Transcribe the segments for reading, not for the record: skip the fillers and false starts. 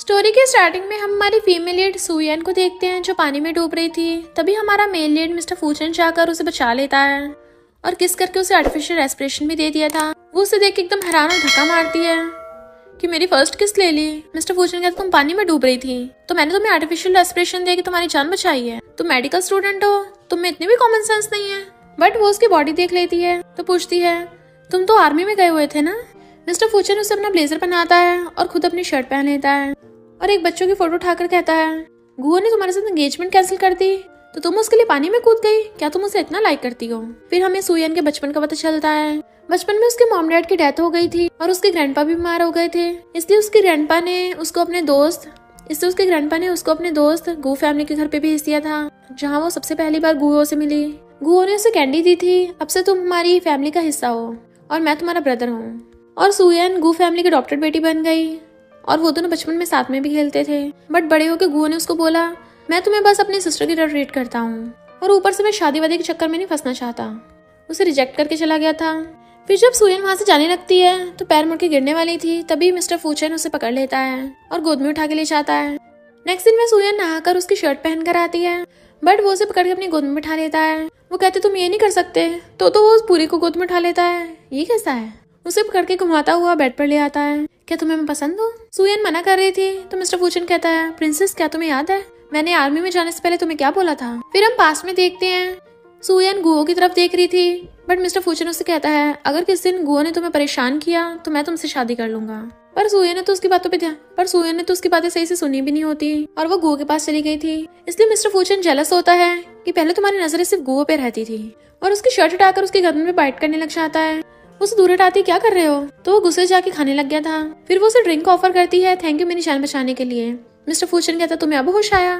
Story के starting में हम हमारी फीमेल लीड सुयन को देखते हैं जो पानी में डूब रही थी। तभी हमारा मेल लीड मिस्टर फूचन जाकर उसे बचा लेता है और किस करके उसे आर्टिफिशियल रेस्पिरेशन भी दे दिया था। वो उसे देख के एकदम हैरान और धक्का मारती है कि मेरी फर्स्ट किस ले ली। मिस्टर फूचन कहता तुम पानी में डूब रही थी तो मैंने तुम्हें आर्टिफिशियल रेस्पिरेशन दे के तुम्हारी जान बचाई है। तुम मेडिकल स्टूडेंट हो, तुम में इतनी भी कॉमन सेंस नहीं है। बट वो उसकी बॉडी देख लेती है तो पूछती है तुम तो आर्मी में गए हुए थे ना। मिस्टर फूचन उसे अपना ब्लेजर पहनाता है और खुद अपनी शर्ट पहन लेता है और एक बच्चों की फोटो उठाकर कहता है गुओ ने तुम्हारे साथ एंगेजमेंट कैंसिल कर दी तो तुम उसके लिए पानी में कूद गई। क्या तुम उसे इतना लाइक करती हो। फिर हमें सुयन के बचपन का पता चलता है। बचपन में उसके मॉम डैड की डेथ हो गई थी और उसके ग्रैंडपा भी बीमार हो गए थे। इसलिए उसके ग्रैंडपा ने उसको अपने दोस्त गू फैमिली के घर पे भेज दिया था जहाँ वो सबसे पहली बार गुओ से मिली। गुओ ने उसे कैंडी दी थी, अब से तुम हमारी फैमिली का हिस्सा हो और मैं तुम्हारा ब्रदर हूँ। और सुयन गू फैमिली की अडॉप्टेड बेटी बन गई और वो दोनों बचपन में साथ में भी खेलते थे। बट बड़े होकर गुओ ने उसको बोला मैं तुम्हें बस अपनी सिस्टर की तरह ट्रीट करता हूँ और ऊपर से मैं शादी वादी के चक्कर में नहीं फंसना चाहता। उसे रिजेक्ट करके चला गया था। फिर जब सुयन वहां से जाने लगती है तो पैर मुड़ के गिरने वाली थी, तभी मिस्टर फूचन उसे पकड़ लेता है और गोद में उठा के ले जाता है। नेक्स्ट दिन में सुयन नहाकर उसकी शर्ट पहन कर आती है बट वो उसे पकड़ के अपनी गोद में उठा लेता है। वो कहते तुम ये नहीं कर सकते तो वो उस पूरी को गोद में उठा लेता है। ये कैसा है। उसे पकड़ के घुमाता हुआ बेड पर ले आता है। क्या तुम्हें मैं पसंद हूँ। सुयन मना कर रही थी तो मिस्टर फूचन कहता है प्रिंसेस क्या तुम्हें याद है मैंने आर्मी में जाने से पहले तुम्हें क्या बोला था। फिर हम पास में देखते हैं सुयन गुओ की तरफ देख रही थी बट मिस्टर फूचन उससे कहता है अगर किसी दिन गुओ ने तुम्हें परेशान किया तो मैं तुमसे शादी कर लूंगा। पर सुयन ने तो उसकी बातें सही से सुनी भी नहीं होती और वो गुओ के पास चली गई थी। इसलिए मिस्टर फूचन जेलस होता है कि पहले तुम्हारी नजरें सिर्फ गुओ पे रहती थी और उसकी शर्ट हटाकर उसके गर्दन में बाइट करने लग जाता है। उसे दूर हटाती क्या कर रहे हो तो वो गुस्से जाके खाने लग गया था। फिर वो उसे ड्रिंक ऑफर करती है थैंक यू मेरी जान बचाने के लिए। मिस्टर फूचन कहता तुम्हें अब होश आया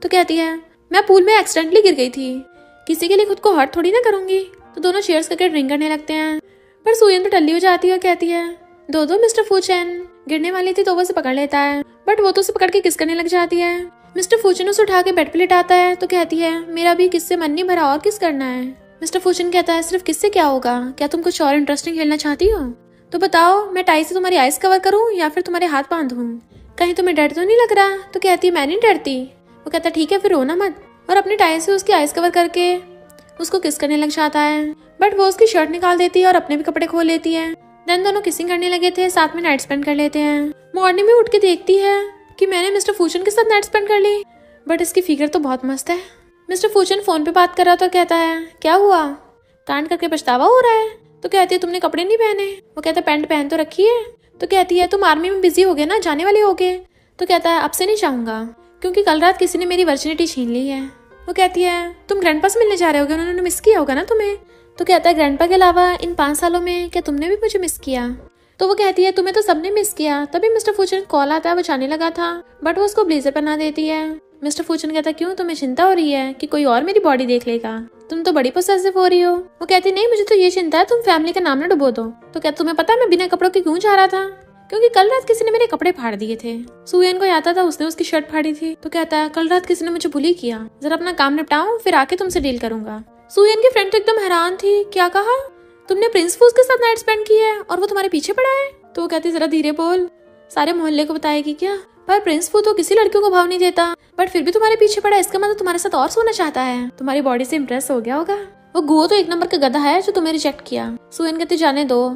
तो कहती है मैं पूल में एक्सीडेंटली गिर गई थी, किसी के लिए खुद को हर्ट थोड़ी ना करूंगी। तो दोनों चेयर्स करके ड्रिंक करने लगते हैं पर सुयन तो टल्ली हो जाती है और कहती है दो मिस्टर फूचन। गिरने वाली थी तो वो उसे पकड़ लेता है बट वो तो उसे पकड़ के किस करने लग जाती है। मिस्टर फूचन उसे उठा के बेड पे लिटाता है तो कहती है मेरा भी किससे मन नहीं भरा और किस करना है। मिस्टर फूचन कहता है सिर्फ किससे क्या होगा, क्या तुम कुछ और इंटरेस्टिंग खेलना चाहती हो तो बताओ मैं टाई से तुम्हारी आइस कवर करूं या फिर तुम्हारे हाथ बांधूं। कहीं तुम्हें डर तो नहीं लग रहा तो कहती है मैं नहीं डरती। वो कहता ठीक है फिर रोना मत और अपनी टाई से उसकी आइस कवर करके उसको किस करने लग जाता है बट वो उसकी शर्ट निकाल देती है और अपने भी कपड़े खोल लेती है। देन दोनों किसिंग करने लगे थे, साथ में नाइट स्पेंड कर लेते हैं। मॉर्निंग में उठ के देखती है कि मैंने मिस्टर फूचन के साथ नाइट स्पेंड कर ली बट इसकी फिगर तो बहुत मस्त है। मिस्टर फूचन फोन पे बात कर रहा तो कहता है क्या हुआ, कांड करके पछतावा हो रहा है। तो कहती है तुमने कपड़े नहीं पहने। वो कहता है पैंट पहन तो रखी है। तो कहती है तुम आर्मी में बिजी हो गए ना, जाने वाले हो गए। तो कहता है अब से नहीं चाहूंगा क्योंकि कल रात किसी ने मेरी वर्जिनिटी छीन ली है। वो कहती है तुम ग्रैंडपा से मिलने जा रहे होगे, उन्होंने मिस किया होगा ना तुम्हें। तो कहता है ग्रैंडपा के अलावा इन 5 सालों में क्या तुमने भी मुझे मिस किया। तो वो कहती है तुम्हें तो सबने मिस किया। तभी मिस्टर फूचन कॉल आता है, वो जाने लगा था बट वो उसको ब्लेजर पहना देती है। मिस्टर फूचन कहता है क्यों तुम्हें चिंता हो रही है कि कोई और मेरी बॉडी देख लेगा, तुम तो बड़ी पोसेसिव हो रही हो। वो कहती नहीं मुझे तो ये चिंता है तुम फैमिली का नाम ना डुबो दो। तो क्या तुम्हें पता है मैं बिना कपड़ों के क्यों जा रहा था, क्योंकि कल रात किसी ने मेरे कपड़े फाड़ दिए थे। सुयन को आता था उसने उसकी शर्ट फाड़ी थी। तो कहता है कल रात किसी ने मुझे बुली किया, जरा अपना काम निपटाऊं फिर आके तुमसे डील करूंगा। सुयन की फ्रेंड तो एकदम हैरान थी, क्या कहा तुमने प्रिंस फूस के साथ नाइट स्पेंड की है और वो तुम्हारे पीछे पड़ा है। तो वो कहती जरा धीरे बोल, सारे मोहल्ले को बताएगी क्या। पर प्रिंस फू तो किसी लड़कियों को भाव नहीं देता बट फिर भी तुम्हारे पीछे पड़ा, इसका मतलब तुम्हारे साथ और सोना चाहता है, तुम्हारी बॉडी से इम्प्रेस हो गया होगा। वो गुओ तो एक नंबर का गधा है जो तुम्हें रिजेक्ट किया। सुयन कहती जाने दो,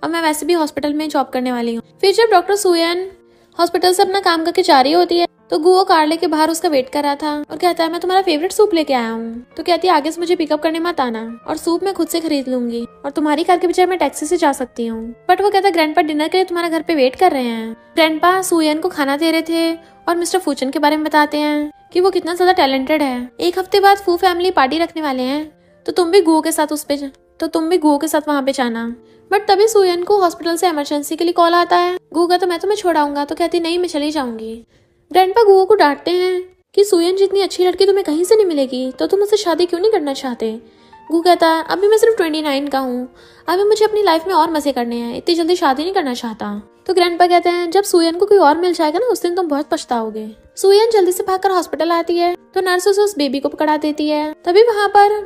अब मैं वैसे भी हॉस्पिटल में जॉब करने वाली हूँ। फिर जब डॉक्टर सुयन हॉस्पिटल से अपना काम करके जा रही होती है तो गुओ कार लेके बाहर उसका वेट कर रहा था और कहता है मैं तुम्हारा फेवरेट सूप लेके आया हूँ। तो कहती है आगे से मुझे पिकअप करने मत आना और सूप मैं खुद से खरीद लूंगी और तुम्हारी कार के बजाय मैं टैक्सी से जा सकती हूँ। बट वो कहता है ग्रैंडपा डिनर के लिए तुम्हारे घर पे वेट कर रहे हैं। ग्रैंडपा सुयन को खाना दे रहे थे और मिस्टर फूचन के बारे में बताते हैं कि वो कितना ज्यादा टैलेंटेड है। एक हफ्ते बाद फू फैमिली पार्टी रखने वाले हैं तो तुम भी गुओ के साथ वहाँ पे जाना। बट तभी सुयन को हॉस्पिटल से इमरजेंसी के लिए कॉल आता है। गुओ का तो मैं तुम्हें छोड़ाऊंगा। तो कहती नहीं मैं चली जाऊंगी। ग्रैंडपा गुओ को डांटते हैं कि सुयन जितनी अच्छी लड़की तुम्हें कहीं से नहीं मिलेगी तो तुम उससे शादी क्यों नहीं करना चाहते। गुओ कहता है अभी मैं सिर्फ 29 का हूँ, अभी मुझे अपनी लाइफ में और मजे करने हैं, इतनी जल्दी शादी नहीं करना चाहता। तो ग्रैंडपा कहते हैं जब सुयन को कोई और मिल जाएगा ना उस दिन तुम बहुत पछताओगे। सुयन जल्दी से भागकर हॉस्पिटल आती है तो नर्स उस बेबी को पकड़ा देती है। तभी वहाँ पर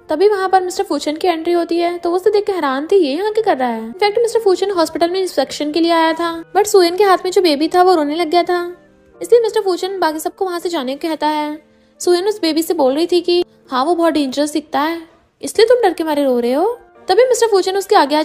तभी वहाँ पर मिस्टर फूचन की एंट्री होती है, तो वो उसे देख के हैरान थी, ये यहाँ क्या कर रहा है। इनफैक्ट मिस्टर फूचन हॉस्पिटल में इंस्पेक्शन के लिए आया था, बट सुयन के हाथ में जो बेबी था वो रोने लग गया था, इसलिए मिस्टर फूचन बाकी सबको वहाँ से जाने को कहता है। सुयन उस बेबी से बोल रही थी कि हाँ वो बहुत डेंजरस दिखता है, इसलिए तुम डर के मारे रो रहे हो। तभी मिस्टर फूचन उसके आगे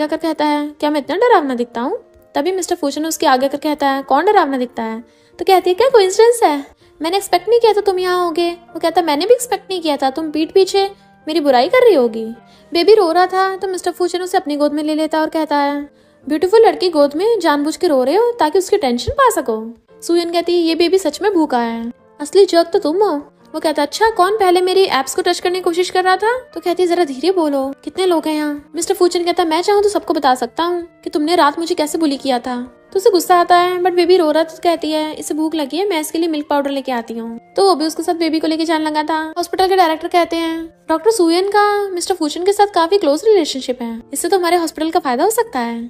आकर कहता है, क्या मैं इतना डरावना दिखता हूँ? तभी मिस्टर फूचन उसके आगे आकर कहता है, कौन डरावना दिखता है? तो कहती है, क्या कोइंसिडेंस है, मैंने एक्सपेक्ट नहीं किया था तुम यहाँ होगे। वो कहता है, मैंने भी एक्सपेक्ट नहीं किया था, तुम पीठ पीछे मेरी बुराई कर रही होगी। बेबी रो रहा था तो मिस्टर फूचन उसे अपनी गोद में ले लेता और कहता है, ब्यूटीफुल लड़की गोद में जानबूझ के रो रहे हो ताकि उसकी टेंशन पा सको। सुयन कहती है, ये बेबी सच में भूखा है, असली जर्क तो तुम हो। वो कहता है, अच्छा कौन पहले मेरी एप्स को टच करने की कोशिश कर रहा था? तो कहती है, जरा धीरे बोलो, कितने लोग हैं यहाँ? मिस्टर फूचन कहता है, मैं चाहूँ तो सबको बता सकता हूँ कि तुमने रात मुझे कैसे बुली किया था। तो उसे गुस्सा आता है, बट बेबी रो रहा तो कहती है, इसे भूख लगी है, मैं इसके लिए मिल्क पाउडर लेके आती हूँ। तो वो भी उसके साथ बेबी को लेके जाने लगा था। हॉस्पिटल के डायरेक्टर कहते हैं, डॉक्टर सुयन का मिस्टर फूचन के साथ काफी क्लोज रिलेशनशिप है, इससे तो हमारे हॉस्पिटल का फायदा हो सकता है।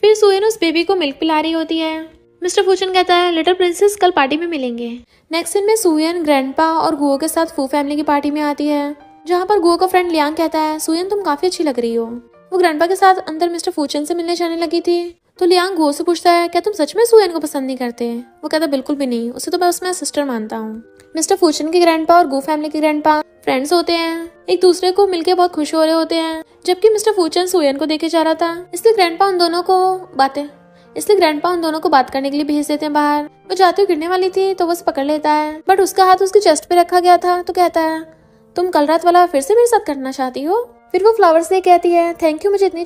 फिर सुयन उस बेबी को मिल्क पिला रही होती है। मिस्टर फूचन कहता है, लिटिल प्रिंसेस कल पार्टी में मिलेंगे। नेक्स्ट सीन में सुयन ग्रैंडपा और गुओ के साथ फू फैमिली की पार्टी में आती है, जहाँ पर गुओ का फ्रेंड लियांग कहता है, सुयन तुम काफी अच्छी लग रही हो। वो ग्रैंडपा के साथ अंदर मिस्टर फूचन से मिलने जाने लगी थी, तो लियांग गुओ से पूछता है, क्या तुम सच में सुयन को पसंद नहीं करते? वो कहता है, बिल्कुल भी नहीं, उसे तो मैं उसमें सिस्टर मानता हूँ। मिस्टर फूचन के ग्रैंडपा और गू फैमिली के ग्रैंडपा फ्रेंड्स होते हैं, एक दूसरे को मिलकर बहुत खुश हो रहे होते हैं, जबकि मिस्टर फूचन सुयन को देखे जा रहा था, इसलिए ग्रैंडपा उन दोनों को बात करने के लिए भेज देते हैं बाहर। वो जाते हुए गिरने वाली थी तो वो उसे पकड़ लेता है, बट उसका हाथ उसकी चेस्ट पे रखा गया था, तो कहता है, तुम कल रात वाला फिर से मेरे साथ करना चाहती हो? फिर वो फ्लावर्स दे कहती है, थैंक यू मुझे इतनी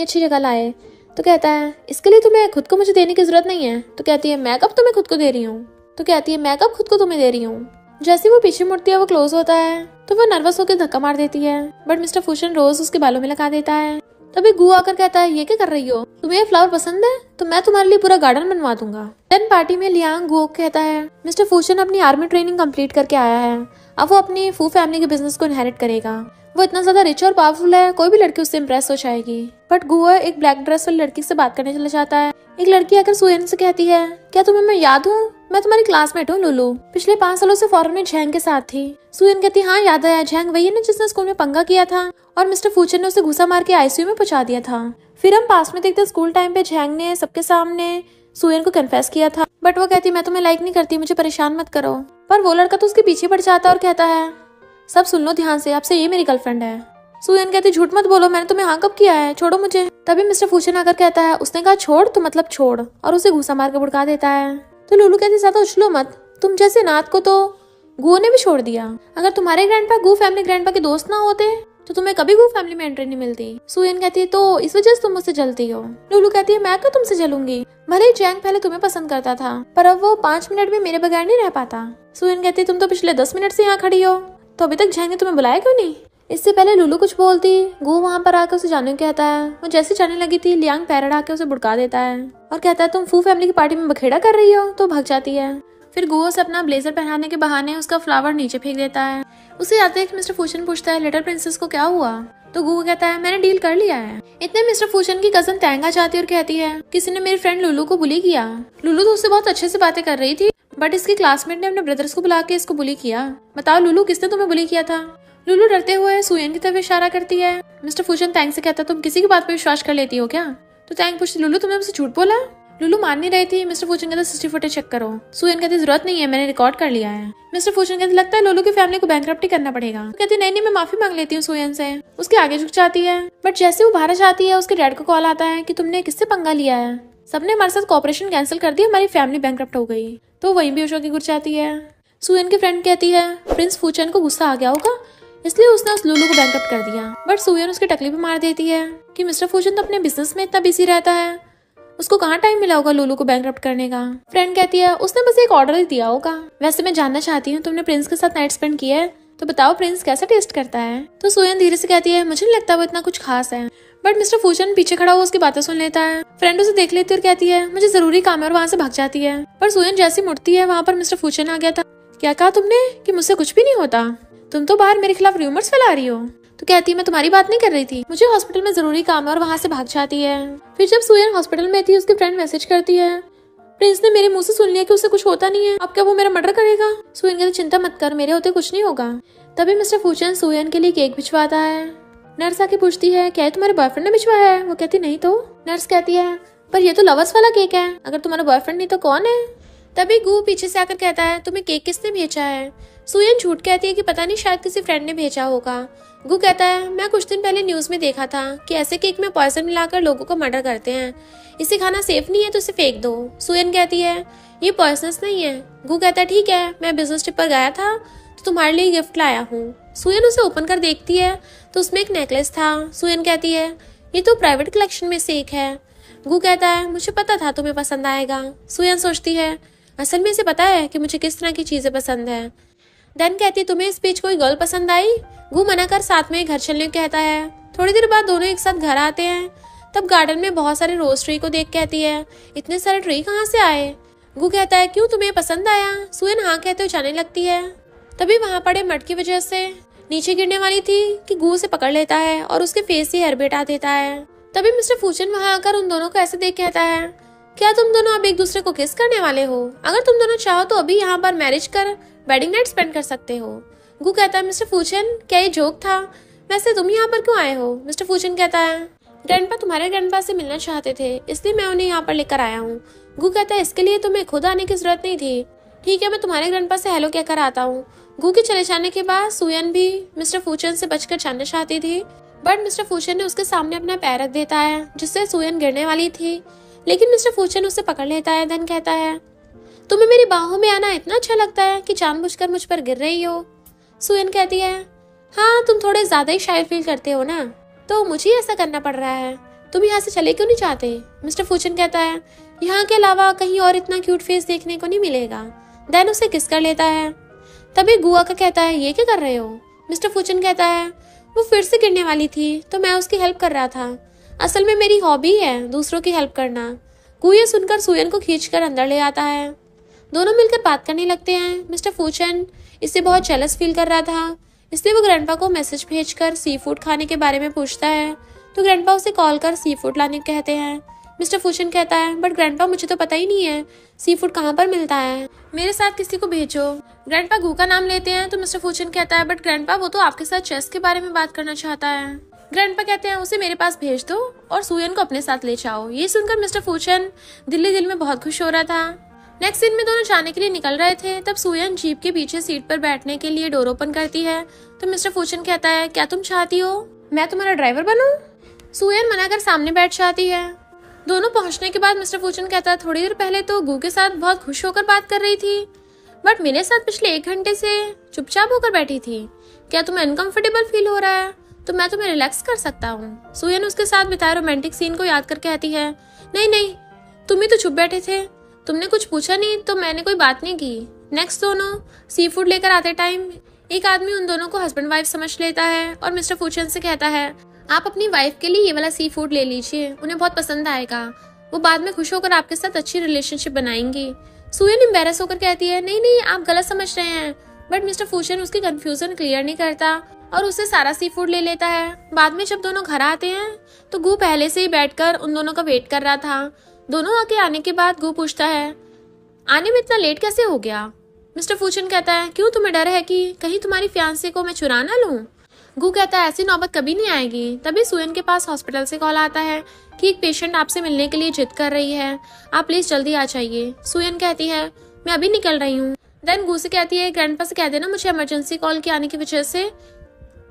अच्छी जगह लाए। तो कहता है, इसके लिए तुम्हें खुद को मुझे देने की जरूरत नहीं है। तो कहती है, मैं कब तुम्हें खुद को दे रही हूँ? तुम्हें दे रही हूँ। जैसे वो पीछे मुड़ती है, वो क्लोज होता है, तो वो नर्वस होकर धक्का मार देती है, बट मिस्टर फूचन रोज उसके बालों में लगा देता है। तभी गू आकर कहता है, ये क्या कर रही हो? तुम्हें ये फ्लावर पसंद है तो मैं तुम्हारे लिए पूरा गार्डन बनवा दूंगा। देन पार्टी में लियांग गू कहता है, मिस्टर फूचन अपनी आर्मी ट्रेनिंग कंप्लीट करके आया है, अब वो अपनी फू फैमिली के बिजनेस को इनहेरिट करेगा। वो इतना ज्यादा रिच और पावरफुल है, कोई भी लड़की उससे इम्प्रेस हो जाएगी। बट गुआ एक ब्लैक ड्रेस वाली लड़की से बात करने चला जाता है। एक लड़की आकर सुयन से कहती है, क्या तुम्हें मैं याद हूँ? मैं तुम्हारी क्लासमेट हूँ लुलू, पिछले 5 सालों से फॉरेन में झैंग के साथ थी। सुयन कहती, हाँ याद आया, झैंग वही है ना जिसने स्कूल में पंगा किया था और मिस्टर फूचन ने उसे घुसा मार के आईसीयू में पहुंचा दिया था। फिर हम पास में देखते स्कूल टाइम पे झैंग ने सबके सामने सुयन को कन्फेस किया था, बट वो कहती, मैं तुम्हें लाइक नहीं करती, मुझे परेशान मत करो। पर वो लड़का तो उसके पीछे पड़ जाता और कहता है, सब सुन लो ध्यान से, आपसे ये मेरी गर्लफ्रेंड है। सुयन कहती, झूठ मत बोलो, मैंने तुम्हें हाँ कब किया है, छोड़ो मुझे। तभी मिस्टर फूचन आकर कहता है, उसने कहा छोड़ तो मतलब छोड़, और उसे घुसा मार के भुड़का देता है। तो लुलू कहती, ज्यादा उछलो मत, तुम जैसे नाथ को तो गू ने भी छोड़ दिया। अगर तुम्हारे ग्रैंडपा गू फैमिली ग्रैंडपा के दोस्त ना होते तो तुम्हें कभी गू फैमिली में एंट्री नहीं मिलती। सुयन कहती है, तो इस वजह से तुम मुझसे जलती हो। लुलू कहती है, मैं क्यों तुमसे जलूंगी, भले ही जैंग पहले तुम्हें पसंद करता था, पर अब वो 5 मिनट भी मेरे बगैर नहीं रह पाता। सुयन कहती है, तुम तो पिछले 10 मिनट से यहाँ खड़ी हो, तो अभी तक जैंग ने तुम्हें बुलाया क्यों नहीं? इससे पहले लुलू कुछ बोलती, गू वहाँ पर आकर उसे जाने को कहता है। वो जैसे जाने लगी थी, लियांग पैर आके उसे भुड़का देता है और कहता है, तुम फू फैमिली की पार्टी में बखेड़ा कर रही हो, तो भाग जाती है। फिर गू से अपना ब्लेजर पहनाने के बहाने उसका फ्लावर नीचे फेंक देता है। उसे आते ही मिस्टर फूचन पूछता है, लिटिल प्रिंसेस को क्या हुआ? तो गू कहता है, मैंने डील कर लिया है। इतने मिस्टर फूचन की कजन तैंग आ जाती है और कहती है, किसी ने मेरी फ्रेंड लुलू को बुली किया। लुलू तो उससे बहुत अच्छे से बातें कर रही थी, बट इसकी क्लासमेट ने अपने ब्रदर्स को बुला के इसको बुली किया। बताओ लुलू, किसने तुम्हें बुली किया था? लुलू डरते हुए सुयन की तरफ इशारा करती है। मिस्टर फूचन तैंग से कहता, तुम किसी की बात पर विश्वास कर लेती हो क्या? तो तैंग पूछती, लुलू तुमने मुझसे झूठ बोला? लुलू मान नहीं रही थी। मिस्टर फूचन कहते, 60 फुटेज चेक करो। सुयन कहती, जरूरत नहीं है, मैंने रिकॉर्ड कर लिया है। मिस्टर फूचन कहते, लगता है लुलू की फैमिली को बैंकरप्टी करना पड़ेगा। कहती, नहीं मैं माफी मांग लेती हूँ सुयन से। उसके आगे झुक जाती है, बट जैसे वो बाहर जाती है उसके डैड को कॉल आता है कि तुमने किससे पंगा लिया है, सबने हमारे साथ कॉपरेशन कैंसिल कर दिया, हमारी फैमिली बैंकरप्ट हो गई। तो वहीं भी होश गिर जाती है। सुयन की फ्रेंड कहती है, प्रिंस फूचन को गुस्सा आ गया होगा, इसलिए उसने उस लुलू को बैंकरप्ट कर दिया। बट सुयन उसकी टकली पे मार देती है कि मिस्टर फूचन तो अपने बिजनेस में इतना बिजी रहता है, उसको कहाँ टाइम मिला होगा लुलू को बैंकरप्ट करने का। फ्रेंड कहती है, उसने बस एक ऑर्डर ही दिया होगा। वैसे मैं जानना चाहती हूँ, तुमने प्रिंस के साथ नाइट स्पेंड किया है, तो बताओ प्रिंस कैसा टेस्ट करता है। तो सुयन धीरे से कहती है, मुझे नहीं लगता वो इतना कुछ खास है। बट मिस्टर फूचन पीछे खड़ा हुआ उसकी बातें सुन लेता है। फ्रेंड उसे देख लेती है और कहती है, मुझे जरूरी काम है, और वहाँ से भाग जाती है। पर सुयन जैसी मुड़ती है, वहाँ पर मिस्टर फूचन आ गया था। क्या कहा तुमने कि मुझसे कुछ भी नहीं होता? तुम तो बाहर मेरे खिलाफ रूमर्स फैला रही हो। तो कहती है, मैं तुम्हारी बात नहीं कर रही थी, मुझे हॉस्पिटल में जरूरी काम है, और वहाँ से भाग जाती है। फिर जब सुयन हॉस्पिटल में थी, उसकी फ्रेंड मैसेज करती है, प्रिंस ने मेरे मुंह से सुन लिया कि उसे कुछ होता नहीं है, अब क्या वो मेरा मर्डर करेगा? सुयन कहता चिंता मत कर, मेरे होते कुछ नहीं होगा। तभी मिस्टर फूचन सुयन के लिए केक भिजवाता है। नर्स आके पूछती है क्या ये तुम्हारे बॉयफ्रेंड ने भिजवाया है? वो कहती नहीं तो। नर्स कहती है पर ये तो लवर्स वाला केक है, अगर तुम्हारा बॉयफ्रेंड नहीं तो कौन है? तभी गू पीछे से आकर कहता है तुम्हें केक किसने भेजा है? सुयन झूठ कहती है कि पता नहीं, शायद किसी फ्रेंड ने भेजा होगा। गू कहता है मैं कुछ दिन पहले न्यूज में देखा था कि ऐसे केक में पॉइजन मिलाकर लोगों का मर्डर करते हैं, इसे खाना सेफ नहीं है तो इसे फेंक दो। सुयन कहती है ये पॉइजनस नहीं है। गू कहता है ठीक है, मैं बिजनेस ट्रिप पर गया था तो तुम्हारे लिए गिफ्ट लाया हूँ। सुयन उसे ओपन कर देखती है तो उसमें एक नेकलेस था। सुयन कहती है ये तो प्राइवेट कलेक्शन में से एक है। गू कहता है मुझे पता था तुम्हें पसंद आएगा। सुयन सोचती है असल में इसे पता है कि मुझे किस तरह की चीजें पसंद है। देन कहती तुम्हें इस बीच कोई गर्ल पसंद आई? गू मना कर साथ में घर चलने को कहता है। थोड़ी देर बाद दोनों एक साथ घर आते हैं। तब गार्डन में बहुत सारे रोज ट्री को देख कहती है इतने सारे ट्री कहाँ से आए? गू कहता है क्यों, तुम्हें पसंद आया? सुयन हाँ कहते हुए जाने लगती है। तभी वहां पड़े मड की वजह से नीचे गिरने वाली थी कि गू से पकड़ लेता है और उसके फेस से हेयर बेटा देता है। तभी मिस्टर फूचन वहां आकर उन दोनों को ऐसे देख कहता है क्या तुम दोनों अब एक दूसरे को किस करने वाले हो? अगर तुम दोनों चाहो तो अभी यहाँ पर मैरिज कर वेडिंग नाइट स्पेंड कर सकते हो। गू कहता है मिस्टर फूचन क्या ये जोक था? वैसे तुम यहाँ पर क्यों आए हो? मिस्टर फूचन कहता है ग्रैंडपा तुम्हारे ग्रैंडपा से मिलना चाहते थे, इसलिए मैं उन्हें यहाँ पर लेकर आया हूँ। गू कहता है इसके लिए तुम्हें खुद आने की जरूरत नहीं थी। ठीक है, मैं तुम्हारे ग्रैंडपा से हेलो कहकर आता हूँ। गू के चले जाने के बाद सुयन भी मिस्टर फूचन से बचकर जाना चाहती थी, बट मिस्टर फूचन ने उसके सामने अपना पैर रख देता है जिससे सुयन गिरने वाली थी, लेकिन मिस्टर फूचन उसे पकड़ लेता है। धन कहता है तुम्हें मेरी बाहों में आना इतना अच्छा लगता है कि जानबूझकर मुझ पर गिर रही हो। सुयन कहती है हाँ तुम थोड़े ज्यादा ही शाय फील करते हो ना, तो मुझे ऐसा करना पड़ रहा है। तुम यहाँ से चले क्यों नहीं चाहते? मिस्टर फूचन कहता है यहाँ के अलावा कहीं और इतना क्यूट फेस देखने को नहीं मिलेगा। देन उसे किस कर लेता है। तभी गुआ का कहता है ये क्या कर रहे हो? मिस्टर फूचन कहता है वो फिर से गिरने वाली थी तो मैं उसकी हेल्प कर रहा था, असल में मेरी हॉबी है दूसरों की हेल्प करना। गु ये सुनकर सुयन को खींचकर अंदर ले आता है। दोनों मिलकर बात करने लगते हैं। मिस्टर फूचन इससे बहुत जेलस फील कर रहा था, इसलिए वो ग्रैंडपा को मैसेज भेजकर सी फूड खाने के बारे में पूछता है, तो ग्रैंडपा उसे कॉल कर सी फूड लाने को कहते हैं। मिस्टर फूचन कहता है बट ग्रैंडपा मुझे तो पता ही नहीं है सी फूड कहाँ पर मिलता है, मेरे साथ किसी को भेजो। ग्रैंडपा गु का नाम लेते हैं तो मिस्टर फूचन कहता है बट ग्रैंडपा वो तो आपके साथ चेस के बारे में बात करना चाहता है। ग्रैंडपा कहते हैं उसे मेरे पास भेज दो और सुयन को अपने साथ ले जाओ। ये सुनकर मिस्टर फूचन दिल में बहुत खुश हो रहा था। नेक्स्ट सीन में दोनों जाने के लिए निकल रहे थे, तब सुयन जीप के पीछे सीट पर बैठने के लिए डोर ओपन करती है, तो मिस्टर फूचन कहता है क्या तुम चाहती हो मैं तुम्हारा ड्राइवर बनूं? सुयन मना कर सामने बैठ जाती है। दोनों पहुंचने के बाद मिस्टर फूचन कहता है थोड़ी देर पहले तो गु के साथ बहुत खुश होकर बात कर रही थी, बट मेरे साथ पिछले 1 घंटे से चुपचाप होकर बैठी थी। क्या तुम्हें अनकंफर्टेबल फील हो रहा है? तो मैं तुम्हें रिलैक्स कर सकता हूँ। सुयन उसके साथ बिताए रोमांटिक सीन को याद कर कहती है नहीं तुम ही तो चुप बैठे थे, तुमने कुछ पूछा नहीं तो मैंने कोई बात नहीं की। नेक्स्ट दोनों सी फूड लेकर आते टाइम एक आदमी उन दोनों को हस्बैंड वाइफ समझ लेता है और मिस्टर फूचन से कहता है आप अपनी वाइफ के लिए ये वाला सी फूड ले लीजिए, उन्हें बहुत पसंद आएगा, वो बाद में खुश होकर आपके साथ अच्छी रिलेशनशिप बनाएंगी। सुयन एम्बैरस होकर कहती है नहीं आप गलत समझ रहे हैं, बट मिस्टर फूचन उसकी कंफ्यूजन क्लियर नहीं करता और उससे सारा सी फूड ले लेता है। बाद में जब दोनों घर आते हैं तो गु पहले से ही बैठकर उन दोनों का वेट कर रहा था। दोनों आके आने के बाद गु पूछता है आने में इतना लेट कैसे हो गया? मिस्टर फूचन कहता है क्यों तुम्हें डर है कि कहीं तुम्हारी फियांसे को मैं चुरा ना लूं? गु कहता है ऐसी नौबत कभी नहीं आएगी। तभी सुयन के पास हॉस्पिटल से कॉल आता है कि एक पेशेंट आपसे मिलने के लिए जिद कर रही है, आप प्लीज जल्दी आ जाइए। सुयन कहती है मैं अभी निकल रही हूँ। देन गु से कहती है ग्रैंडपा से कह देना मुझे इमरजेंसी कॉल के आने की वजह से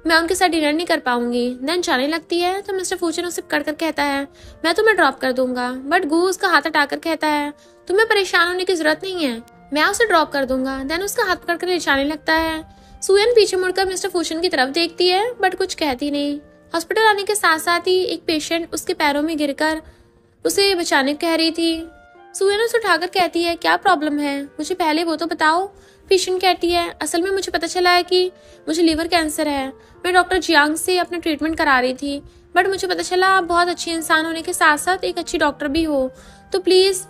मैं उनके साथ डिनर नहीं कर पाऊंगी। देन जाने लगती है तो मिस्टर फूचन उसे पकड़ कर कहता है मैं तुम्हें ड्रॉप कर दूंगा, बट गु उसका हाथ हटाकर कहता है तुम्हें परेशान होने की जरूरत नहीं है, मैं उसे ड्रॉप कर दूंगा। देन उसका हाथ पकड़ कर ले जाने लगता है। सुयन पीछे मुड़कर मिस्टर फूचन की तरफ देखती है बट कुछ कहती नहीं। हॉस्पिटल आने के साथ साथ ही एक पेशेंट उसके पैरों में गिरकर उसे बचाने कह रही थी। सुयन उसे उठाकर कहती है क्या प्रॉब्लम है, मुझे पहले वो तो बताओ। पेशेंट कहती है असल में मुझे पता चला है कि मुझे लीवर कैंसर है, मैं डॉक्टर जियांग से अपना ट्रीटमेंट करा रही थी, बट मुझे पता चला आप बहुत अच्छी इंसान होने के साथ साथ एक अच्छी डॉक्टर भी हो, तो प्लीज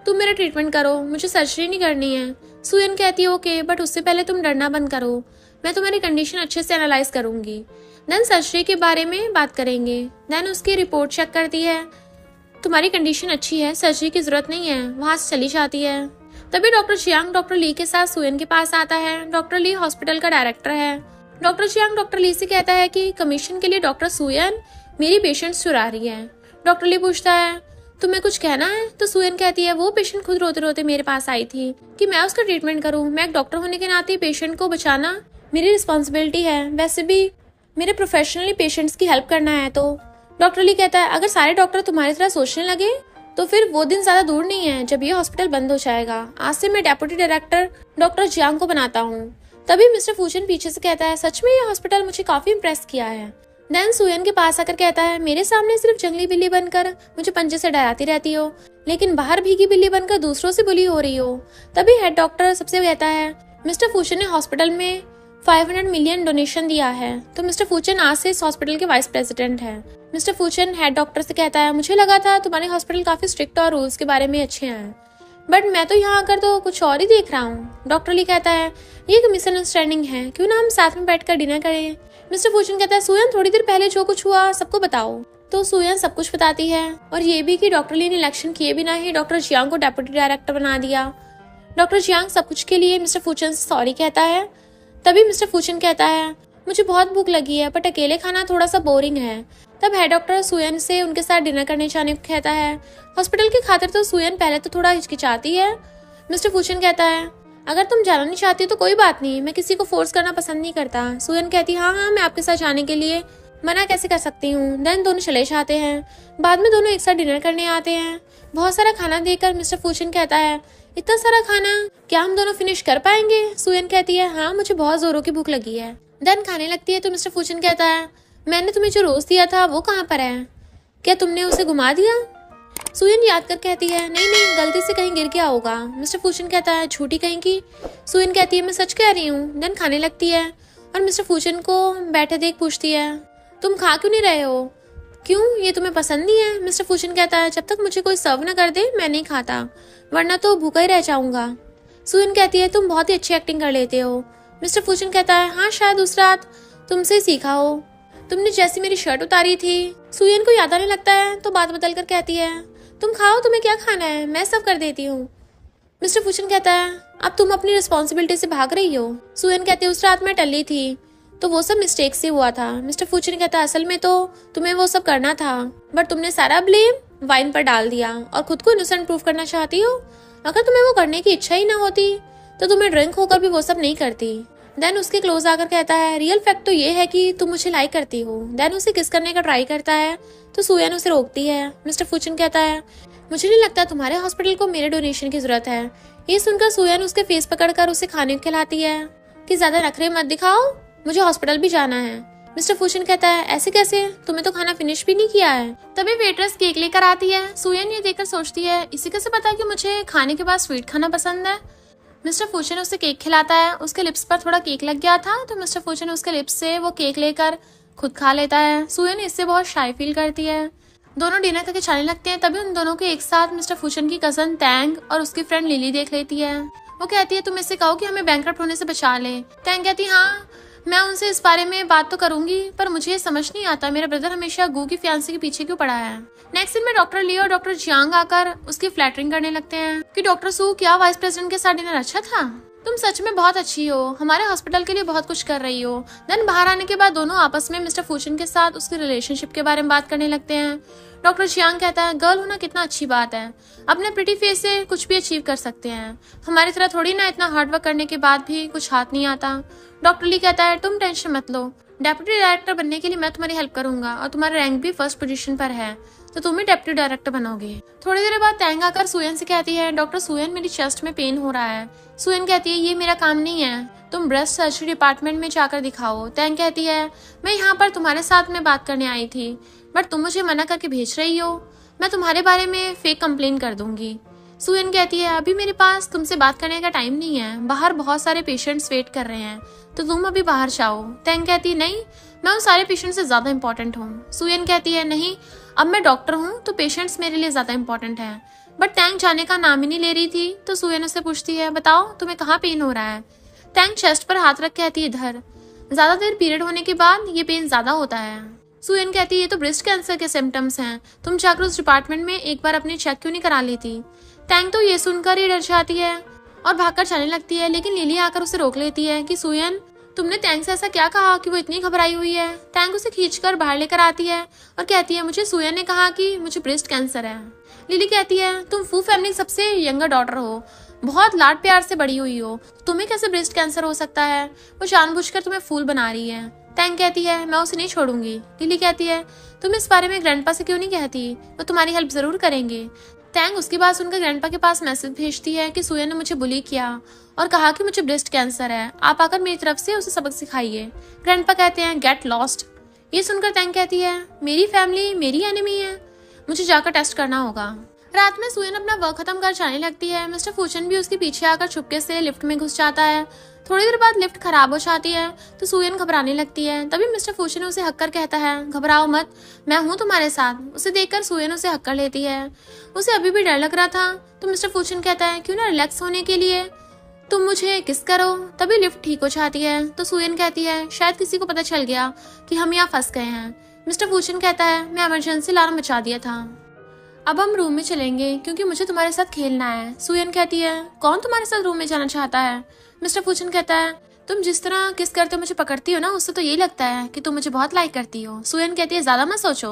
तुम मेरा ट्रीटमेंट करो, मुझे सर्जरी नहीं करनी है। सुयन कहती है ओके, बट उससे पहले तुम डरना बंद करो, मैं तुम्हारी कंडीशन अच्छे से एनालाइज करूंगी, देन सर्जरी के बारे में बात करेंगे। देन उसकी रिपोर्ट चेक करती है तुम्हारी कंडीशन अच्छी है, सर्जरी की जरूरत नहीं है, वहाँ से चली जाती है। तभी डॉक्टर जियांग डॉक्टर ली के साथ सुयन के पास आता है। डॉक्टर ली हॉस्पिटल का डायरेक्टर है। डॉक्टर जियांग डॉक्टर ली से कहता है कि कमीशन के लिए डॉक्टर सुयन मेरी पेशेंट्स चुरा रही है। डॉक्टर ली पूछता है तुम्हें कुछ कहना है? तो सुयन कहती है वो पेशेंट खुद रोते रोते मेरे पास आई थी कि मैं उसका ट्रीटमेंट करूं। मैं एक डॉक्टर होने के नाते पेशेंट को बचाना मेरी रिस्पॉन्सिबिलिटी है, वैसे भी मेरे प्रोफेशनली पेशेंट्स की हेल्प करना है। तो डॉक्टर ली कहता है अगर सारे डॉक्टर तुम्हारी तरह सोचने लगे तो फिर वो दिन ज्यादा दूर नहीं है जब ये हॉस्पिटल बंद हो जाएगा। आज से मैं डेप्यूटी डायरेक्टर डॉक्टर जियांग को बनाता हूँ। तभी मिस्टर फूचन पीछे से कहता है सच में ये हॉस्पिटल मुझे काफी इम्प्रेस किया है। देन सुयन के पास आकर कहता है मेरे सामने सिर्फ जंगली बिल्ली बनकर मुझे पंजे से डराती रहती हो, लेकिन बाहर भीगी बिल्ली बनकर दूसरों से बुली हो रही हो। तभी हेड डॉक्टर सबसे कहता है मिस्टर फूचन ने हॉस्पिटल में 500 मिलियन डोनेशन दिया है, तो मिस्टर फूचन आज से इस हॉस्पिटल के वाइस प्रेसिडेंट है। मिस्टर फूचन हेड डॉक्टर से कहता है मुझे लगा था तुम्हारे हॉस्पिटल काफी स्ट्रिक्ट और रूल्स के बारे में अच्छे हैं, बट मैं तो यहाँ आकर तो कुछ और ही देख रहा हूँ। डॉक्टर ली कहता है ये एक मिसअंडरस्टैंडिंग है, क्यों ना हम साथ में बैठकर डिनर करें। मिस्टर फूचन कहता है सुयन थोड़ी देर पहले जो कुछ हुआ सबको बताओ। तो सुयन सब कुछ बताती है और ये भी कि डॉक्टर ली ने इलेक्शन किए बिना ही डॉक्टर जियांग को डेप्यूटी डायरेक्टर बना दिया। डॉक्टर जियांग सब कुछ के लिए मिस्टर फूचन से सॉरी कहता है। तभी मिस्टर फूचन कहता है मुझे बहुत भूख लगी है, बट अकेले खाना थोड़ा सा बोरिंग है। तब हेड डॉक्टर सुयन से उनके साथ डिनर करने जाने को कहता है। हॉस्पिटल की खातिर तो सुयन पहले तो थोड़ा हिचकिचाती है। मिस्टर फूचन कहता है अगर तुम जाना नहीं चाहती तो कोई बात नहीं, मैं किसी को फोर्स करना पसंद नहीं करता। सुयन कहती हाँ मैं आपके साथ जाने के लिए मना कैसे कर सकती हूँ। देन दोनों चले जाते हैं। बाद में दोनों एक साथ डिनर करने आते हैं। बहुत सारा खाना देखकर मिस्टर फूचन कहता है इतना सारा खाना क्या हम दोनों फिनिश कर पाएंगे? सुयन कहती है हाँ मुझे बहुत जोरों की भूख लगी है। देन खाने लगती है तो मिस्टर फूचन कहता है मैंने तुम्हें जो रोज दिया था वो कहाँ पर है? क्या तुमने उसे घुमा दिया? सुयन याद कर कहती है नहीं नहीं गलती से कहीं गिर गया होगा। मिस्टर फूचन कहता है झूठी कहीं की। सुयन कहती है मैं सच कह रही हूँ। देन खाने लगती है और मिस्टर फूचन को बैठे देख पूछती है तुम खा क्यों नहीं रहे हो? क्यों, ये तुम्हें पसंद नहीं है? मिस्टर फूचन कहता है जब तक मुझे कोई सर्व न कर दे मैं नहीं खाता, वरना तो भूखा ही रह जाऊंगा। सुयन कहती है तुम बहुत ही अच्छी एक्टिंग कर लेते हो। मिस्टर फूचन कहता है हाँ शायद उस रात तुमसे सीखा हो, तुमने जैसी मेरी शर्ट उतारी थी। सुयन को याद आने लगता है तो बात बदल कर कहती है तुम खाओ, तुम्हें क्या खाना है, मैं सब कर देती हूँ। मिस्टर फूचन कहता है अब तुम अपनी रिस्पॉन्सिबिलिटी से भाग रही हो। सुयन कहती है उस रात मैं टल्ली थी तो वो सब मिस्टेक से हुआ था। मिस्टर फूचन कहता है असल में तो तुम्हें वो सब करना था, बट तुमने सारा ब्लेम वाइन पर डाल दिया और खुद को इनोसेंट प्रूव करना चाहती हो। अगर तुम्हें वो करने की इच्छा ही ना होती तो तुम्हें ड्रिंक होकर भी वो सब नहीं करती। देन उसके क्लोज आकर कहता है रियल फैक्ट तो ये है कि तुम मुझे लाइक करती हो। देन उसे किस करने का ट्राई करता है तो सुयन उसे रोकती है। मिस्टर फूचन कहता है मुझे नहीं लगता तुम्हारे हॉस्पिटल को मेरे डोनेशन की जरूरत है। ये सुनकर सुयन उसके फेस पकड़कर उसे खाने को खिलाती है कि ज्यादा नखरे मत दिखाओ, मुझे हॉस्पिटल भी जाना है। मिस्टर फूचन कहता है ऐसे कैसे, तुम्हें तो खाना फिनिश भी नहीं किया है। तभी वेट्रेस केक लेकर आती है। सुयन ये देखकर सोचती है इसे कैसे पता कि मुझे खाने के बाद स्वीट खाना पसंद है। मिस्टर फूचन उसे केक खिलाता है। उसके लिप्स पर थोड़ा केक लग गया था तो मिस्टर फूचन उसके लिप्स से वो केक लेकर खुद खा लेता है। सुयन इससे बहुत शाय फील करती है। दोनों डिनर करके जाने लगते हैं। तभी उन दोनों के एक साथ मिस्टर फूचन की कजन टैंग और उसकी फ्रेंड लिली देख लेती है। वो कहती है तुम इससे कहो कि हमें बैंकरप्ट होने से बचा ले। टैंग कहती है हाँ मैं उनसे इस बारे में बात तो करूंगी, पर मुझे ये समझ नहीं आता मेरा ब्रदर हमेशा गू की फियांसी के पीछे क्यों पड़ा है। नेक्स्ट दिन में डॉक्टर ली और डॉक्टर जियांग आकर उसकी फ्लैटरिंग करने लगते हैं कि डॉक्टर सू क्या वाइस प्रेसिडेंट के साथ डिनर अच्छा था, तुम सच में बहुत अच्छी हो, हमारे हॉस्पिटल के लिए बहुत कुछ कर रही हो। देन बाहर आने के बाद दोनों आपस में मिस्टर फूचन के साथ उसके रिलेशनशिप के बारे में बात करने लगते हैं। डॉक्टर जियांग कहता है गर्ल होना कितना अच्छी बात है, अपने प्रिटी फेस से कुछ भी अचीव कर सकते हैं, हमारी तरह थोड़ी ना इतना हार्डवर्क करने के बाद भी कुछ हाथ नहीं आता। डॉक्टर ली कहता है तुम टेंशन मत लो, डेप्यूटी डायरेक्टर बनने के लिए मैं तुम्हारी हेल्प करूंगा और तुम्हारा रैंक भी फर्स्ट पोजीशन पर है तो तुम ही डेप्यूटी डायरेक्टर बनोगे। थोड़ी देर बाद टैंग आकर सुयन से कहती है डॉक्टर सुयन मेरी चेस्ट में पेन हो रहा है। सुयन कहती है ये मेरा काम नहीं है, तुम ब्रेस्ट सर्जरी डिपार्टमेंट में जाकर दिखाओ। टैंग कहती है मैं यहाँ पर तुम्हारे साथ में बात करने आई थी, बट तुम मुझे मना करके भेज रही हो, मैं तुम्हारे बारे में फेक कंप्लेन कर दूंगी। सुयन कहती है अभी मेरे पास तुमसे बात करने का टाइम नहीं है, बाहर बहुत सारे पेशेंट्स वेट कर रहे हैं तो तुम अभी बाहर जाओ। टैंग कहती है नहीं मैं उन सारे पेशेंट से ज्यादा इम्पोर्टेंट हूँ। सुयन कहती है नहीं अब मैं डॉक्टर हूँ तो पेशेंट्स मेरे लिए ज्यादा इम्पोर्टेंट है। बट टैंग जाने का नाम ही नहीं ले रही थी तो सुयन उससे पूछती है बताओ तुम्हें कहाँ पेन हो रहा है। टैंग चेस्ट पर हाथ रख कहती है इधर, ज्यादा देर पीरियड होने के बाद ये पेन ज्यादा होता है। सुयन कहती है ये तो ब्रेस्ट कैंसर के सिम्टम्स हैं, तुम जाकर उस डिपार्टमेंट में एक बार अपने चेक क्यों नहीं करा लेती। टैंग तो ये सुनकर ही डर जाती है और भागकर चलने लगती है, लेकिन लिली आकर उसे रोक लेती है कि सुयन तुमने टैंग से ऐसा क्या कहा कि वो इतनी घबराई हुई है। टैंग उसे खींचकर बाहर लेकर आती है और कहती है मुझे सुयन ने कहा कि मुझे ब्रेस्ट कैंसर है। लिली कहती है तुम फू फैमिली की सबसे यंगर डॉटर हो, बहुत लाड प्यार से बड़ी हुई हो, तुम्हें कैसे ब्रेस्ट कैंसर हो सकता है। वो जानबूझकर तुम्हें फूल बना रही है। टैंग कहती है मैं उसे नहीं छोड़ूंगी। लिली कहती है तुम इस बारे में ग्रैंडपा से क्यों नहीं कहती, वो तुम्हारी हेल्प जरूर करेंगे। टैंग उसकी बात सुनकर ग्रैंडपा के पास मैसेज भेजती है कि सुयन ने मुझे बुली किया और कहा कि मुझे ब्रेस्ट कैंसर है, आप आकर मेरी तरफ से उसे सबक सिखाइए। ग्रैंडपा कहते हैं गेट लॉस्ट। ये सुनकर टैंग कहती है मेरी फैमिली मेरी एनिमी है, मुझे जाकर टेस्ट करना होगा। रात में सुयन अपना वर्क खत्म कर जाने लगती है। मिस्टर फूचन भी उसके पीछे आकर चुपके से लिफ्ट में घुस जाता है। थोड़ी देर बाद लिफ्ट खराब हो जाती है तो सुयन घबराने लगती है। तभी मिस्टर फूचन उसे हक कर कहता है घबराओ मत, मैं हूँ तुम्हारे साथ। उसे देखकर सुयन उसे हक कर लेती है। उसे अभी भी डर लग रहा था तो मिस्टर फूचन कहता है क्यों ना रिलैक्स होने के लिए तुम मुझे किस करो। तभी लिफ्ट ठीक हो जाती है तो सुयन कहती है शायद किसी को पता चल गया कि हम यहाँ फंस गए हैं। मिस्टर फूचन कहता है मैं इमरजेंसी अलार्म बचा दिया था, अब हम रूम में चलेंगे क्योंकि मुझे तुम्हारे साथ खेलना है। सुयन कहती है कौन तुम्हारे साथ रूम में जाना चाहता है। मिस्टर फूचन कहता है तुम जिस तरह किस करते मुझे पकड़ती हो ना, उससे तो यही लगता है कि तुम मुझे बहुत लाइक करती हो। सुयन कहती है ज्यादा मत सोचो,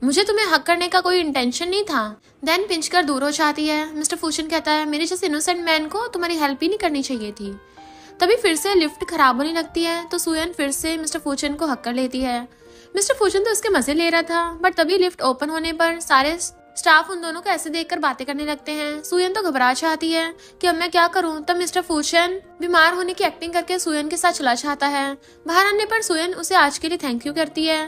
मुझे तुम्हें हक करने का कोई इंटेंशन नहीं था। देन पिंच कर दूर हो जाती है। मिस्टर फूचन कहता है मेरे जैसे इनोसेंट मैन को तुम्हारी हेल्प ही नहीं करनी चाहिए थी। तभी फिर से लिफ्ट खराब होने लगती है तो सुयन फिर से मिस्टर फूचन को हक कर लेती है। मिस्टर फूचन तो उसके मजे ले रहा था, बट तभी लिफ्ट ओपन होने पर सारे स्टाफ उन दोनों को ऐसे देखकर बातें करने लगते हैं। सुयन तो घबरा जाती है कि अब मैं क्या करूं। तब मिस्टर फूचन बीमार होने की एक्टिंग करके सुयन के साथ चला जाता है। बाहर आने पर सुयन उसे आज के लिए थैंक यू करती है।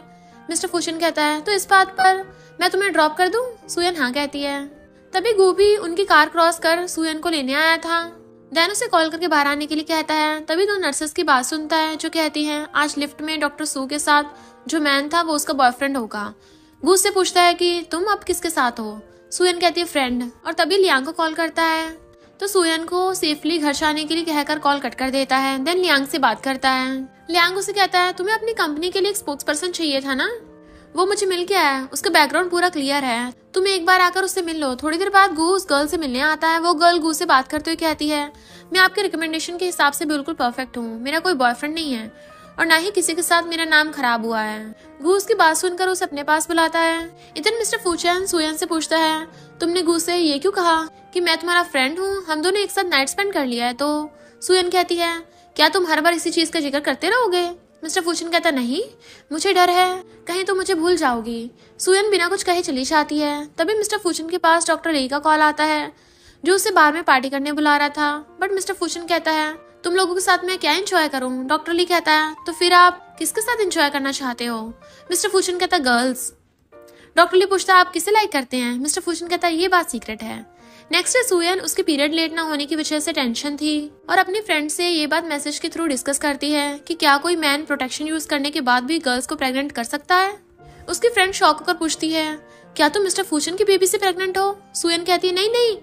मिस्टर फूचन कहता है तो इस बात पर मैं तुम्हें ड्रॉप कर दूं। सुयन हाँ कहती है। तभी गूबी उनकी कार क्रॉस कर सुयन को लेने आया था। दैन उसे कॉल करके बाहर आने के लिए कहता है। तभी दो नर्सेस की बात सुनता है जो कहती हैं आज लिफ्ट में डॉक्टर सू के साथ जो मैन था वो उसका बॉयफ्रेंड होगा। गूस से पूछता है कि तुम अब किसके साथ हो। सुयन कहती है फ्रेंड। और तभी लियांग को कॉल करता है तो सुयन को सेफली घर जाने के लिए कहकर कॉल कट कर देता है। देन लियांग से बात करता है। लियांग उसे कहता है तुम्हें अपनी कंपनी के लिए एक स्पोक्स पर्सन चाहिए था ना, वो मुझे मिल गया है, उसका बैकग्राउंड पूरा क्लियर है, तुम एक बार आकर उससे मिल लो। थोड़ी देर बाद गू उस गर्ल से मिलने आता है। वो गर्ल गू से बात करते हुए कहती है मैं आपके रिकमेंडेशन के हिसाब से बिल्कुल परफेक्ट हूँ, मेरा कोई बॉयफ्रेंड नहीं है और ना ही किसी के साथ मेरा नाम खराब हुआ है। गू उसकी बात सुनकर उसे अपने पास बुलाता है। इधर मिस्टर फूचन सुयन से पूछता है तुमने गू से ये क्यों कहा कि मैं तुम्हारा फ्रेंड हूँ, हम दोनों एक साथ नाइट स्पेंड कर लिया है। तो सुयन कहती है क्या तुम हर बार इसी चीज का जिक्र करते रहोगे। मिस्टर फूचन कहता नहीं, मुझे डर है कहीं तो मुझे भूल जाओगी। सुयन बिना कुछ कहे चली जाती है। तभी मिस्टर फूचन के पास डॉक्टर ली का कॉल आता है जो उसे बार में पार्टी करने बुला रहा था। बट मिस्टर फूचन कहता है तुम लोगों के साथ मैं क्या एंजॉय करूं। डॉक्टर ली कहता है तो फिर आप किसके साथ एंजॉय करना चाहते हो। मिस्टर फूचन कहता है गर्ल्स। डॉक्टर ली पूछता है आप किसे लाइक करते हैं। मिस्टर फूचन कहता है ये बात सीक्रेट है। नेक्स्ट डे सुयन उसके पीरियड लेट ना होने की वजह से टेंशन थी और अपनी फ्रेंड से ये बात मैसेज के थ्रू डिस्कस करती है कि क्या कोई मैन प्रोटेक्शन यूज करने के बाद भी गर्ल्स को प्रेग्नेंट कर सकता है। उसकी फ्रेंड शॉक होकर पूछती है क्या तुम मिस्टर फूचन की बेबी से प्रेग्नेंट हो। सुयन कहती है नहीं नहीं,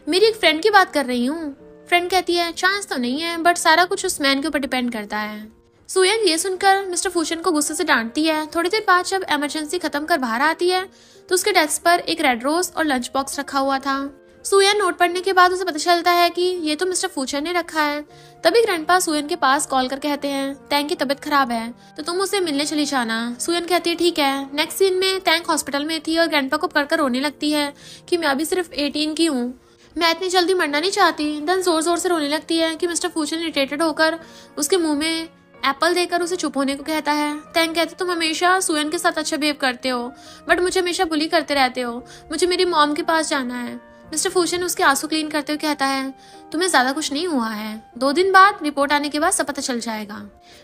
मेरी एक फ्रेंड की बात कर रही हूँ। फ्रेंड कहती है चांस तो नहीं है बट सारा कुछ उस मैन के ऊपर डिपेंड करता है। सुयन ये सुनकर मिस्टर फूचन को गुस्से से डांटती है। थोड़ी देर बाद जब इमरजेंसी खत्म कर बाहर आती है तो उसके डेस्क पर एक रेड रोज और लंच बॉक्स रखा हुआ था। सुयन नोट पढ़ने के बाद उसे पता चलता है कि ये तो मिस्टर फूचन ने रखा है। तभी ग्रैंडपा सुयन के पास कॉल कर कहते हैं टैंग की तबीयत खराब है तो तुम उसे मिलने चली जाना। सुयन कहती है ठीक है। नेक्स्ट सीन में टैंग हॉस्पिटल में थी और ग्रैंडपा को पकड़कर रोने लगती है कि मैं अभी सिर्फ 18 की हूँ, मैं इतनी जल्दी मरना नहीं चाहती। देन जोर जोर से रोने लगती है कि मिस्टर फूचन इरिटेटेड होकर उसके मुंह में एप्पल देकर उसे चुप होने को कहता है। टैंग कहती तुम हमेशा सुयन के साथ अच्छा बिहेव करते हो बट मुझे हमेशा बुली करते रहते हो, मुझे मेरी मॉम के पास जाना है। मिस्टर फूचन उसके आंसू क्लीन करते हुए कहता है तुम्हें ज्यादा कुछ नहीं हुआ है, 2 दिन बाद रिपोर्ट आने के बाद सब पता चल जाएगा।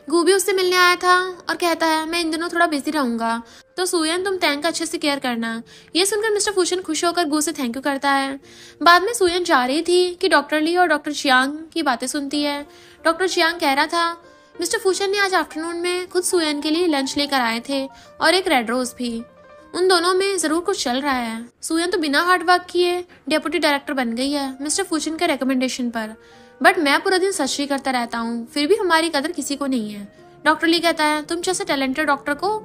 गूबी उससे मिलने आया था और कहता है मैं इन दिनों थोड़ा बिजी रहूंगा तो सुयन तुम टैंग का अच्छे से केयर करना। ये सुनकर मिस्टर फूचन खुश होकर गू से थैंक यू करता है। बाद में सुयन जा रही थी कि डॉक्टर ली और डॉक्टर चियांग की बातें सुनती है। डॉक्टर चियांग कह रहा था मिस्टर फूचन ने आज आफ्टरनून में खुद सुयन के लिए लंच लेकर आए थे और एक रेड रोज भी, उन दोनों में जरूर कुछ चल रहा है। सुयन तो बिना हार्ड वर्क किए डेप्यूटी डायरेक्टर बन गई है मिस्टर फूचन के रिकमेंडेशन पर, बट मैं पूरा दिन सर्जरी करता रहता हूँ फिर भी हमारी कदर किसी को नहीं है। डॉक्टर ली कहता है तुम जैसे टैलेंटेड डॉक्टर को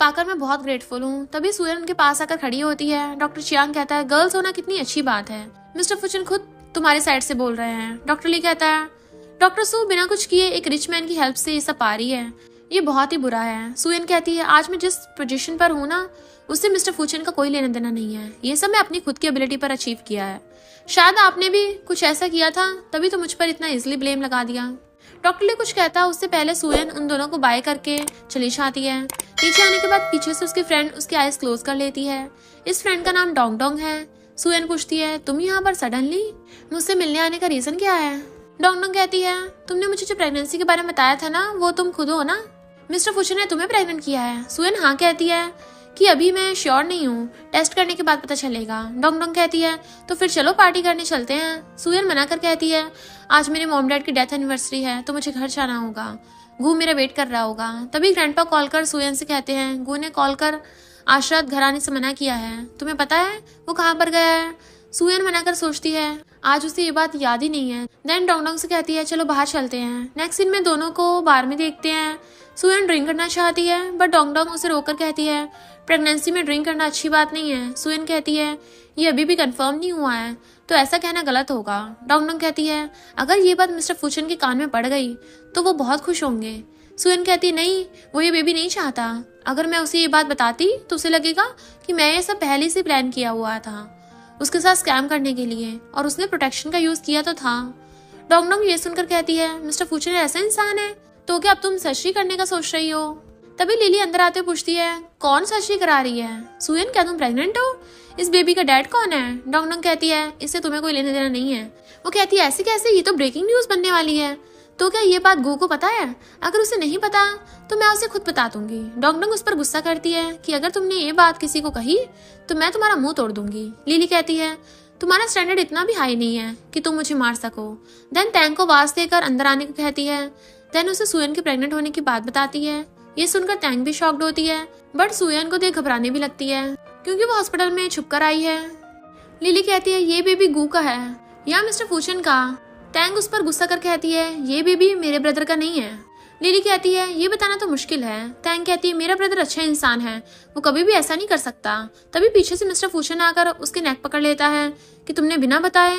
पाकर मैं बहुत ग्रेटफुल हूँ। तभी सुयन उनके पास आकर खड़ी होती है। डॉक्टर चियांग कहता है गर्ल्स होना कितनी अच्छी बात है, मिस्टर फुचन खुद तुम्हारे साइड से बोल रहे हैं। डॉक्टर ली कहता है डॉक्टर सू बिना कुछ किए एक रिच मैन की हेल्प से ये सब पा रही है, ये बहुत ही बुरा है। सुयन कहती है आज मैं जिस पोजीशन पर हूँ ना उससे मिस्टर फुचन का कोई लेना देना नहीं है, ये सब मैं अपनी खुद की एबिलिटी पर अचीव किया है। शायद आपने भी कुछ ऐसा किया था तभी तो मुझ पर इतना इजिली ब्लेम लगा दिया। डॉक्टर ली कुछ कहता उससे पहले सुयन उन दोनों को बाय करके चली जाती है। नीचे आने के बाद पीछे से उसकी फ्रेंड उसकी आईज क्लोज कर लेती है। इस फ्रेंड का नाम डोंग डोंग है। सुयन पूछती है तुम यहाँ पर सडनली, मुझसे मिलने आने का रीजन क्या है? डोंग डोंग कहती है तुमने मुझे जो प्रेगनेंसी के बारे में बताया था ना वो तुम खुद हो ना, मिस्टर फुचन ने तुम्हें प्रेग्नेंट किया है। सुयन हाँ कहती है कि अभी मैं श्योर नहीं हूँ, टेस्ट करने के बाद पता चलेगा। डोंग डोंग कहती है तो फिर चलो पार्टी करने चलते हैं। सुयन मना कर कहती है आज मेरे मॉम डैड की डेथ एनिवर्सरी है तो मुझे घर जाना होगा, गू मेरा वेट कर रहा होगा। तभी ग्रैंडपा कॉल कर सुयन से कहते हैं गू ने कॉल कर आज रात घर आने से मना किया है, तुम्हें पता है वो कहाँ पर गया है? सुयन मना कर सोचती है आज उसे ये बात याद ही नहीं है। देन डोंग डोंग से कहती है चलो बाहर चलते हैं। नेक्स्ट सीन में दोनों को बार में देखते हैं। सुयन ड्रिंक करना चाहती है बट डोंग डोंग उसे रोककर कहती है प्रेगनेंसी में ड्रिंक करना अच्छी बात नहीं है। सुयन कहती है ये अभी भी कंफर्म नहीं हुआ है तो ऐसा कहना गलत होगा। डोंग डोंग कहती है अगर ये बात मिस्टर फुचन के कान में पड़ गई तो वो बहुत खुश होंगे। सुयन कहती नहीं वो ये बेबी नहीं चाहता, अगर मैं उसे ये बात बताती तो उसे लगेगा कि मैं ये सब पहले से प्लान किया हुआ था उसके साथ स्कैम करने के लिए और उसने प्रोटेक्शन का यूज किया तो था। डोंग डोंग ये सुनकर कहती है मिस्टर फुचन ऐसा इंसान है तो क्या अब तुम सर्जरी करने का सोच रही हो? तभी लिली अंदर आते पूछती है कौन सर्जरी करा रही है? सुयन क्या तुम प्रेग्नेंट हो? इस बेबी का डैड कौन है? डोंग डोंग कहती है इससे तुम्हें कोई लेने देना नहीं है। वो कहती है ऐसे कैसे, ये तो ब्रेकिंग न्यूज बनने वाली है। तो क्या ये बात गू को पता है? अगर उसे नहीं पता तो मैं उसे खुद बता दूंगी। डोंग डोंग उस पर गुस्सा करती है कि अगर तुमने ये बात किसी को कही तो मैं तुम्हारा मुंह तोड़ दूंगी। लिली कहती है तुम्हारा स्टैंडर्ड इतना भी हाई नहीं है कि तुम मुझे मार सको। देन टैंग को आवाज देकर अंदर आने को कहती है। देन उसे सुयन के प्रेग्नेंट होने की बात बताती है। ये सुनकर टैंग भी शॉक्ड होती है बट सुयन को देख घबराने भी लगती है क्योंकि वो हॉस्पिटल में छुप कर आई है। लिली कहती है ये बेबी गू का है या मिस्टर फुचन का? टैंग उस पर गुस्सा कर कहती है ये बेबी मेरे ब्रदर का नहीं है। लिली कहती है ये बताना तो मुश्किल है। टैंग कहती है मेरा ब्रदर अच्छा इंसान है, वो कभी भी ऐसा नहीं कर सकता। तभी पीछे से मिस्टर फुचन आकर उसके नेक पकड़ लेता है कि तुमने बिना बताए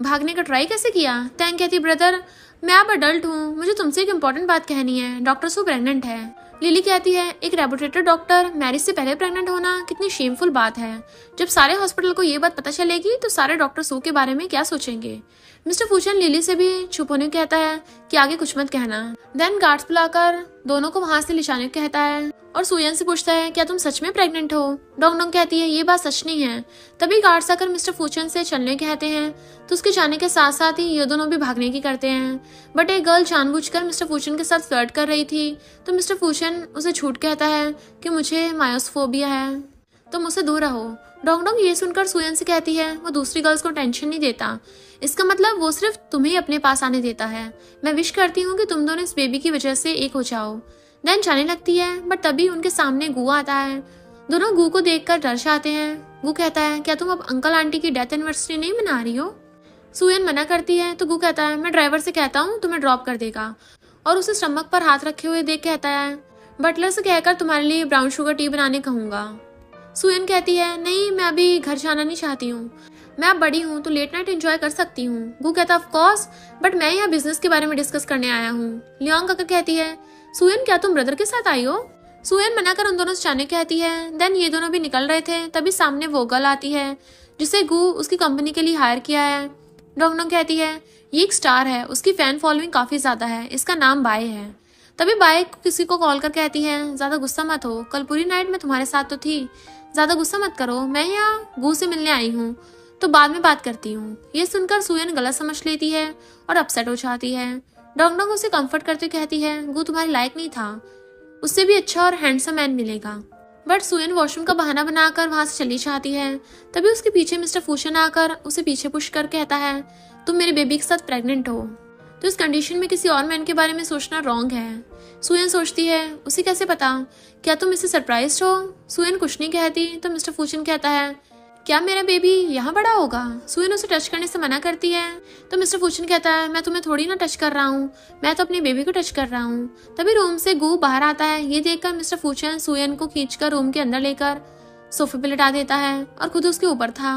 भागने का ट्राई कैसे किया? टैंग कहती ब्रदर मैं अब अडल्ट हूँ, मुझे तुमसे एक इम्पोर्टेंट बात कहनी है, डॉक्टर सू प्रेग्नेंट है। लिली कहती है एक रेपुटेटेड डॉक्टर मैरिज से पहले प्रेग्नेंट होना कितनी शेमफुल बात है। जब सारे हॉस्पिटल को ये बात पता चलेगी तो सारे डॉक्टर सू के बारे में क्या सोचेंगे। मिस्टर फुचन लिली से भी चुप होने कहता है कि आगे कुछ मत कहना। देन गार्ड्स बुलाकर दोनों को वहां से ले जाने कहता है और सुयन से पूछता है क्या तुम सच में प्रेग्नेंट हो? डोंग डोंग कहती है ये बात सच नहीं है। तभी गार्ड्स आकर मिस्टर फुचन से चलने कहते हैं तो उसके जाने के साथ साथ ही ये दोनों भी भागने की करते हैं। बट एक गर्ल जानबूझकर मिस्टर फुचन के साथ फ्लर्ट कर रही थी तो मिस्टर फुचन उसे झूठ कहता है कि मुझे मायोस्फोबिया है तो मुझसे दूर रहो। डोंग डोंग ये सुनकर सुयन से कहती है वो दूसरी गर्ल्स को टेंशन नहीं देता, इसका मतलब वो सिर्फ तुम्हें अपने पास आने देता है। मैं विश करती हूँ कि तुम दोनों इस बेबी की वजह से एक हो जाओ। देन जाने लगती है बट तभी उनके सामने गू आता है। दोनों गू को देखकर डर जाते हैं। गू कहता है क्या तुम अब अंकल आंटी की डेथ एनिवर्सरी नहीं मना रही हो? सुयन मना करती है तो गू कहता है मैं ड्राइवर से कहता हूँ तुम्हें ड्रॉप कर देगा और उसे स्टमक पर हाथ रखे हुए देख कहता है बटलर से कहकर तुम्हारे लिए ब्राउन शुगर टी बनाने कहूंगा। सुयन कहती है नहीं मैं अभी घर जाना नहीं चाहती हूँ, मैं अब बड़ी हूँ तो लेट नाइट एंजॉय कर सकती हूँ। गू कहता ऑफ कोर्स बट मैं यहाँ बिजनेस के बारे में डिस्कस करने आया हूँ। लियोंग आकर कहती है सुयन क्या तुम ब्रदर के साथ आई हो? सुयन मनाकर उन दोनों से जाने कहती है। देन ये दोनों भी निकल रहे थे तभी सामने वो गर्ल आती है जिसे गू उसकी कंपनी के लिए हायर किया है। डोंग डोंग कहती है ये एक स्टार है, उसकी फैन फॉलोइंग काफी ज्यादा है, इसका नाम बाय है। तभी बाय किसी को कॉल कर कहती है ज्यादा गुस्सा मत हो, कल पूरी नाइट में तुम्हारे साथ तो थी, ज्यादा गुस्सा मत करो, मैं यहाँ गू से मिलने आई हूँ तो बाद में बात करती हूँ। ये सुनकर सुयन गलत समझ लेती है और अपसेट हो जाती है। डोंग डोंग उसे कंफर्ट करते कहती है गू तुम्हारे लायक नहीं था, उससे भी अच्छा और हैंडसम मैन मिलेगा। बट सुयन वॉशरूम का बहाना बनाकर वहां से चली जाती है। तभी उसके पीछे मिस्टर फुचन आकर उसे पीछे पुश कर कहता है तुम मेरे बेबी के साथ प्रेग्नेंट हो तो इस कंडीशन में किसी और मैन के बारे में सोचना रॉन्ग है। सुयन सोचती है उसे कैसे पता, क्या तुम इससे सरप्राइज्ड हो? सुयन कुछ नहीं कहती तो मिस्टर फुचन कहता है क्या मेरा बेबी यहाँ बड़ा होगा? सुयन उसे टच करने से मना करती है तो मिस्टर फूचन कहता है मैं तुम्हें थोड़ी ना टच कर रहा हूँ, मैं तो अपनी बेबी को टच कर रहा हूँ। तभी रूम से गू बाहर आता है। ये देखकर मिस्टर फूचन सुयन को खींचकर रूम के अंदर लेकर सोफे पे लिटा देता है और खुद उसके ऊपर था।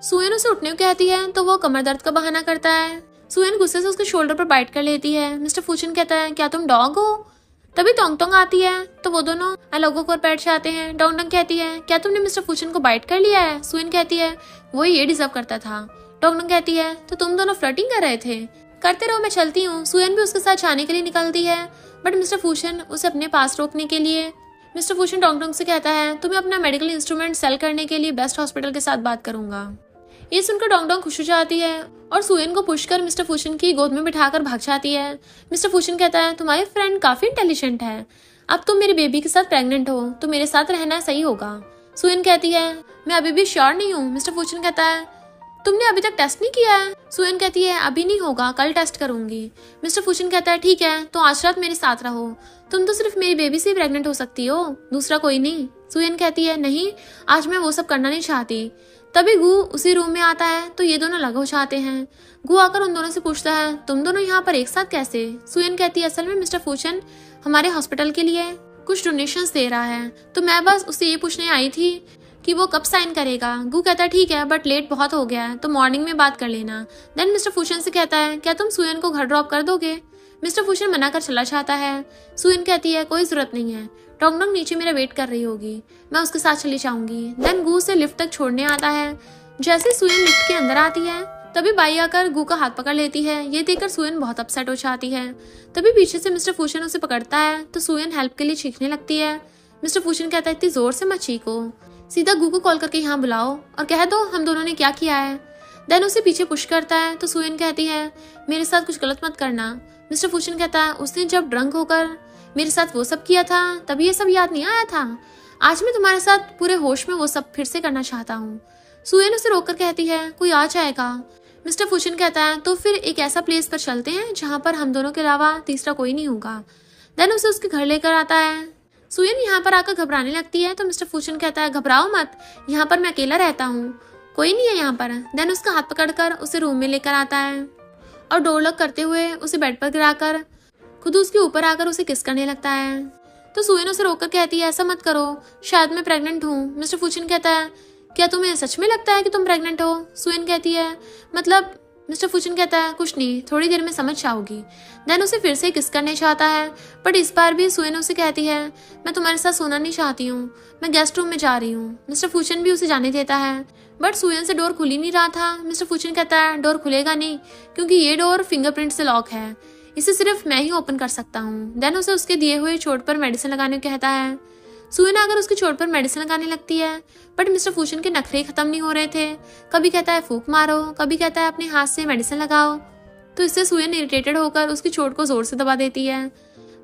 सुयन उसे उठने को कहती है तो वो कमर दर्द का बहाना करता है। सुयन गुस्से से उसके शोल्डर पर बाइट कर लेती है। मिस्टर फूचन कहता है क्या तुम डॉग हो? तभी टोंग टोंग आती है तो वो दोनों अलग होकर बैठ जाते हैं। टोंग टोंग कहती है क्या तुमने मिस्टर फूचन को बाइट कर लिया है? सुयन कहती है वो ये डिजर्व करता था। टोंग टोंग कहती है तो तुम दोनों फ्लर्टिंग कर रहे थे? करते रहो, मैं चलती हूँ। सुयन भी उसके साथ जाने के लिए निकलती है बट मिस्टर फूचन उसे अपने पास रोकने के लिए मिस्टर फूचन टोंग टोंग से कहता है तुम्हें अपना मेडिकल इंस्ट्रूमेंट सेल करने के लिए बेस्ट हॉस्पिटल के साथ बात करूंगा। ये सुनकर टोंग टोंग खुश हो जाती है और सुयन को पुश कर मिस्टर फूचन की गोद में बिठाकर भाग जाती है। मिस्टर फूचन कहता है तुम्हारी फ्रेंड काफी इंटेलिजेंट है, अब तुम मेरे बेबी के साथ प्रेग्नेंट हो तो मेरे साथ रहना सही होगा। सुयन कहती है मैं अभी भी श्योर नहीं हूँ। मिस्टर फूचन कहता है तुमने अभी तक टेस्ट नहीं किया है? सुयन कहती है अभी नहीं होगा, कल टेस्ट करूंगी। मिस्टर फूचन कहता है ठीक है तो आज रात मेरे साथ रहो, तुम तो सिर्फ मेरी बेबी से प्रेग्नेंट हो सकती हो, दूसरा कोई नहीं। सुयन कहती है नहीं, आज मैं वो सब करना नहीं चाहती। तभी गू उसी रूम में आता है तो ये दोनों अलग हो जाते हैं। गू आकर उन दोनों से पूछता है तुम दोनों यहाँ पर एक साथ कैसे? सुयन कहती है असल में मिस्टर फूचन हमारे हॉस्पिटल के लिए कुछ डोनेशंस दे रहा है तो मैं बस उससे ये पूछने आई थी कि वो कब साइन करेगा। गू कहता है ठीक है बट लेट बहुत हो गया है तो मॉर्निंग में बात कर लेना। देन मिस्टर फूचन से कहता है क्या तुम सुयन को घर ड्रॉप कर दोगे? मिस्टर फूचन मना कर चला जाता है। सुयन कहती है कोई जरूरत नहीं है, टोंग टोंग नीचे मेरा वेट कर रही होगी, मैं उसके साथ चली जाऊंगी। देन गू से लिफ्ट तक छोड़ने आता है। जैसे सुयन लिफ्ट के अंदर आती है तभी बाई आकर गू का हाथ पकड़ लेती है। ये देखकर सुयन बहुत अपसेट हो जाती है। तभी पीछे से मिस्टर फूचन उसे पकड़ता है तो सुयन हेल्प के लिए चीखने लगती है। मिस्टर फूचन कहता है इतनी जोर से मत चीखो, सीधा गू को कॉल करके यहाँ बुलाओ और कह दो हम दोनों ने क्या किया है। देन उसे पीछे पुश करता है तो सुयन कहती है मेरे साथ कुछ गलत मत करना। मिस्टर फूचन कहता है उसने जब ड्रंक होकर मेरे साथ वो सब किया था तभी ये सब याद नहीं आया था, आज मैं तुम्हारे साथ पूरे होश में वो सब फिर से करना चाहता हूँ। सुयन उसे रोककर कहती है कोई आ जाएगा। मिस्टर फूचन कहता है तो फिर एक ऐसा प्लेस पर चलते हैं जहाँ पर हम दोनों के अलावा तीसरा कोई नहीं होगा। देन उसे उसके घर लेकर आता है। सुयन यहाँ पर आकर घबराने लगती है तो मिस्टर फूचन कहता है घबराओ मत, यहाँ पर मैं अकेला रहता हूँ, कोई नहीं है यहाँ पर। देन उसका हाथ पकड़कर उसे रूम में लेकर आता है और डोर लॉक करते हुए उसे बेड पर गिराकर खुद उसके ऊपर आकर उसे किस करने लगता है। तो सुयन उसे रोककर कहती है ऐसा मत करो, शायद मैं प्रेग्नेंट हूँ। मिस्टर फूचन कहता है क्या तुम्हें सच में लगता है कि तुम प्रेग्नेंट हो? सुयन कहती है मतलब। मिस्टर फूचन कहता है कुछ नहीं, थोड़ी देर में समझ जाओगी। देन उसे फिर से किस करने चाहता है बट इस बार भी सुयन उसे कहती है मैं तुम्हारे साथ सोना नहीं चाहती हूँ, मैं गेस्ट रूम में जा रही हूँ। मिस्टर फूचन भी उसे जाने देता है बट सुयन से डोर खुल ही नहीं रहा था। मिस्टर फूचन कहता है डोर खुलेगा नहीं क्योंकि ये डोर फिंगरप्रिंट से लॉक है, इसे सिर्फ मैं ही ओपन कर सकता हूँ। देन उसे उसके दिए हुए चोट पर मेडिसिन लगाने को कहता है। सुयन आकर उसकी चोट पर मेडिसिन लगाने लगती है बट मिस्टर फूचन के नखरे खत्म नहीं हो रहे थे। कभी कहता है फूंक मारो, कभी कहता है अपने हाथ से मेडिसिन लगाओ, तो इससे सुयन इरिटेटेड होकर उसकी चोट को जोर से दबा देती है।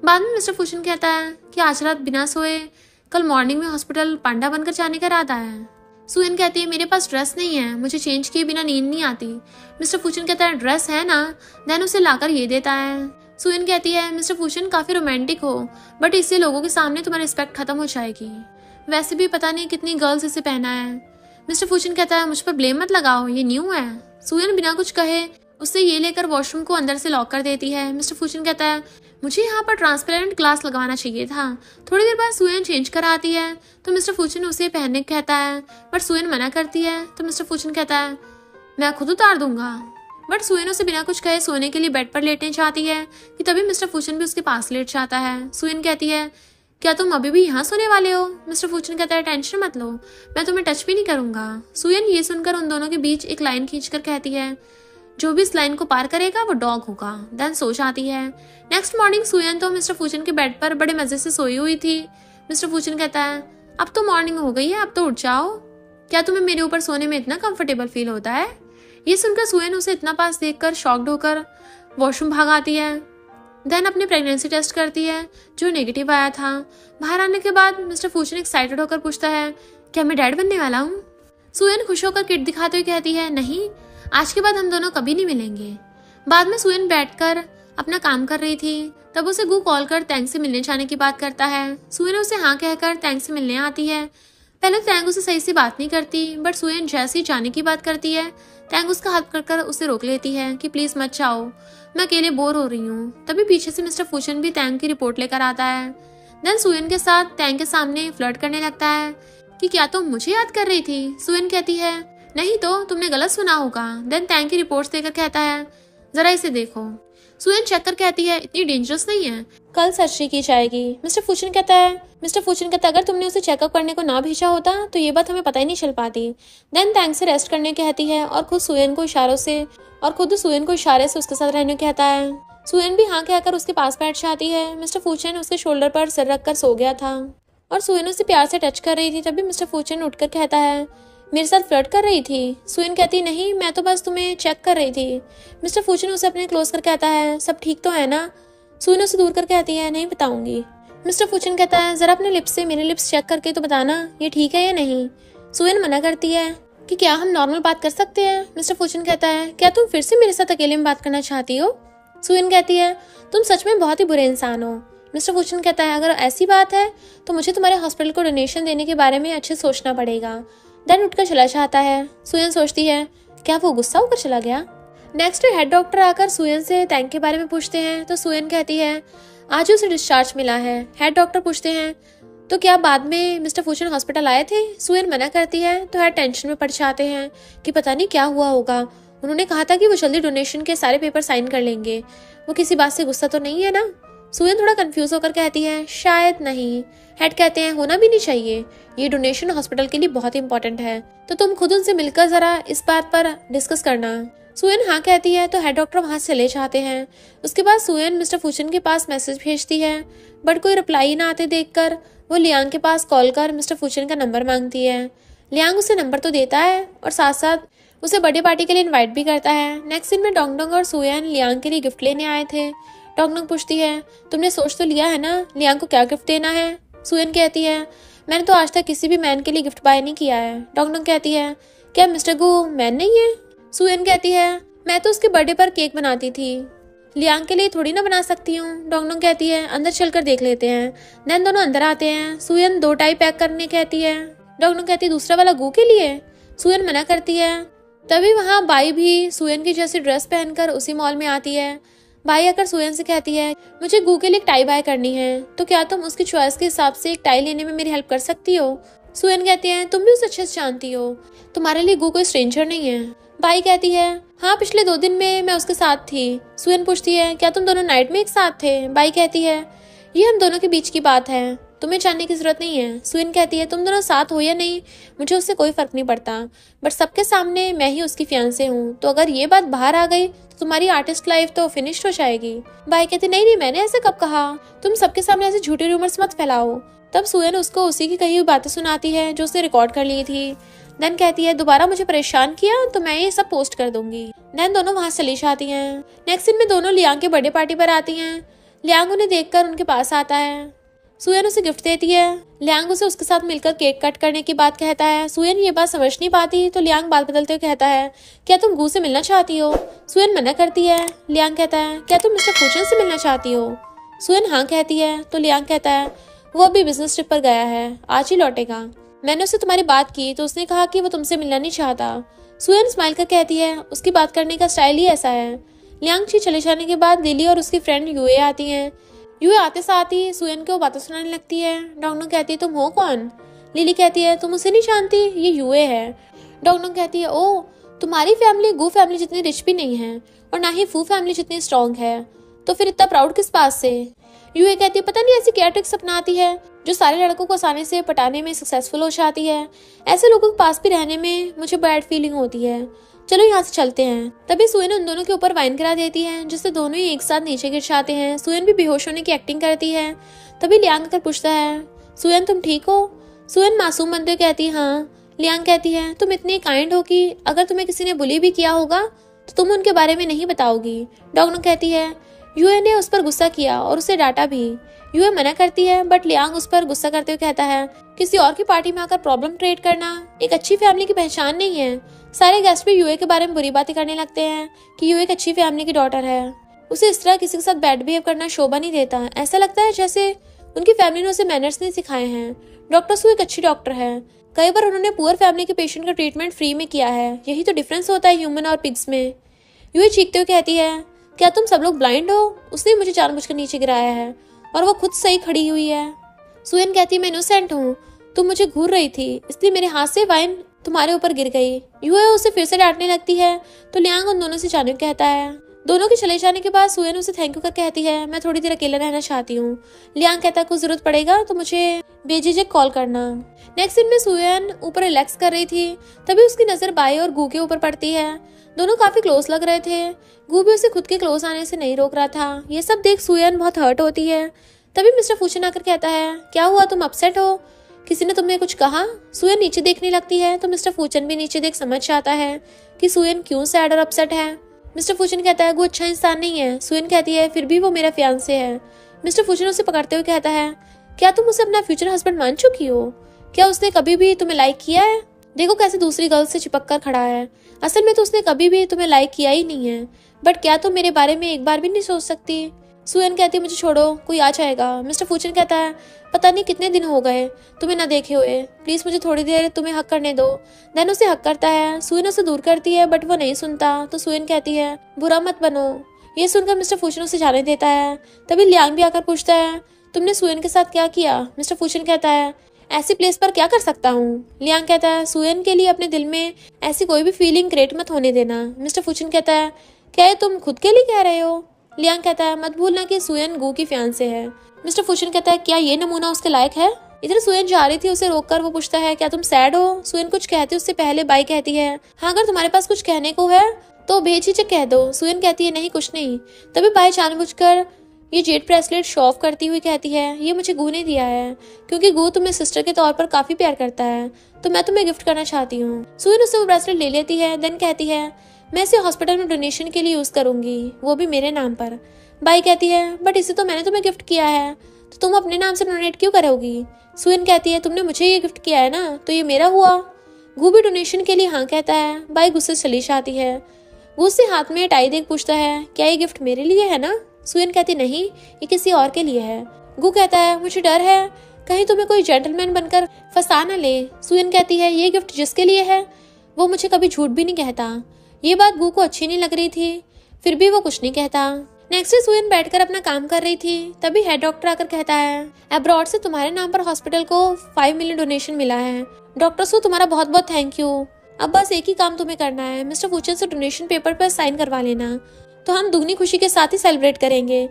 बाद में मिस्टर फूचन कहता है कि आज रात बिना सोए कल मॉर्निंग में हॉस्पिटल पांडा बनकर जाने का इरादा है। सुयन कहती है मेरे पास ड्रेस नहीं है, मुझे चेंज किए बिना नींद नहीं आती। मिस्टर फूचन कहता है ड्रेस है ना। देन उसे लाकर ये देता है। सुयन कहती है मिस्टर फूचन काफी रोमांटिक हो बट इससे लोगों के सामने तुम्हारी रिस्पेक्ट खत्म हो जाएगी, वैसे भी पता नहीं कितनी गर्ल्स इसे पहना है। मिस्टर फूचन कहता है मुझ पर ब्लेम मत लगाओ, ये न्यू है। सुयन बिना कुछ कहे उससे ये लेकर वॉशरूम को अंदर से लॉक कर देती है। मिस्टर फूचन कहता है मुझे यहाँ पर ट्रांसपेरेंट ग्लास लगवाना चाहिए था। थोड़ी देर बाद सुयन चेंज कर आती है तो मिस्टर फूचन उसे पहनने को कहता है बट सुयन मना करती है तो मिस्टर फूचन कहता है मैं खुद उतार दूंगा। बट सुयन उसे बिना कुछ कहे सोने के लिए बेड पर लेटने चाहती है कि तभी मिस्टर फूचन भी उसके पास लेट जाता है। सुयन कहती है क्या तुम अभी भी यहाँ सोने वाले हो? मिस्टर फूचन कहता है टेंशन मत लो, मैं तुम्हें टच भी नहीं करूंगा। सुयन ये सुनकर उन दोनों के बीच एक लाइन खींचकर कहती है जो भी इस लाइन को पार करेगा वो डॉग होगा। देन सो जाती है। नेक्स्ट मॉर्निंग सुयन तो मिस्टर फूचन के बेड पर बड़े मजे से सोई हुई थी। मिस्टर फूचन कहता है अब तो मॉर्निंग हो गई है, अब तो उठ जाओ, क्या तुम्हें मेरे ऊपर सोने में इतना कंफर्टेबल फील होता है? ये सुनकर सुयन उसे इतना पास देखकर शॉक्ड होकर वॉशरूम भाग आती है। देन अपनी प्रेगनेंसी टेस्ट करती है जो नेगेटिव आया था। बाहर आने के बाद मिस्टर फूचन एक्साइटेड होकर पूछता है क्या मैं डैड बनने वाला हूँ? सुयन खुश होकर किट दिखाते हुए कहती है नहीं, आज के बाद हम दोनों कभी नहीं मिलेंगे। बाद में सुयन बैठकर अपना काम कर रही थी तब उसे गू कॉल कर टैंक से मिलने जाने की बात करता है। सुयन उसे हाँ कहकर टैंक से मिलने आती है पहले टैंग उसे सही से बात नहीं करती, बट सुयन जैसे ही जाने की बात करती है, टैंग उसका हाथ पकड़कर उसे रोक लेती है कि प्लीज मत जाओ, मैं अकेले बोर हो रही हूँ। तभी पीछे से मिस्टर फूचन भी टैंग की रिपोर्ट लेकर आता है। देन सुयन के साथ टैंग के सामने फ्लर्ट करने लगता है कि क्या तुम मुझे याद कर रही थी। सुयन कहती है नहीं तो तुमने गलत सुना होगा। देन टैंग की रिपोर्ट्स देकर कहता है जरा इसे देखो। सुयन चेक कर कहती है इतनी डेंजरस नहीं है, कल सर्जरी की जाएगी। मिस्टर फूचन कहता है अगर तुमने उसे चेकअप करने को ना भेजा होता तो ये बात हमें पता ही नहीं चल पाती। देन टैंग से रेस्ट करने कहती है और खुद सुयन को इशारे से उसके साथ रहने कहता है। सुयन भी हाँ कहकर उसके पास बैठ जाती है। मिस्टर फूचन उसके शोल्डर पर सिर रखकर सो गया था और सुयन उसे प्यार से टच कर रही थी। तभी मिस्टर फूचन उठकर कहता है मेरे साथ फ्लर्ट कर रही थी। सुयन कहती नहीं, मैं तो बस तुम्हें चेक कर रही थी। मिस्टर फूचन उसे अपने क्लोज कर कहता है सब ठीक तो है ना। सुयन उसे दूर कर कहती है नहीं बताऊंगी। मिस्टर फूचन कहता है जरा अपने लिप्स से मेरे लिप्स चेक करके तो बताना ये ठीक है या नहीं। सुयन मना करती है कि क्या हम नॉर्मल बात कर सकते हैं। मिस्टर फूचन कहता है क्या तुम फिर से मेरे साथ अकेले में बात करना चाहती हो। सुयन कहती है तुम सच में बहुत ही बुरे इंसान हो। मिस्टर फूचन कहता है अगर ऐसी बात है तो मुझे तुम्हारे हॉस्पिटल को डोनेशन देने के बारे में अच्छे सोचना पड़ेगा। देन उठकर चला जाता है। सुयन सोचती है क्या वो गुस्सा होकर चला गया। नेक्स्ट हेड डॉक्टर आकर सुयन से टैंक के बारे में पूछते हैं तो सुयन कहती है आज उसे डिस्चार्ज मिला है। हेड डॉक्टर पूछते हैं तो क्या बाद में मिस्टर फूचन हॉस्पिटल आए थे। सुयन मना करती है तो हेड टेंशन में पड़ जाते हैं कि पता नहीं क्या हुआ होगा। उन्होंने कहा था कि वो जल्दी डोनेशन के सारे पेपर साइन कर लेंगे, वो किसी बात से गुस्सा तो नहीं है ना। सुयन थोड़ा कंफ्यूज होकर कहती है शायद नहीं। हेड कहते हैं होना भी नहीं चाहिए, ये डोनेशन हॉस्पिटल के लिए बहुत इंपॉर्टेंट है, तो तुम खुद उनसे मिलकर जरा इस बात पर डिस्कस करना। सुयन हाँ कहती है तो हेड डॉक्टर वहां से चले जाते हैं। उसके बाद सुयन मिस्टर फूचन के पास मैसेज भेजती है, बट कोई रिप्लाई ना आते देखकर वो लियांग के पास कॉल कर मिस्टर फूचन का नंबर मांगती है। लियांग उसे नंबर तो देता है और साथ साथ उसे बर्थडे पार्टी के लिए इन्वाइट भी करता है। नेक्स्ट सीन में डोंगडोंग और सुयन लियांग के लिए गिफ्ट लेने आए थे। डोंगडोंग पूछती है तुमने सोच तो लिया है ना लियांग को क्या गिफ्ट देना है। सुयन कहती है मैंने तो आज तक किसी भी मैन के लिए गिफ्ट बाय नहीं किया है। डोंगडोंग कहती है क्या मिस्टर गू मैन नहीं है। सुयन कहती है मैं तो उसके बर्थडे पर केक बनाती थी, लियांग के लिए थोड़ी ना बना सकती हूँ। डोंगडोंग कहती है अंदर चलकर देख लेते हैं। देन दोनों अंदर आते हैं। सुयन 2 टाई पैक करने कहती है। डोंगडोंग कहती है दूसरा वाला गू के लिए। सुयन मना करती है। तभी वहाँ बाई भी सुयन की जैसी ड्रेस पहनकर उसी मॉल में आती है। बाई आकर सुयन से कहती है मुझे गू के लिए एक टाई बाय करनी है, तो क्या तुम उसकी चॉइस के हिसाब से एक टाई लेने में मेरी हेल्प कर सकती हो। सुयन कहती है तुम भी उसे अच्छे से जानती हो, तुम्हारे लिए गू कोई स्ट्रेंजर नहीं है। बाई कहती है हाँ पिछले 2 दिन में मैं उसके साथ थी। सुयन पूछती है क्या तुम दोनों नाइट में एक साथ थे। बाई कहती है ये हम दोनों के बीच की बात है, तुम्हें जानने की जरूरत नहीं है। सुयन कहती है तुम दोनों साथ हो या नहीं मुझे उससे कोई फर्क नहीं पड़ता, बट सबके सामने मैं ही उसकी फियांसे हूँ, तो अगर ये बात बाहर आ गई तो तुम्हारी आर्टिस्ट लाइफ तो फिनिश्ड हो जाएगी। बाई कहती नहीं मैंने ऐसे कब कहा, तुम सबके सामने ऐसे झूठे रूमर्स मत फैलाओ। तब सुयन उसको उसी की कही हुई बातें सुनाती है जो उसने रिकॉर्ड कर ली थी। देन कहती है दोबारा मुझे परेशान किया तो मैं ये सब पोस्ट कर दूंगी। देन दोनों वहां चली जाती हैं। नेक्स्ट दिन में दोनों लियांग के बर्थडे पार्टी पर आती हैं। लियांग उन्हें देखकर उनके पास आता है। सुयन उसे गिफ्ट देती है। लियांग उसे उसके साथ मिलकर केक कट करने की बात कहता है। सुयन ये बात समझ नहीं पाती तो लियांग बात बदलते हुए कहता है क्या तुम गू से मिलना चाहती हो। सुयन मना करती है। लियांग कहता है क्या तुम मिस्टर फूचन से मिलना चाहती हो। सुयन हाँ कहती है तो लियांग कहता है वो अभी बिजनेस ट्रिप पर गया है, आज ही लौटेगा। मैंने उससे तुम्हारी बात की तो उसने कहा कि वो तुमसे मिलना नहीं चाहता। सुयन स्माइल कर कहती है उसकी बात करने का स्टाइल ही ऐसा है। लियांग जी चले जाने के बाद लिली और उसकी फ्रेंड यूए आती हैं। यूए आते साथ ही सुयन को बातें सुनाने लगती है। डोंगडोंग कहती है तुम हो कौन। लिली कहती है तुम उसे नहीं जानती, ये यूए है। डोंगडोंग कहती है ओ तुम्हारी फैमिली गू फैमिली जितनी रिच भी नहीं है और ना ही फू फैमिली जितनी स्ट्रॉन्ग है, तो फिर इतना प्राउड किस बात से। यूए कहती है पता नहीं ऐसी क्या ट्रिक्स अपनाती है जो सारे लड़कों को आसानी से पटाने में सक्सेसफुल हो जाती है। ऐसे लोगों के पास भी रहने में मुझे बैड फीलिंग होती है, चलो यहाँ से चलते हैं। तभी सुयन उन दोनों के ऊपर वाइन गिरा देती है जिससे दोनों ही एक साथ नीचे गिर जाते हैं। सुयन भी बेहोश होने की एक्टिंग करती है। तभी लियांग आकर पूछता है सुयन तुम ठीक हो। सुयन मासूम बनते हुए कहती है हाँ। लियांग कहती है तुम इतनी काइंड हो कि अगर तुम्हें किसी ने बुली भी किया होगा तो तुम उनके बारे में नहीं बताओगी। डोंगडोंग कहती है यूए ने उस पर गुस्सा किया और उसे डांटा भी। यूए मना करती है बट लियांग उस पर गुस्सा करते हुए कहता है किसी और की पार्टी में आकर प्रॉब्लम क्रिएट करना एक अच्छी फैमिली की पहचान नहीं है। सारे गेस्ट भी यूए के बारे में बुरी बातें करने लगते हैं कि यूए एक अच्छी फैमिली की डॉटर है, उसे इस तरह किसी के साथ बैड बिहेव करना शोभा नहीं देता। ऐसा लगता है जैसे उनकी फैमिली ने उसे मैनर्स नहीं सिखाए हैं। डॉक्टर सू एक अच्छी डॉक्टर है, कई बार उन्होंने पुअर फैमिली के पेशेंट का ट्रीटमेंट फ्री में किया है। यही तो डिफरेंस होता है ह्यूमन और पिग्स में। यूही चीखते हुए कहती है, क्या तुम सब लोग ब्लाइंड हो? उसने मुझे जानबूझकर नीचे गिराया है और वो खुद सही खड़ी हुई है। सुयन कहती है, मैं इनोसेंट हूँ, तुम मुझे घूर रही थी इसलिए मेरे हाथ से वाइन तुम्हारे ऊपर गिर गई। यूही उसे फिर से डांटने लगती है तो लियांग उन दोनों से जाने को कहता है। दोनों के चले जाने के बाद सुयन उसे थैंक यू कर कहती है, मैं थोड़ी देर अकेला रहना चाहती हूँ। लियांग कहता है, कुछ जरूरत पड़ेगा तो मुझे बेझिझक कॉल करना। नेक्स्ट सीन में सुयन ऊपर रिलैक्स कर रही थी, तभी उसकी नजर बाई और गू के ऊपर पड़ती है। दोनों काफी क्लोज लग रहे थे। गू भी उसे खुद के क्लोज आने से नहीं रोक रहा था। ये सब देख सुयन बहुत हर्ट होती है। तभी मिस्टर फूचन आकर कहता है, क्या हुआ, तुम अपसेट हो? किसी ने तुम्हें कुछ कहा? सुयन नीचे देखने लगती है तो मिस्टर फूचन भी नीचे देख समझ जाता है कि सुयन क्यों सैड और अपसेट है। मिस्टर फूचन कहता है, वो अच्छा इंसान नहीं है। सुयन कहती है, फिर भी वो मेरा फियांसे है। मिस्टर फूचन उसे पकड़ते हुए कहता है, क्या तुम उसे अपना फ्यूचर हस्बैंड मान चुकी हो? क्या उसने कभी भी तुम्हें लाइक किया है? देखो कैसे दूसरी गर्ल से चिपक कर खड़ा है। असल में तो उसने कभी भी तुम्हें लाइक किया ही नहीं है। बट क्या तुम मेरे बारे में एक बार भी नहीं सोच सकती? सुयन कहती है, मुझे छोड़ो, कोई आ जाएगा। मिस्टर फूचन कहता है, पता नहीं कितने दिन हो गए तुम्हें ना देखे हुए, प्लीज मुझे थोड़ी देर तुम्हें हक करने दो। देन उसे हक करता है। सुयन उसे दूर करती है बट वो नहीं सुनता तो सुयन कहती है, बुरा मत बनो। ये सुनकर मिस्टर फूचन उसे जाने देता है। तभी लियांग भी आकर पूछता है, तुमने सुयन के साथ क्या किया? मिस्टर फूचन कहता है, ऐसी प्लेस पर क्या कर सकता हूँ। लियांग कहता है, सुयन के लिए अपने दिल में ऐसी कोई भी फीलिंग क्रिएट मत होने देना। मिस्टर फूचन कहता है, क्या ये तुम खुद के लिए कह रहे हो? लियांग कहता है, मत भूलना कि सुयन गू की फियांसे है। मिस्टर फूचन कहता है, क्या ये नमूना उसके लायक है? इधर सुयन जा रही थी, उसे रोककर वो पूछता है, क्या तुम सैड हो? सुयन कुछ कहती उससे पहले बाई कहती है, हाँ अगर तुम्हारे पास कुछ कहने को है तो बेझिझक कह दो। सुयन कहती है, नहीं कुछ नहीं। तभी बाई जानबूझकर ये जेड ब्रेसलेट शो ऑफ करती हुई कहती है, ये मुझे गू ने दिया है क्योंकि गू तुम्हें सिस्टर के तौर पर काफी प्यार करता है, तो मैं तुम्हें गिफ्ट करना चाहती हूँ। सुयन उससे वो ब्रेसलेट ले लेती है। देन कहती है, मैं इसे हॉस्पिटल में डोनेशन के लिए यूज करूंगी, वो भी मेरे नाम पर। बाई कहती है, बट इसे तो मैंने तुम्हें गिफ्ट किया है, तो तुम अपने नाम से डोनेट क्यों करोगी? सुयन कहती है, तुमने मुझे ये गिफ्ट किया है ना, तो ये मेरा हुआ। गू भी डोनेशन के लिए हाँ कहता है। बाई गुस्से चली जाती है। गू उससे हाथ में टाई देख पूछता है, क्या ये गिफ्ट मेरे लिए है ना? सुयन कहती, नहीं ये किसी और के लिए है। गू कहता है, मुझे डर है कहीं तुम्हें कोई जेंटलमैन बनकर फंसा न ले। सुयन कहती है, ये गिफ्ट जिसके लिए है वो मुझे कभी झूठ भी नहीं कहता। ये बात गू को अच्छी नहीं लग रही थी, फिर भी वो कुछ नहीं कहता। नेक्स्ट डे सुयन बैठकर अपना काम कर रही थी, तभी हेड डॉक्टर आकर कहता है, अब्रॉड से तुम्हारे नाम पर हॉस्पिटल को 5 मिलियन डोनेशन मिला है। डॉक्टर सु तुम्हारा बहुत बहुत थैंक यू। अब बस एक ही काम तुम्हें करना है, मिस्टर फूचन से डोनेशन पेपर पर साइन करवा लेना, तो हम दुगनी खुशी के साथ ही सेलिब्रेट करेंगे।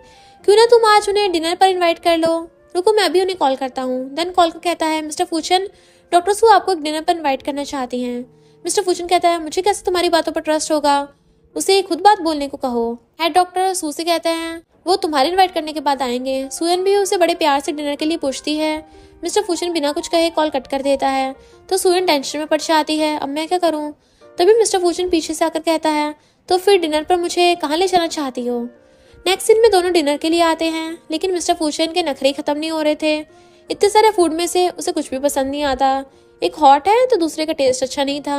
क्यों ना तुम आज उन्हें डिनर पर इन्वाइट कर लो। रुको मैं अभी उन्हें कॉल करता हूँ। देन कॉल कर कहता है, मिस्टर फूचन डॉक्टर सु आपको एक डिनर पर इन्वाइट करना चाहती हैं। मिस्टर फूचन कहता है, मुझे कैसे तुम्हारी बातों पर ट्रस्ट होगा, उसे खुद बात बोलने को कहो। हेड डॉक्टर सू से कहते हैं, वो तुम्हारे इन्वाइट करने के बाद आएंगे। सुयन भी उसे बड़े प्यार से डिनर के लिए पूछती है। मिस्टर फूचन बिना कुछ कहे कॉल कट कर देता है, तो सुयन टेंशन में पड़ जाती है, अब मैं क्या करूं। तभी मिस्टर फूचन पीछे से आकर कहता है, तो फिर डिनर पर मुझे कहाँ ले जाना चाहती हो। नेक्स्ट सीन में दोनों डिनर के लिए आते हैं, लेकिन मिस्टर फूचन के नखरे खत्म नहीं हो रहे थे। इतने सारे फूड में से उसे कुछ भी पसंद नहीं आता, एक हॉट है तो दूसरे का टेस्ट अच्छा नहीं था।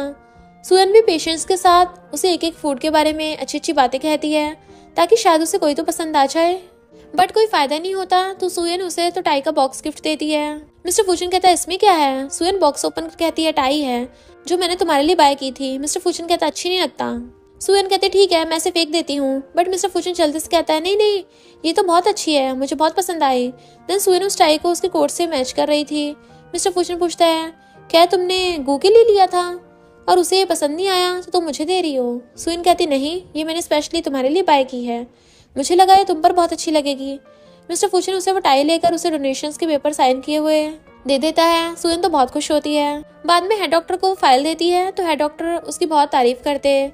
सुयन भी पेशेंस के साथ उसे एक एक फूड के बारे में अच्छी अच्छी बातें कहती है ताकि शायद उसे कोई तो पसंद आ जाए, बट कोई फायदा नहीं होता। तो सुयन उसे तो टाई का बॉक्स गिफ्ट देती है। मिस्टर फूचन कहता है, इसमें क्या है? सुयन बॉक्स ओपन कर कहती है, टाई है जो मैंने तुम्हारे लिए बाय की थी। मिस्टर फूचन कहता है, अच्छी नहीं लगता। सुयन कहते, ठीक है मैं इसे फेंक देती हूँ, बट मिस्टर फूचन जल्दी से कहता है, नहीं नहीं ये तो बहुत अच्छी है, मुझे बहुत पसंद आई। देन सुयन उस टाई को उसके कोट से मैच कर रही थी। मिस्टर फूचन पूछता है, क्या तुमने गू के लिए लिया था और उसे ये पसंद नहीं आया तो तुम मुझे दे रही हो? सुयन कहती, नहीं ये मैंने स्पेशली तुम्हारे लिए बाय की है, मुझे लगा ये तुम पर बहुत अच्छी लगेगी। मिस्टर फूचन उसे वो टाई लेकर उसे डोनेशंस के पेपर साइन किए हुए दे देता है। सुयन तो बहुत खुश होती है। बाद में हेड डॉक्टर को फाइल देती है तो हेड डॉक्टर उसकी बहुत तारीफ करते।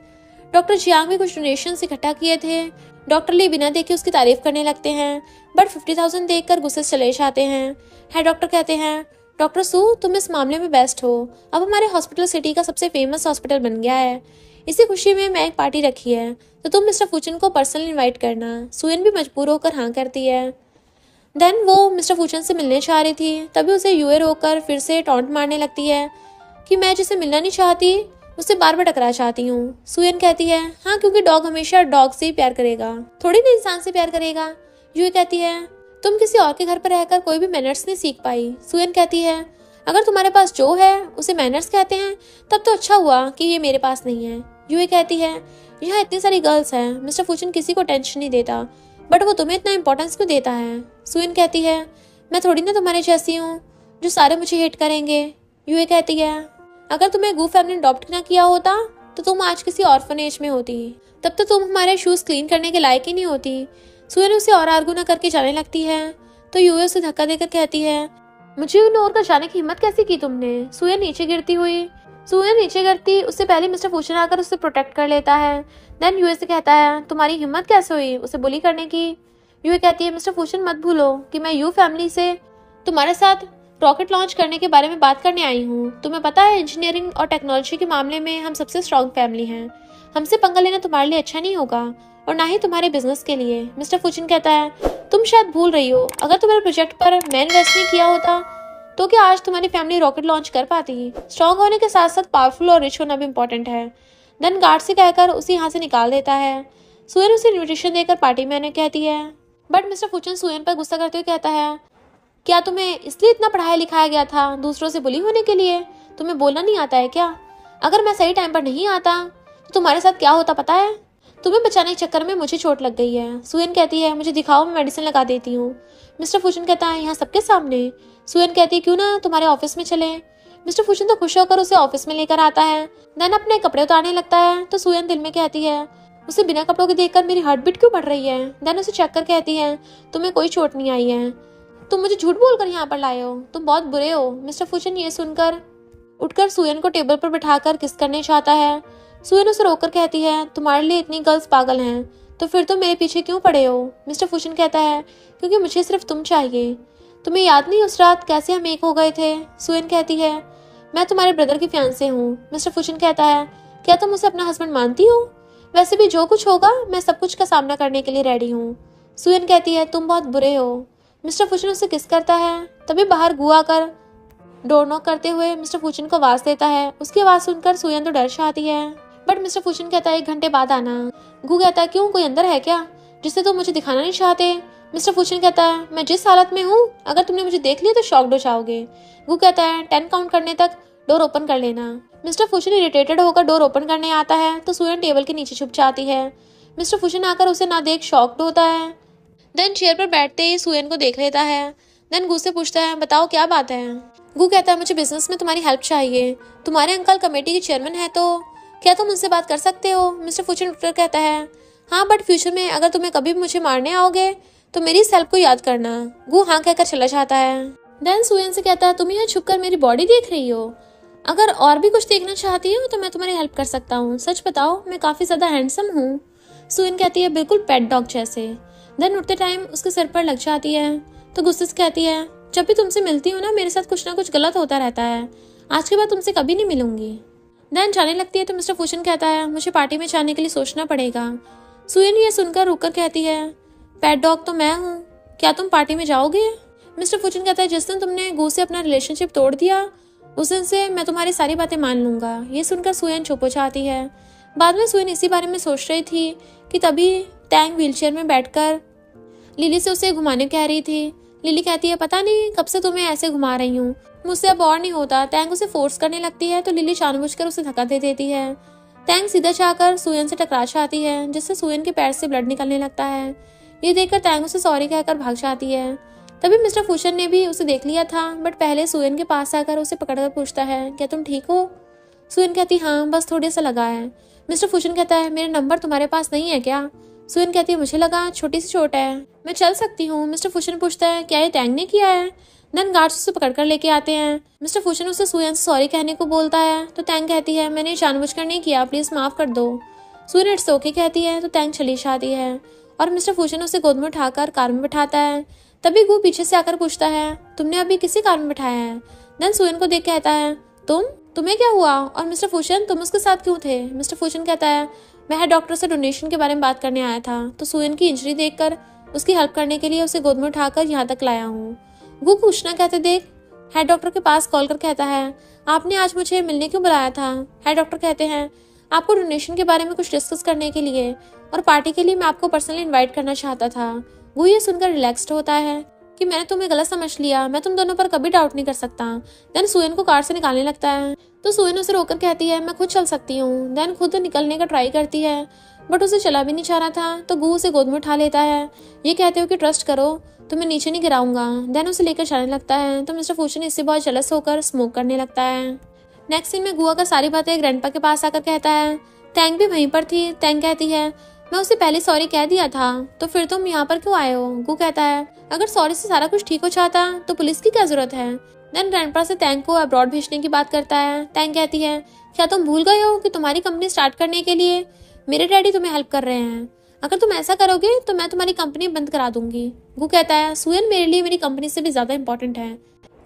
डॉक्टर जियांग भी कुछ डोनेशन इकट्ठा किए थे। डॉक्टर ली बिना देखे उसकी तारीफ करने लगते हैं, बट 50,000 देखकर गुस्से से चले जाते हैं। हेड डॉक्टर कहते हैं, डॉक्टर सू तुम इस मामले में बेस्ट हो, अब हमारे हॉस्पिटल सिटी का सबसे फेमस हॉस्पिटल बन गया है। इसी खुशी में मैं एक पार्टी रखी है, तो तुम मिस्टर फूचन को पर्सनली इनवाइट करना। सुयन भी मजबूर होकर हाँ करती है। देन वो मिस्टर फूचन से मिलने चाह रही थी, तभी उसे यूए रोककर फिर से टॉन्ट मारने लगती है कि मैं जिसे मिलना नहीं चाहती उससे बार बार टकरा चाहती हूँ। सुयन कहती है, हाँ क्योंकि डॉग हमेशा डॉग से ही प्यार करेगा, थोड़ी ना इंसान से प्यार करेगा। यूए कहती है, तुम किसी और के घर पर रहकर कोई भी मैनर्स नहीं सीख पाई। सुयन कहती है, अगर तुम्हारे पास जो है उसे मैनर्स कहते हैं तब तो अच्छा हुआ कि ये मेरे पास नहीं है। यूए कहती है यहाँ इतनी सारी गर्ल्स हैं, मिस्टर फुचन किसी को टेंशन नहीं देता, बट वो तुम्हें इतना इंपॉर्टेंस क्यों देता है। सुयन कहती है मैं थोड़ी ना तुम्हारे जैसी हूँ जो सारे मुझे हेट करेंगे। यूए कहती है अगर तुम्हें गू फैमिली ने अडॉप्ट ना किया होता तो तुम आज किसी ऑर्फनेज में होती, तब तो तुम हमारे शूज क्लीन करने के लायक ही नहीं होती। सुयन उसे और आर्गू ना करके जाने लगती है तो यूए उसे धक्का देकर कहती है मुझे इग्नोर कर जाने की हिम्मत कैसे की तुमने। सुयन नीचे गिरती उससे पहले मिस्टर फुचन आकर उसे प्रोटेक्ट कर लेता है। देन यूए से कहता है तुम्हारी हिम्मत कैसे हुई उसे बुली करने की। यूए कहती है मिस्टर फुचन मत भूलो कि मैं यू फैमिली से तुम्हारे साथ रॉकेट लॉन्च करने के बारे में बात करने आई हूँ। तुम्हें पता है इंजीनियरिंग और टेक्नोलॉजी के मामले में हम सबसे स्ट्रॉन्ग फैमिली हैं। हमसे पंगा लेना तुम्हारे लिए अच्छा नहीं होगा और ना ही तुम्हारे बिजनेस के लिए। मिस्टर फुचन कहता है तुम शायद भूल रही हो, अगर तुम्हारे प्रोजेक्ट पर मैं इन्वेस्ट नहीं किया होता तो क्या आज तुम्हारी फैमिली रॉकेट लॉन्च कर पाती। स्ट्रॉन्ग होने के साथ साथ पावरफुल और रिच होना भी इम्पोर्टेंट है। देन गार्ड से कहकर उसे यहाँ से निकाल देता है। सुयन उसे इन्विटेशन देकर पार्टी में आने कहती है, बट मिस्टर फुचन सुयन पर गुस्सा करते हुए कहता है क्या तुम्हें इसलिए इतना पढ़ाया लिखाया गया था दूसरों से बुली होने के लिए, तुम्हें बोलना नहीं आता है क्या। अगर मैं सही टाइम पर नहीं आता तो तुम्हारे साथ क्या होता पता है। तुम्हें बचाने के चक्कर में मुझे चोट लग गई है। सुयन कहती है मुझे दिखाओ, मैं मेडिसिन लगा देती हूँ। मिस्टर फुचन कहता है यहाँ सबके सामने। सुयन कहती है क्यों ना तुम्हारे ऑफिस में चले। मिस्टर फुचन तो खुश होकर उसे ऑफिस में लेकर आता है। देन अपने कपड़े उतारने लगता है तो सुयन दिल में कहती है उसे बिना कपड़ों के देखकर मेरी हार्ट बीट क्यों बढ़ रही है। देन उसे चेक कर कहती है तुम्हें कोई चोट नहीं आई है, तुम मुझे झूठ बोलकर यहाँ पर लाए हो, तुम बहुत बुरे हो। मिस्टर फुचन ये सुनकर उठकर सुयन को टेबल पर बिठाकर किस करने चाहता है। सुयन उसे रोककर कहती है तुम्हारे लिए इतनी गर्ल्स पागल हैं तो फिर तुम मेरे पीछे क्यों पड़े हो। मिस्टर फुचन कहता है क्योंकि मुझे सिर्फ तुम चाहिए। तुम्हें याद नहीं उस रात कैसे हम एक हो गए थे। सुयन कहती है मैं तुम्हारे ब्रदर की फियांसे हूँ। मिस्टर फुचन कहता है क्या तुम उसे अपना हस्बैंड मानती हो। वैसे भी जो कुछ होगा मैं सब कुछ का सामना करने के लिए रेडी हूँ। सुयन कहती है तुम बहुत बुरे हो। मिस्टर फुचन उसे किस करता है। तभी बाहर गू आकर डोर नॉक करते हुए मिस्टर फुचन को आवाज देता है। उसकी आवाज सुनकर सुयन तो डर जाती है, बट मिस्टर फुचन कहता है 1 घंटे बाद आना। गू कहता है क्यों, कोई अंदर है क्या जिसे तुम मुझे दिखाना नहीं चाहते। मिस्टर फुचन कहता है मैं जिस हालत में हूँ अगर तुमने मुझे देख लिया तो शॉक्ड हो जाओगे। गू कहता है 10 काउंट करने तक डोर ओपन कर लेना। मिस्टर फुचन इरिटेटेड होकर डोर ओपन करने आता है तो सुयन टेबल के नीचे छुप जाती है। मिस्टर फुचन आकर उसे ना देख शॉक्ड होता है। देन चेयर पर बैठते ही सुयन को देख लेता है। देन गू से पूछता है बताओ क्या बात है। गू कहता है मुझे बिजनेस में तुम्हारी हेल्प चाहिए। तुम्हारे अंकल कमेटी के चेयरमैन है तो क्या तुम उनसे बात कर सकते हो। मिस्टर फुचन उठकर कहता है हाँ, बट फ्यूचर में अगर तुम्हें कभी भी मुझे मारने आओगे तो मेरी इस हेल्प को याद करना। गू हाँ कहकर चला जाता है। देन सुयन से कहता है तुम यहाँ छुपकर मेरी बॉडी देख रही हो, अगर और भी कुछ देखना चाहती हो तो मैं तुम्हारी हेल्प कर सकता हूँ। सच बताओ मैं काफी ज्यादा हैंडसम हूँ। सुयन कहती है बिल्कुल पेट डॉग जैसे। देन उठते टाइम उसके सिर पर लग जाती है तो गुस्से से कहती है जब भी तुमसे मिलती हूँ ना मेरे साथ कुछ ना कुछ गलत होता रहता है, आज के बाद तुमसे कभी नहीं मिलूंगी। देन जाने लगती है तो मिस्टर फुचन कहता है मुझे पार्टी में जाने के लिए सोचना पड़ेगा। सुयन ये सुनकर रुककर कहती है पेट डॉग तो मैं हूँ, क्या तुम पार्टी में जाओगे। मिस्टर फुचन कहता है जिस दिन तुमने गू से अपना रिलेशनशिप तोड़ दिया उस दिन से मैं तुम्हारी सारी बातें मान लूंगा। ये सुनकर सुयन चुप हो जाती है। बाद में सुयन इसी बारे में सोच रही थी कि तभी टैंग व्हीलचेयर में बैठकर लिली से उसे घुमाने कह रही थी। लिली कहती है पता नहीं कब से तुम्हें ऐसे घुमा रही हूँ, मुझसे अब और नहीं होता। टैंग उसे फोर्स करने लगती है तो लिली जानबूझकर उसे धक्का दे देती है। टैंग सीधा जाकर सुयन से टकरा जाती है जिससे सुयन के पैर से ब्लड निकलने लगता है। ये देखकर टैंग उसे सॉरी कहकर भाग जाती है। तभी मिस्टर फुचन ने भी उसे देख लिया था, बट पहले सुयन के पास आकर उसे पकड़कर पूछता है क्या तुम ठीक हो। सुयन कहती हाँ बस थोड़ी सा लगा है। मिस्टर फुचन कहता है मेरा नंबर तुम्हारे पास नहीं है क्या। सुयन कहती है मुझे लगा छोटी सी चोट है, मैं चल सकती हूँ। मिस्टर फुचन पूछता है क्या ये टैंग ने किया है। देन गार्ड्स उसे पकड़कर लेके आते हैं। मिस्टर फुचन उसे सुयन से सॉरी कहने को बोलता है तो टैंग कहती है मैंने जानबूझकर नहीं किया, प्लीज माफ कर दो। सुयन इट्स ओके कहती है तो टैंग चली जाती है और मिस्टर फुचन उसे गोद में उठाकर कार में बिठाता है। तभी गू पीछे से आकर पूछता है तुमने अभी किसी कार में बिठाया है। देन सुयन को देख कहता है तुम्हें क्या हुआ और मिस्टर फुचन तुम उसके साथ क्यों थे। मिस्टर फुचन कहता है मैं हेड डॉक्टर से डोनेशन के बारे में बात करने आया था तो सुयन की इंजरी देखकर उसकी हेल्प करने के लिए उसे गोद में उठाकर यहाँ तक लाया हूँ। गू पूछना कहते देख हेड डॉक्टर के पास कॉल कर कहता है आपने आज मुझे मिलने क्यों बुलाया था। हेड डॉक्टर कहते हैं आपको डोनेशन के बारे में कुछ डिस्कस करने के लिए और पार्टी के लिए मैं आपको पर्सनली इन्वाइट करना चाहता था। गू ये सुनकर रिलैक्स्ड होता है। कि मैंने तुम्हें गलत समझ लिया, मैं तुम दोनों पर कभी डाउट नहीं कर सकता। देन सुयन को कार से निकालने लगता है तो सुयन उसे रोककर कहती है मैं खुद चल सकती हूँ। देन खुद निकलने का ट्राई करती है बट उसे चला भी नहीं चाह रहा था तो गू उसे गोद में उठा लेता है, ये कहते हो कि ट्रस्ट करो, तुम्हें नीचे नहीं गिराऊंगा। देन उसे लेकर चलने लगता है तो मिस्टर फूचन इससे बहुत जेलस होकर स्मोक करने लगता है। नेक्स्ट सीन में गू आकर सारी बातें ग्रैंडपा के पास आकर कहता है। टैंक भी वहीं पर थी। टैंक कहती है मैं उसे पहले सॉरी कह दिया था तो फिर तुम यहाँ पर क्यों आए हो। गू कहता है अगर सॉरी से सारा कुछ ठीक हो जाता तो पुलिस की क्या जरूरत है। देन ग्रैंडपा से टैंक को अब्रॉड भेजने की बात करता है। टैंक कहती है क्या तुम भूल गए हो कि तुम्हारी कंपनी स्टार्ट करने के लिए मेरे डैडी तुम्हें हेल्प कर रहे हैं, अगर तुम ऐसा करोगे तो मैं तुम्हारी कंपनी बंद करा दूंगी। गू कहता है सुयन मेरे लिए मेरी कंपनी से भी ज्यादा इंपॉर्टेंट है।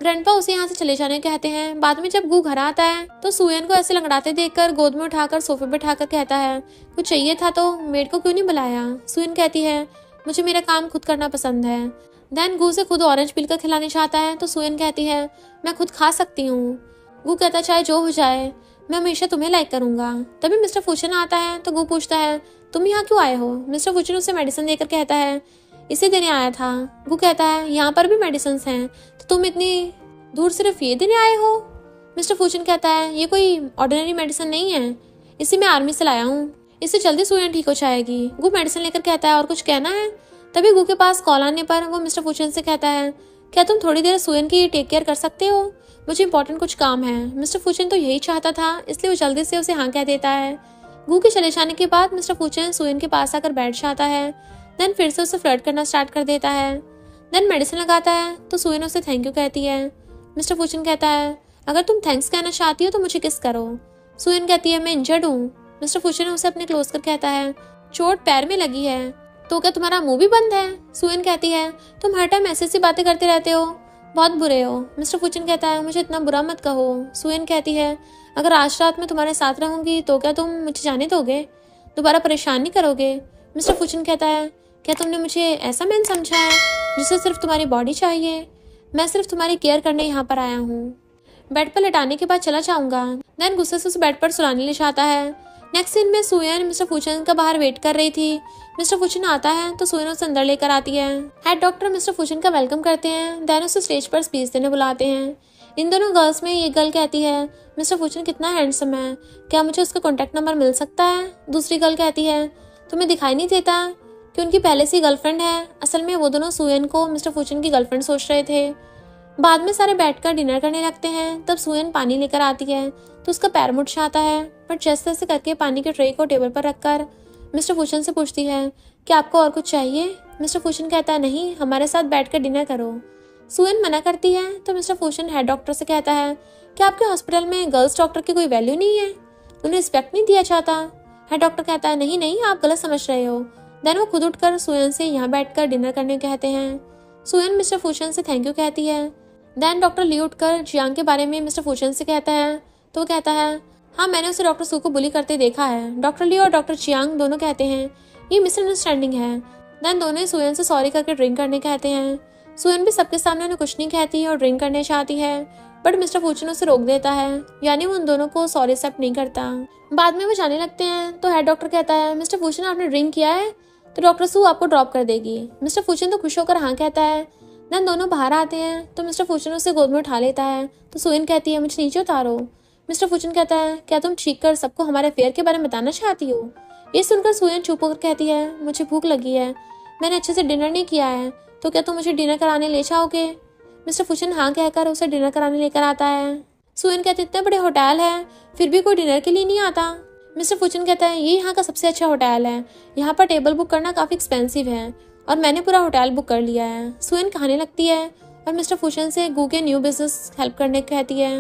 ग्रैंडपा उसे यहाँ से चले जाने कहते हैं। बाद में जब गू घर आता है तो सुयन को ऐसे लंगड़ाते देखकर गोद में उठाकर सोफे पे उठाकर कहता है कुछ चाहिए था तो मेड को क्यों नहीं बुलाया। सुयन कहती है मुझे मेरा काम खुद करना पसंद है। देन गू से खुद ऑरेंज पिलकर खिलाने चाहता है तो सुयन कहती है मैं खुद खा सकती हूँ। गू कहता है चाहे जो हो जाए मैं हमेशा तुम्हें लाइक करूंगा। तभी मिस्टर फूचन आता है तो गू पूछता है तुम यहाँ क्यों आए हो। मिस्टर फूचन उसे मेडिसिन देकर कहता है इसे देने आया था। गू कहता है यहाँ पर भी मेडिसिन हैं तो तुम इतनी दूर सिर्फ ये देने आए हो। मिस्टर फूचन कहता है ये कोई ऑर्डिनरी मेडिसिन नहीं है, इसे मैं आर्मी से लाया हूँ, इससे जल्दी सुयन ठीक हो जाएगी। गू मेडिसिन लेकर कहता है और कुछ कहना है। तभी गू के पास कॉल आने पर वो मिस्टर फूचन से कहता है क्या तुम थोड़ी देर सुयन की टेक केयर कर सकते हो, मुझे इंपॉर्टेंट कुछ काम है। मिस्टर फूचन तो यही चाहता था इसलिए वो जल्दी से उसे हाँ कह देता है। गू के चले जाने के बाद मिस्टर फूचन सुयन के पास आकर बैठ जाता है। देन फिर से उसे फ्लर्ट करना स्टार्ट कर देता है। देन मेडिसिन लगाता है तो सुयन उसे थैंक यू कहती है। मिस्टर फूचन कहता है अगर तुम थैंक्स कहना चाहती हो तो मुझे किस करो। सुयन कहती है मैं इंजर्ड हूँ। मिस्टर फूचन उसे अपने क्लोज कर कहता है चोट पैर में लगी है तो क्या तुम्हारा मुंह भी बंद है। सुयन कहती है तुम हर टाइम ऐसी बातें करते रहते हो, बहुत बुरे हो। मिस्टर फूचन कहता है मुझे इतना बुरा मत कहो। सुयन कहती है अगर आज रात में तुम्हारे साथ रहूंगी तो क्या तुम मुझे जाने दोगे, दोबारा परेशान नहीं करोगे। मिस्टर फूचन कहता है क्या तुमने मुझे ऐसा मैन समझा है जिसे सिर्फ तुम्हारी बॉडी चाहिए, मैं सिर्फ तुम्हारी केयर करने यहाँ पर आया हूँ। बेड पर लेटाने के बाद चला जाऊंगा। देन गुस्से से उसे बेड पर सुलाने ले जाता है। नेक्स्ट सीन में सुयन मिस्टर फूचन का बाहर वेट कर रही थी। मिस्टर फूचन आता है तो सुयन उसे अंदर लेकर आती है। हेड डॉक्टर मिस्टर फूचन का वेलकम करते हैं। देन उसे स्टेज पर स्पीच देने बुलाते हैं। इन दोनों गर्ल्स में ये गर्ल कहती है मिस्टर फूचन कितना हैंडसम है, क्या मुझे उसका कॉन्टैक्ट नंबर मिल सकता है। दूसरी गर्ल कहती है तुम्हें दिखाई नहीं देता कि उनकी पहले से गर्लफ्रेंड है। असल में वो दोनों सुयन को मिस्टर फूचन की गर्लफ्रेंड सोच रहे थे। बाद में सारे बैठकर डिनर करने लगते हैं। तब सुयन पानी लेकर आती है तो उसका पैर मुड़ जाता है, बट जैसे तैसे करके पानी के ट्रे को टेबल पर रखकर मिस्टर फूचन से पूछती है कि आपको और कुछ चाहिए। मिस्टर फूचन कहता है नहीं, हमारे साथ बैठकर डिनर करो। सुयन मना करती है तो मिस्टर फूचन हेड डॉक्टर से कहता है कि आपके हॉस्पिटल में गर्ल्स डॉक्टर की कोई वैल्यू नहीं है, उन्हें रिस्पेक्ट नहीं दिया जाता। हेड डॉक्टर कहता है नहीं नहीं, आप गलत समझ रहे हो। देन वो खुद उठकर सुयन से यहाँ बैठकर डिनर करने कहते हैं। सुयन मिस्टर फूचन से थैंक यू कहती है। देन डॉक्टर ली उठकर जियांग के बारे में मिस्टर फूचन से कहता है तो वो कहता है हाँ मैंने उसे डॉक्टर सू को बुली करते देखा है। डॉक्टर ली और डॉक्टर जियांग दोनों कहते हैं ये मिसअंडरस्टैंडिंग है। देन दोनों ही सुयन से सॉरी करके ड्रिंक करने कहते हैं। सुयन भी सबके सामने उन्हें कुछ नहीं कहती और ड्रिंक करने चाहती है, बट मिस्टर फूचन उसे रोक देता है, यानी वो उन दोनों को सॉरी एक्सेप्ट नहीं करता। बाद में वो जाने लगते हैं तो हेड डॉक्टर कहता है मिस्टर फूचन आपने ड्रिंक किया है तो डॉक्टर सू आपको ड्रॉप कर देगी। मिस्टर फूचन तो खुश होकर हाँ कहता है। देन दोनों बाहर आते हैं तो मिस्टर फूचन उसे गोद में उठा लेता है तो सुयन कहती है मुझे नीचे उतारो। मिस्टर फूचन कहता है क्या तुम ठीक कर सबको हमारे अफेयर के बारे में बताना चाहती हो। ये सुनकर सुयन चुप होकर कहती है मुझे भूख लगी है, मैंने अच्छे से डिनर नहीं किया है, तो क्या तुम मुझे डिनर कराने ले जाओगे। मिस्टर फूचन हाँ कहकर उसे डिनर कराने लेकर आता है। सुयन कहते इतने बड़े होटल है फिर भी कोई डिनर के लिए नहीं आता। मिस्टर फूचन कहता है ये यहाँ का सबसे अच्छा होटल है, यहाँ पर टेबल बुक करना काफी एक्सपेंसिव है और मैंने पूरा होटल बुक कर लिया है। सुयन कहने लगती है और मिस्टर फूचन से गू के न्यू बिजनेस हेल्प करने कहती है।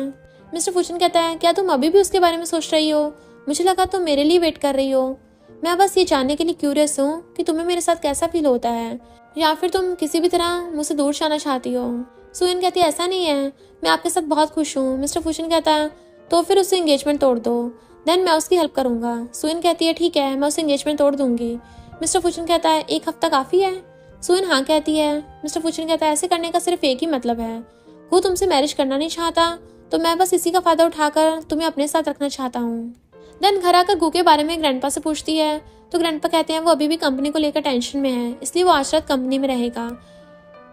मिस्टर फूचन कहता है क्या तुम अभी भी उसके बारे में सोच रही हो, मुझे लगा तुम मेरे लिए वेट कर रही हो। मैं बस ये जानने के लिए क्यूरियस हूँ कि तुम्हें मेरे साथ कैसा फील होता है, या फिर तुम किसी भी तरह मुझसे दूर जाना चाहती हो। सुयन कहती है ऐसा नहीं है, मैं आपके साथ बहुत खुश हूँ। मिस्टर फूचन कहता है तो फिर उससे एंगेजमेंट तोड़ दो, देन मैं उसकी हेल्प करूंगा। सुयन कहती है ठीक है, मैं उससे एंगेजमेंट तोड़ दूंगी। मिस्टर फूचन कहता है 1 हफ्ता काफी है। सुयन हाँ कहती है। मिस्टर फूचन कहता है ऐसे करने का सिर्फ एक ही मतलब है, वो तुमसे मैरिज करना नहीं चाहता, तो मैं बस इसी का फायदा उठाकर तुम्हें अपने साथ रखना चाहता हूँ। देन घर आकर गू के बारे में ग्रैंडपा से पूछती है तो ग्रैंडपा कहते हैं वो अभी भी कंपनी को लेकर टेंशन में है, इसलिए वो आज रात कंपनी में रहेगा।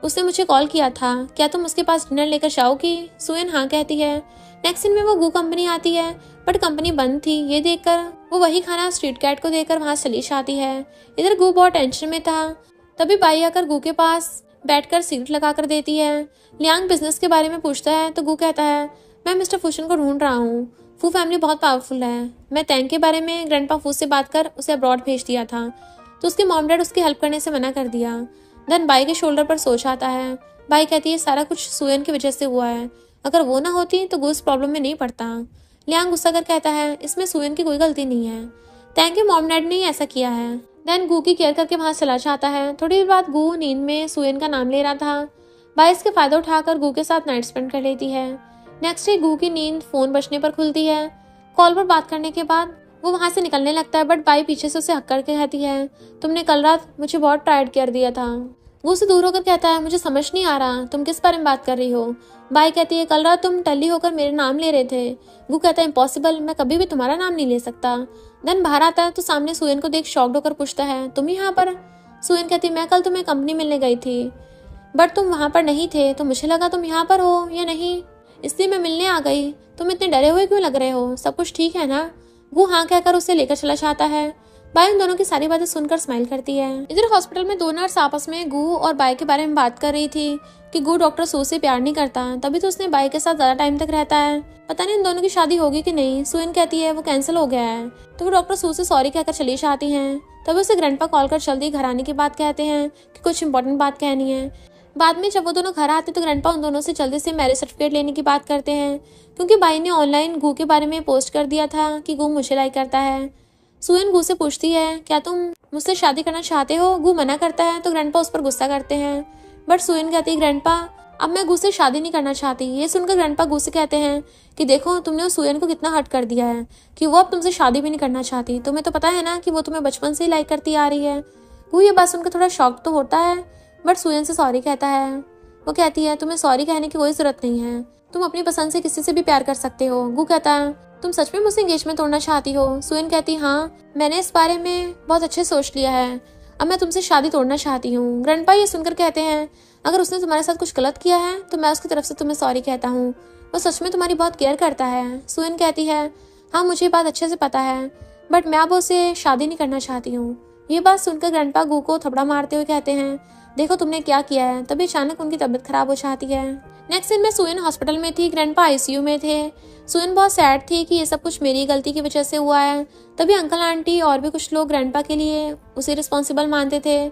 उसने मुझे कॉल किया था, क्या तुम उसके पास डिनर लेकर जाओगी? सुयन हाँ कहती है। नेक्स्ट सीन में वो गू कंपनी आती है, बट कंपनी बंद थी। ये देखकर वो वही खाना स्ट्रीट कैट को देकर वहां चली जाती है। इधर गू बहुत टेंशन में था। तभी बाई आकर गू के पास बैठकर सिगरेट लगा कर देती है। लियांग बिजनेस के बारे में पूछता है तो गू कहता है, मैं मिस्टर फूशन को ढूंढ रहा हूँ। फू फैमिली बहुत पावरफुल है। मैं टैंग के बारे में ग्रैंडपा फू से बात कर उसे अब्रॉड भेज दिया था, तो उसके मॉम डैड उसकी हेल्प करने से मना कर दिया। देन बाई के शोल्डर पर सोच आता है। बाई कहती है सारा कुछ सुयन की वजह से हुआ है, अगर वो ना होती तो गू इस प्रॉब्लम में नहीं पड़ता। लियांग गुस्सा कर कहता है, इसमें सुयन की कोई गलती नहीं है, टैंग के मॉम डैड ने ही ऐसा किया है। देन गू की केयर करके वहां चला जाता है। थोड़ी देर बाद गू नींद में सुयन का नाम ले रहा था। बाई इसके फायदा उठाकर गू के साथ नाइट स्पेंड कर लेती है। नेक्स्ट डे गू की नींद फोन बजने पर खुलती है। कॉल पर बात करने के बाद वो वहां से निकलने लगता है, बट बाई पीछे से उसे हक करके कहती है, तुमने कल रात मुझे बहुत टायर्ड कर दिया था। वो उसे दूर होकर कहता है, मुझे समझ नहीं आ रहा तुम किस बारे में बात कर रही हो। बाई कहती है, कल रात तुम टल्ली होकर मेरे नाम ले रहे थे। गू कहता है, इम्पॉसिबल, मैं कभी भी तुम्हारा नाम नहीं ले सकता। देन बाहर आता है तो सामने सुयन को देख शॉक्ड होकर पूछता है, तुम यहाँ पर? सुयन कहती है, मैं कल तुम्हें कंपनी मिलने गई थी, बट तुम वहां पर नहीं थे, तो मुझे लगा तुम यहाँ पर हो या नहीं, इसलिए मैं मिलने आ गई। तुम इतने डरे हुए क्यों लग रहे हो? सब कुछ ठीक है ना? वो हाँ कहकर उसे लेकर चला जाता है। बाई उन दोनों की सारी बातें सुनकर स्माइल करती है। इधर हॉस्पिटल में दो नर्स आपस में गू और बाई के बारे में बात कर रही थी कि गू डॉक्टर सू से प्यार नहीं करता, तभी तो उसने बाई के साथ ज्यादा टाइम तक रहता है। पता नहीं इन दोनों की शादी होगी कि नहीं। सुयन कहती है वो कैंसिल हो गया है, तो वो डॉक्टर सू से सॉरी कहकर चली जाती हैं। तभी उसे ग्रैंडपा कॉल कर जल्दी घर आने की बात कहते हैं कि कुछ इंपॉर्टेंट बात कहनी है। बाद में जब वो दोनों घर आते तो ग्रैंडपा उन दोनों से जल्दी से मैरिज सर्टिफिकेट लेने की बात करते हैं, क्योंकि बाई ने ऑनलाइन गू के बारे में पोस्ट कर दिया था कि गू मुझे लाइक करता है। सुयन गू से पूछती है, क्या तुम मुझसे शादी करना चाहते हो? गू मना करता है तो ग्रैंडपा उस पर गुस्सा करते हैं, बट सुयन कहती है, ग्रैंडपा अब मैं गू से शादी नहीं करना चाहती। ये सुनकर ग्रैंडपा गू से कहते हैं कि देखो तुमने उस सुयन को कितना हर्ट कर दिया है कि वो अब तुमसे शादी भी नहीं करना चाहती। तुम्हें तो पता है ना कि वो तुम्हें बचपन से ही लाइक करती आ रही है। गू ये बात सुनकर थोड़ा शॉक तो होता है, बट सुयन से सॉरी कहता है। वो कहती है, तुम्हें सॉरी कहने की कोई जरूरत नहीं है, तुम अपनी पसंद से किसी से भी प्यार कर सकते हो। गू कहता है, तुम सच में मुझसे एंगेजमेंट तोड़ना चाहती हो? सुयन कहती, हाँ मैंने इस बारे में बहुत अच्छे सोच लिया है, अब मैं तुमसे शादी तोड़ना चाहती हूँ। ग्रैंडपा ये सुनकर कहते हैं, अगर उसने तुम्हारे साथ कुछ गलत किया है तो मैं उसकी तरफ से तुम्हें सॉरी कहता हूँ, वो सच में तुम्हारी बहुत केयर करता है। सुयन कहती है, हाँ मुझे बात अच्छे से पता है, बट मैं अब उससे शादी नहीं करना चाहती हूँ। ये बात सुनकर ग्रैंडपा गू को थपड़ा मारते हुए कहते हैं, देखो तुमने क्या किया है। तभी अचानक उनकी तबीयत खराब हो जाती है। नेक्स्ट दिन में सुयन हॉस्पिटल में थी, ग्रैंडपा आईसीयू में थे। सुयन बहुत सैड थी कि ये सब कुछ मेरी गलती की वजह से हुआ है। तभी अंकल आंटी और भी कुछ लोग ग्रैंडपा के लिए उसे रिस्पॉन्सिबल मानते थे,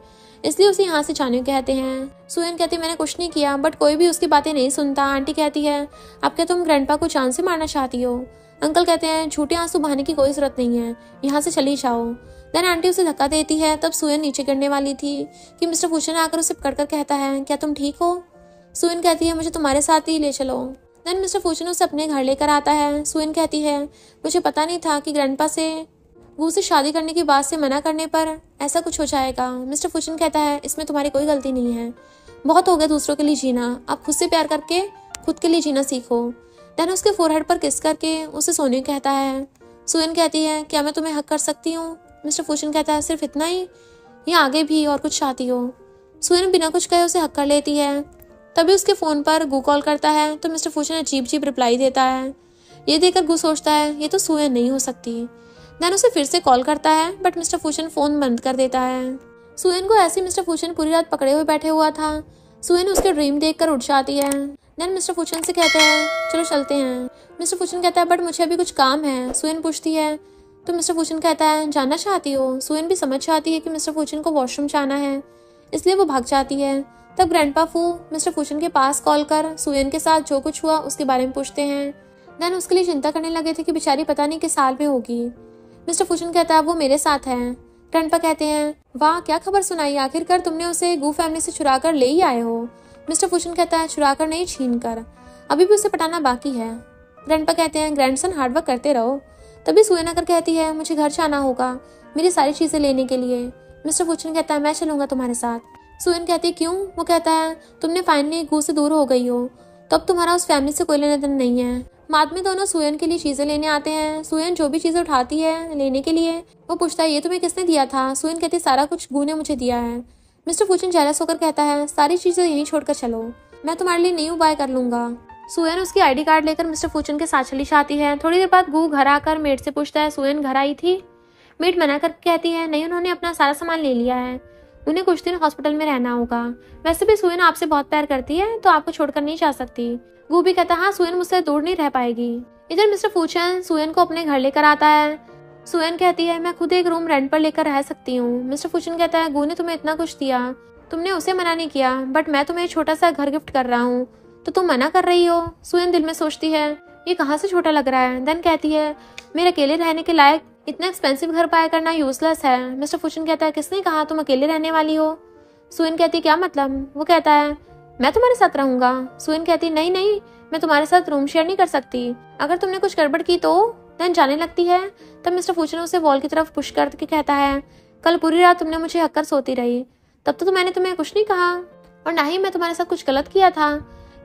इसलिए उसे यहाँ से जाने को कहते हैं। सुयन कहती है, मैंने कुछ नहीं किया, बट कोई भी उसकी बातें नहीं सुनता। आंटी कहती है, अब क्या तुम ग्रैंडपा को जान से मारना चाहती हो? अंकल कहते हैं, झूठे आंसू बहाने की कोई जरूरत नहीं है, यहाँ से चली जाओ। देन आंटी उसे धक्का देती है। तब सुयन नीचे गिरने वाली थी कि मिस्टर फूशन आकर उसे पकड़कर कहता है, क्या तुम ठीक हो? सुयन कहती है, मुझे तुम्हारे साथ ही ले चलो। देन मिस्टर फूशन उसे अपने घर लेकर आता है। सुयन कहती है, मुझे पता नहीं था कि ग्रैंडपा से गू से शादी करने की बात से मना करने पर ऐसा कुछ हो जाएगा। मिस्टर फूशन कहता है, इसमें तुम्हारी कोई गलती नहीं है, बहुत हो गया दूसरों के लिए जीना, आप खुद से प्यार करके खुद के लिए जीना सीखो। देन उसके फोरहेड पर किस करके उसे सोने को कहता है। सुयन कहती है, क्या मैं तुम्हें हक कर सकती हूँ? मिस्टर फूशन कहता है, सिर्फ इतना ही या आगे भी और कुछ चाहती हो? सुयन बिना कुछ कहे उसे हक कर लेती है। तभी उसके फोन पर गू कॉल करता है तो मिस्टर फूशन अजीब अजीब रिप्लाई देता है। ये देखकर गू सोचता है, ये तो सुयन नहीं हो सकती। देन उसे फिर से कॉल करता है, बट मिस्टर फूशन फोन बंद कर देता है। सुयन को ऐसे मिस्टर फूशन पूरी रात पकड़े हुए बैठे हुआ था। सुयन उसके ड्रीम देखकर उठ जाती है। देन मिस्टर फूशन से कहते हैं, चलो चलते हैं। मिस्टर फूशन कहता है, बट मुझे अभी कुछ काम है। सुयन पूछती है, तो मिस्टर फूशन कहता है, जानना चाहती हो? सुयन भी समझ जाती है कि मिस्टर फूशन को वॉशरूम जाना है, इसलिए वो भाग जाती है। तब ग्रैंडपा फू मिस्टर फूशन के पास कॉल कर सुयन के साथ जो कुछ हुआ उसके बारे में पूछते हैं। देन उसके लिए चिंता करने लगे थे कि बेचारी पता नहीं किस साल में होगी। मिस्टर फूशन कहता है, वो मेरे साथ है। ग्रैंडपा कहते हैं, वाह क्या खबर सुनाई, आखिरकार तुमने उसे गू फैमिली से चुरा कर ले ही आए हो। मिस्टर फूशन कहता है, चुरा कर नहीं, छीन कर, अभी भी उसे पटाना बाकी है। ग्रैंडपा कहते हैं, ग्रैंडसन हार्डवर्क करते रहो। तभी सुयन आकर कहती है, मुझे घर जाना होगा मेरी सारी चीजें लेने के लिए। मिस्टर फूशन कहता है, मैं चलूंगा तुम्हारे साथ। सुयन कहती है, क्यों? वो कहता है, तुमने फाइनली गू से दूर हो गई हो, तो अब तुम्हारा उस फैमिली से कोई लेना देना नहीं है। बाद में दोनों सुयन के लिए चीजें लेने आते हैं। सुयन जो भी चीजें उठाती है लेने के लिए, वो पूछता है, ये तुम्हें किसने दिया था? सुयन कहती है, सारा कुछ गू ने मुझे दिया है। मिस्टर फूचन जेलस होकर कहता है, सारी चीजें यहीं छोड़कर चलो, मैं तुम्हारे लिए न्यू बाय कर लूंगा। सुयन उसकी आईडी कार्ड लेकर मिस्टर फूचन के साथ चली जाती है। थोड़ी देर बाद गू घर आकर मेड से पूछता है, सुयन घर आई थी? मेड मना करके कहती है, नहीं, उन्होंने अपना सारा सामान ले लिया है, उन्हें कुछ दिन हॉस्पिटल में रहना होगा। वैसे भी सुयन आपसे बहुत प्यार करती है तो आपको छोड़कर नहीं जा सकती। गू भी कहता है, हाँ, सुयन मुझसे दूर नहीं रह पाएगी। इधर मिस्टर फूचन सुयन को अपने घर लेकर आता है। सुयन कहती है, मैं खुद एक रूम रेंट पर लेकर रह सकती हूँ। मिस्टर फूचन कहता है, गू ने तुम्हें इतना कुछ दिया, तुमने उसे मना नहीं किया, बट मैं तुम्हें छोटा सा घर गिफ्ट कर रहा हूँ तो तुम मना कर रही हो। सुयन दिल में सोचती है, ये कहाँ से छोटा लग रहा है। देन कहती है, मेरे अकेले रहने के लायक इतना एक्सपेंसिव घर पाया करना यूजलेस है। मिस्टर फूचन कहता है, किसने कहा तुम अकेले रहने वाली हो? सुयन कहती है, क्या मतलब? वो कहता है, मैं तुम्हारे साथ रहूंगा। सुयन कहती, नहीं नहीं, मैं तुम्हारे साथ रूम शेयर नहीं कर सकती, अगर तुमने कुछ गड़बड़ की तो। देन जाने लगती है। तब मिस्टर फूचन उसे वॉल की तरफ पुश करके कहता है, कल पूरी रात तुमने मुझे हक कर सोती रही, तब तो मैंने तुम्हें कुछ नहीं कहा और ना ही मैं तुम्हारे साथ कुछ गलत किया था,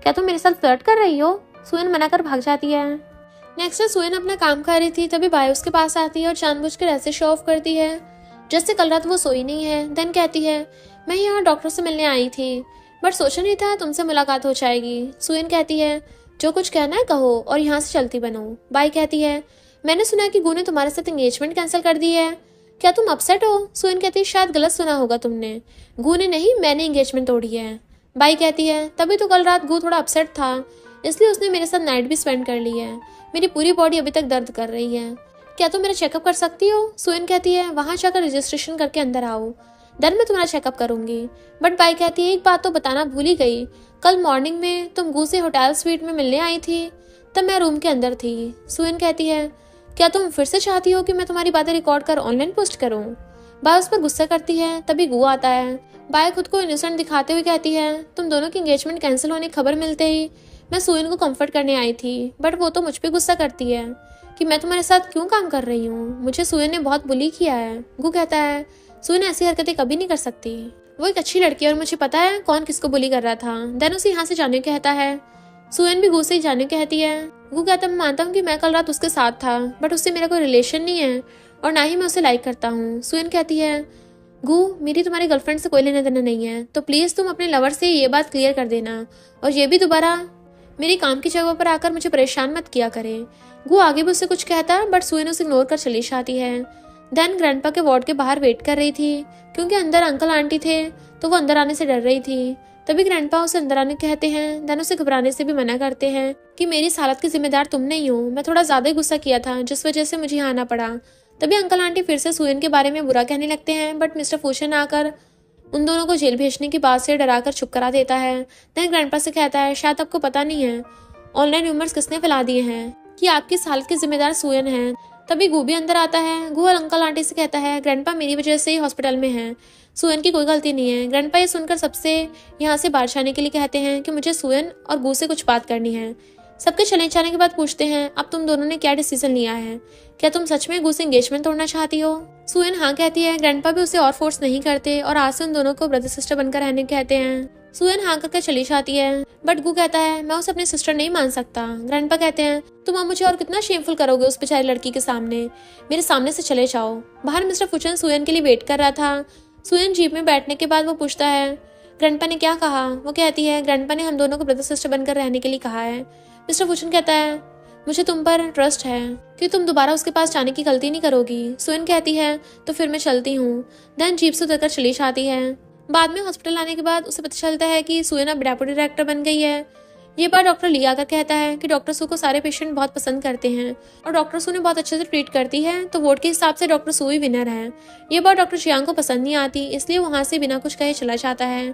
क्या तुम मेरे साथ फ्लर्ट कर रही हो? सुयन मना कर भाग जाती है। नेक्स्ट डे सुयन अपना काम कर रही थी, तभी बाय उसके पास आती है और जानबूझकर ऐसे शो ऑफ करती है जैसे कल रात वो सोई नहीं है। देन कहती है, मैं यहाँ डॉक्टर से मिलने आई थी, बट सोचा नहीं था तुमसे मुलाकात हो जाएगी। सुयन कहती है, जो कुछ कहना है कहो और यहाँ से चलती बनो। बाय कहती है, मैंने सुना कि गू ने तुम्हारे साथ एंगेजमेंट कैंसिल कर दी है, क्या तुम अपसेट हो? सुयन कहती है, शायद गलत सुना होगा तुमने, गू ने नहीं, मैंने एंगेजमेंट तोड़ी है। बाई कहती है, तभी तो कल रात गू थोड़ा अपसेट था, इसलिए उसने मेरे साथ नाइट भी स्पेंड कर ली है, मेरी पूरी बॉडी अभी तक दर्द कर रही है, क्या तुम मेरा चेकअप कर सकती हो? सुयन कहती है, वहां जाकर रजिस्ट्रेशन करके अंदर आओ, देन मैं तुम्हारा चेकअप करूंगी। बट बाई कहती है, एक बात तो बताना भूल ही गई, कल मॉर्निंग में तुम गू से होटल स्वीट में मिलने आई थी, तब मैं रूम के अंदर थी। सुयन कहती है, क्या तुम फिर से चाहती हो कि मैं तुम्हारी बातें रिकॉर्ड कर ऑनलाइन पोस्ट करूं? बाय उस पर गुस्सा करती है। तभी गू आता है। बाय खुद को इनोसेंट दिखाते हुए कहती है, तुम दोनों की एंगेजमेंट कैंसिल होने की खबर मिलते ही मैं सुयन को कंफर्ट करने आई थी, बट वो तो मुझ पे गुस्सा करती है कि मैं तुम्हारे साथ क्यों काम कर रही हूँ, मुझे सुयन ने बहुत बुली किया है। गू कहता है, सुयन ऐसी हरकतें कभी नहीं कर सकती, वो एक अच्छी लड़की है और मुझे पता है कौन किसको बुली कर रहा था। देन उसे यहाँ से जाने को कहता है। सुयन भी गू से ही जाने कहती है। गू कहता है, मैं मानता हूँ कि मैं कल रात उसके साथ था, बट उससे मेरा कोई रिलेशन नहीं है और ना ही मैं उसे लाइक करता हूँ। सुयन कहती है, गू, मेरी तुम्हारी गर्लफ्रेंड से कोई लेना देना नहीं है, तो प्लीज तुम अपने लवर से ये बात क्लियर कर देना और ये भी दोबारा मेरी काम की जगह पर आकर मुझे परेशान मत किया करे। गू आगे भी उससे कुछ कहता है, बट सुयन उसे इग्नोर कर चली जाती है। देन ग्रैंडपा के वार्ड के बाहर वेट कर रही थी, क्योंकि अंदर अंकल आंटी थे तो वो अंदर आने से डर रही थी। तभी ग्रैंडपा उसे अंदर आने कहते हैं। देन उसे घबराने से भी मना करते हैं कि मेरी इस हालत की जिम्मेदार तुम नहीं हो, मैं थोड़ा ज्यादा ही गुस्सा किया था जिस वजह से मुझे यहाँ आना पड़ा। तभी अंकल आंटी फिर से सुयन के बारे में बुरा कहने लगते हैं, बट मिस्टर फूचन आकर उन दोनों को जेल भेजने की बात से डराकर चुप करा देता है। देन ग्रैंडपा से कहता है, शायद आपको पता नहीं है ऑनलाइन र्यूमर्स किसने फैला दिए हैं कि आपकी इस हालत की जिम्मेदार सुयन है। तभी गू भी अंदर आता है। गू और अंकल आंटी से कहता है, ग्रैंडपा मेरी वजह से ही हॉस्पिटल में है, सुयन की कोई गलती नहीं है। ग्रैंडपा ये सुनकर सबसे यहाँ से बाहर जाने के लिए कहते हैं कि मुझे सुयन और गू से कुछ बात करनी है। सबके चले जाने के बाद पूछते हैं, अब तुम दोनों ने क्या डिसीजन लिया है, क्या तुम सच में गू से एंगेजमेंट तोड़ना चाहती हो? सुयन हाँ कहती है। ग्रैंडपा भी उसे और फोर्स नहीं करते और आज से उन दोनों को ब्रदर सिस्टर बनकर रहने कहते हैं। सुयन हाँ करके चली जाती है, बट गू कहता है, मैं उसे अपनी सिस्टर नहीं मान सकता। ग्रैंडपा कहते हैं, तुम अब मुझे और कितना शेमफुल करोगे उस बेचारी लड़की के सामने, मेरे सामने से चले जाओ। बाहर मिस्टर फूचन सुयन के लिए वेट कर रहा था। सुयन जीप में बैठने के बाद वो पूछता है, ग्रैंडपा ने क्या कहा? वो कहती है, ग्रैंडपा ने हम दोनों को ब्रदर सिस्टर बनकर रहने के लिए कहा है। मिस्टर फूचन कहता है, मुझे तुम पर ट्रस्ट है कि तुम दोबारा उसके पास जाने की गलती नहीं करोगी। सुयन कहती है, तो फिर मैं चलती हूँ। देन जीप से उतरकर चली जाती है। बाद में हॉस्पिटल आने के बाद उसे पता चलता है कि सुयन अब डेप्यूटी डायरेक्टर बन गई है। ये बात डॉक्टर ली आकर कहता है कि डॉक्टर सू को सारे पेशेंट बहुत पसंद करते हैं और डॉक्टर सू ने बहुत अच्छे से ट्रीट करती है, तो वोट के हिसाब से डॉक्टर सू ही विनर है। ये बात डॉक्टर जियांग को पसंद नहीं आती, इसलिए वहां से बिना कुछ कहे चला जाता है।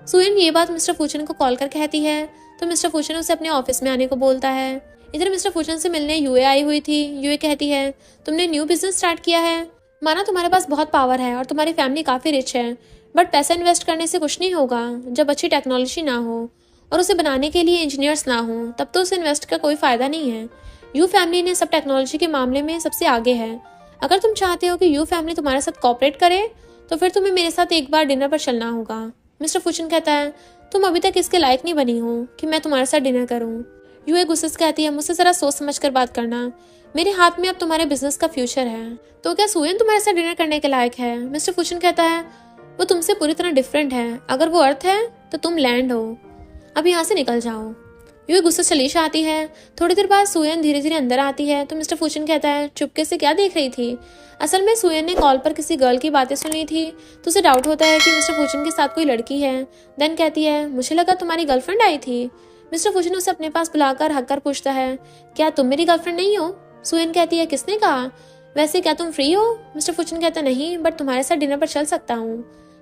सुयन ये बात मिस्टर फूचन को कॉल कर कहती है, तो मिस्टर फूचन उसे अपने ऑफिस में आने को बोलता है। इधर मिस्टर फूचन से मिलने यूए आई हुई थी। यूए कहती है, तुमने न्यू बिजनेस स्टार्ट किया है, माना तुम्हारे पास बहुत पावर है और तुम्हारी फैमिली काफी रिच है, बट पैसा इन्वेस्ट करने से कुछ नहीं होगा जब अच्छी टेक्नोलॉजी ना हो और उसे बनाने के लिए इंजीनियर्स ना हो, तब तो उसे इन्वेस्ट का कोई फायदा नहीं है। यू फैमिली ने सब टेक्नोलॉजी के मामले में सबसे आगे है। अगर तुम चाहते हो कि यू फैमिली तुम्हारे साथ कॉपरेट करे तो फिर तुम्हें मेरे साथ एक बार डिनर पर चलना होगा। मिस्टर फूचन कहता है, तुम अभी तक इसके लायक नहीं बनी हो कि मैं तुम्हारे साथ डिनर करूं। यूए गुस्से से कहती है, मुझसे जरा सोच समझ कर बात करना, मेरे हाथ में अब तुम्हारे बिजनेस का फ्यूचर है, तो क्या सुयन तुम्हारे साथ डिनर करने के लायक है? मिस्टर फूचन कहता है, वो तुमसे पूरी तरह डिफरेंट है। अगर वो अर्थ है तो तुम लैंड हो। अब यहाँ से निकल जाओ। यूँ गुस्सा चलीशा आती है। थोड़ी देर बाद सुयन धीरे धीरे अंदर आती है तो मिस्टर फुचिन कहता है, चुपके से क्या देख रही थी? असल में सुयन ने कॉल पर किसी गर्ल की बातें सुनी थी तो उसे डाउट होता है कि मिस्टर फुचिन के साथ कोई लड़की है। देन कहती है, मुझे लगा तुम्हारी गर्लफ्रेंड आई थी। मिस्टर फुचिन उसे अपने पास बुलाकर हक कर पूछता है, क्या तुम मेरी गर्लफ्रेंड नहीं हो? सुयन कहती है, किसने कहा? वैसे क्या तुम फ्री हो? मिस्टर फुचिन कहता है, नहीं, बट तुम्हारे साथ डिनर पर चल सकता हूँ।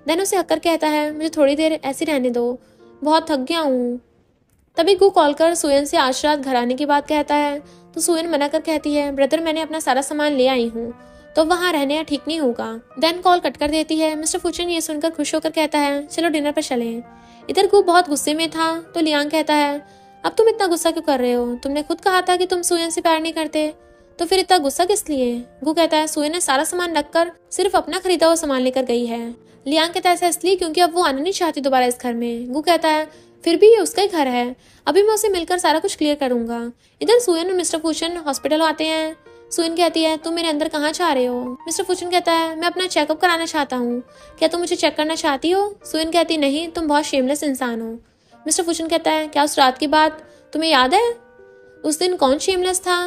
देन उसे हक कर कहता है, मुझे थोड़ी देर ऐसी रहने दो, बहुत थक गया हूँ। तभी गु कॉल कर सुयन से आज रात घर आने की बात कहता है तो सुयन मना कर कहती है, ब्रदर मैंने अपना सारा सामान ले आई हूँ तो वहाँ रहने या ठीक नहीं होगा। देन कॉल कट कर देती है। मिस्टर फुचिन ये सुनकर खुश होकर कहता है, चलो डिनर पर चलें। इधर गु बहुत गुस्से में था तो लियांग कहता है, अब तुम इतना गुस्सा क्यों कर रहे हो? तुमने खुद कहा था कि तुम सुयन से प्यार नहीं करते, तो फिर इतना गुस्सा किस लिए? गु कहता है, सुयन ने सारा सामान रखकर सिर्फ अपना खरीदा हुआ सामान लेकर गई है। लियांग कहता है, ऐसा इसलिए क्योंकि अब वो आना नहीं चाहती दोबारा इस घर में। गु कहता है, फिर भी ये उसका ही घर है, अभी मैं उसे मिलकर सारा कुछ क्लियर करूंगा। इधर सुयन और मिस्टर फुचिन हॉस्पिटल आते हैं। सुयन कहती है, तुम मेरे अंदर कहाँ चाह रहे हो? मिस्टर फुचिन कहता है, मैं अपना चेकअप कराना चाहता हूँ, क्या तुम मुझे चेक करना चाहती हो? सुयन कहती, नहीं, तुम बहुत शेमलेस इंसान हो। मिस्टर फुचिन कहता है, क्या उस रात की बात तुम्हें याद है? उस दिन कौन शेमलेस था?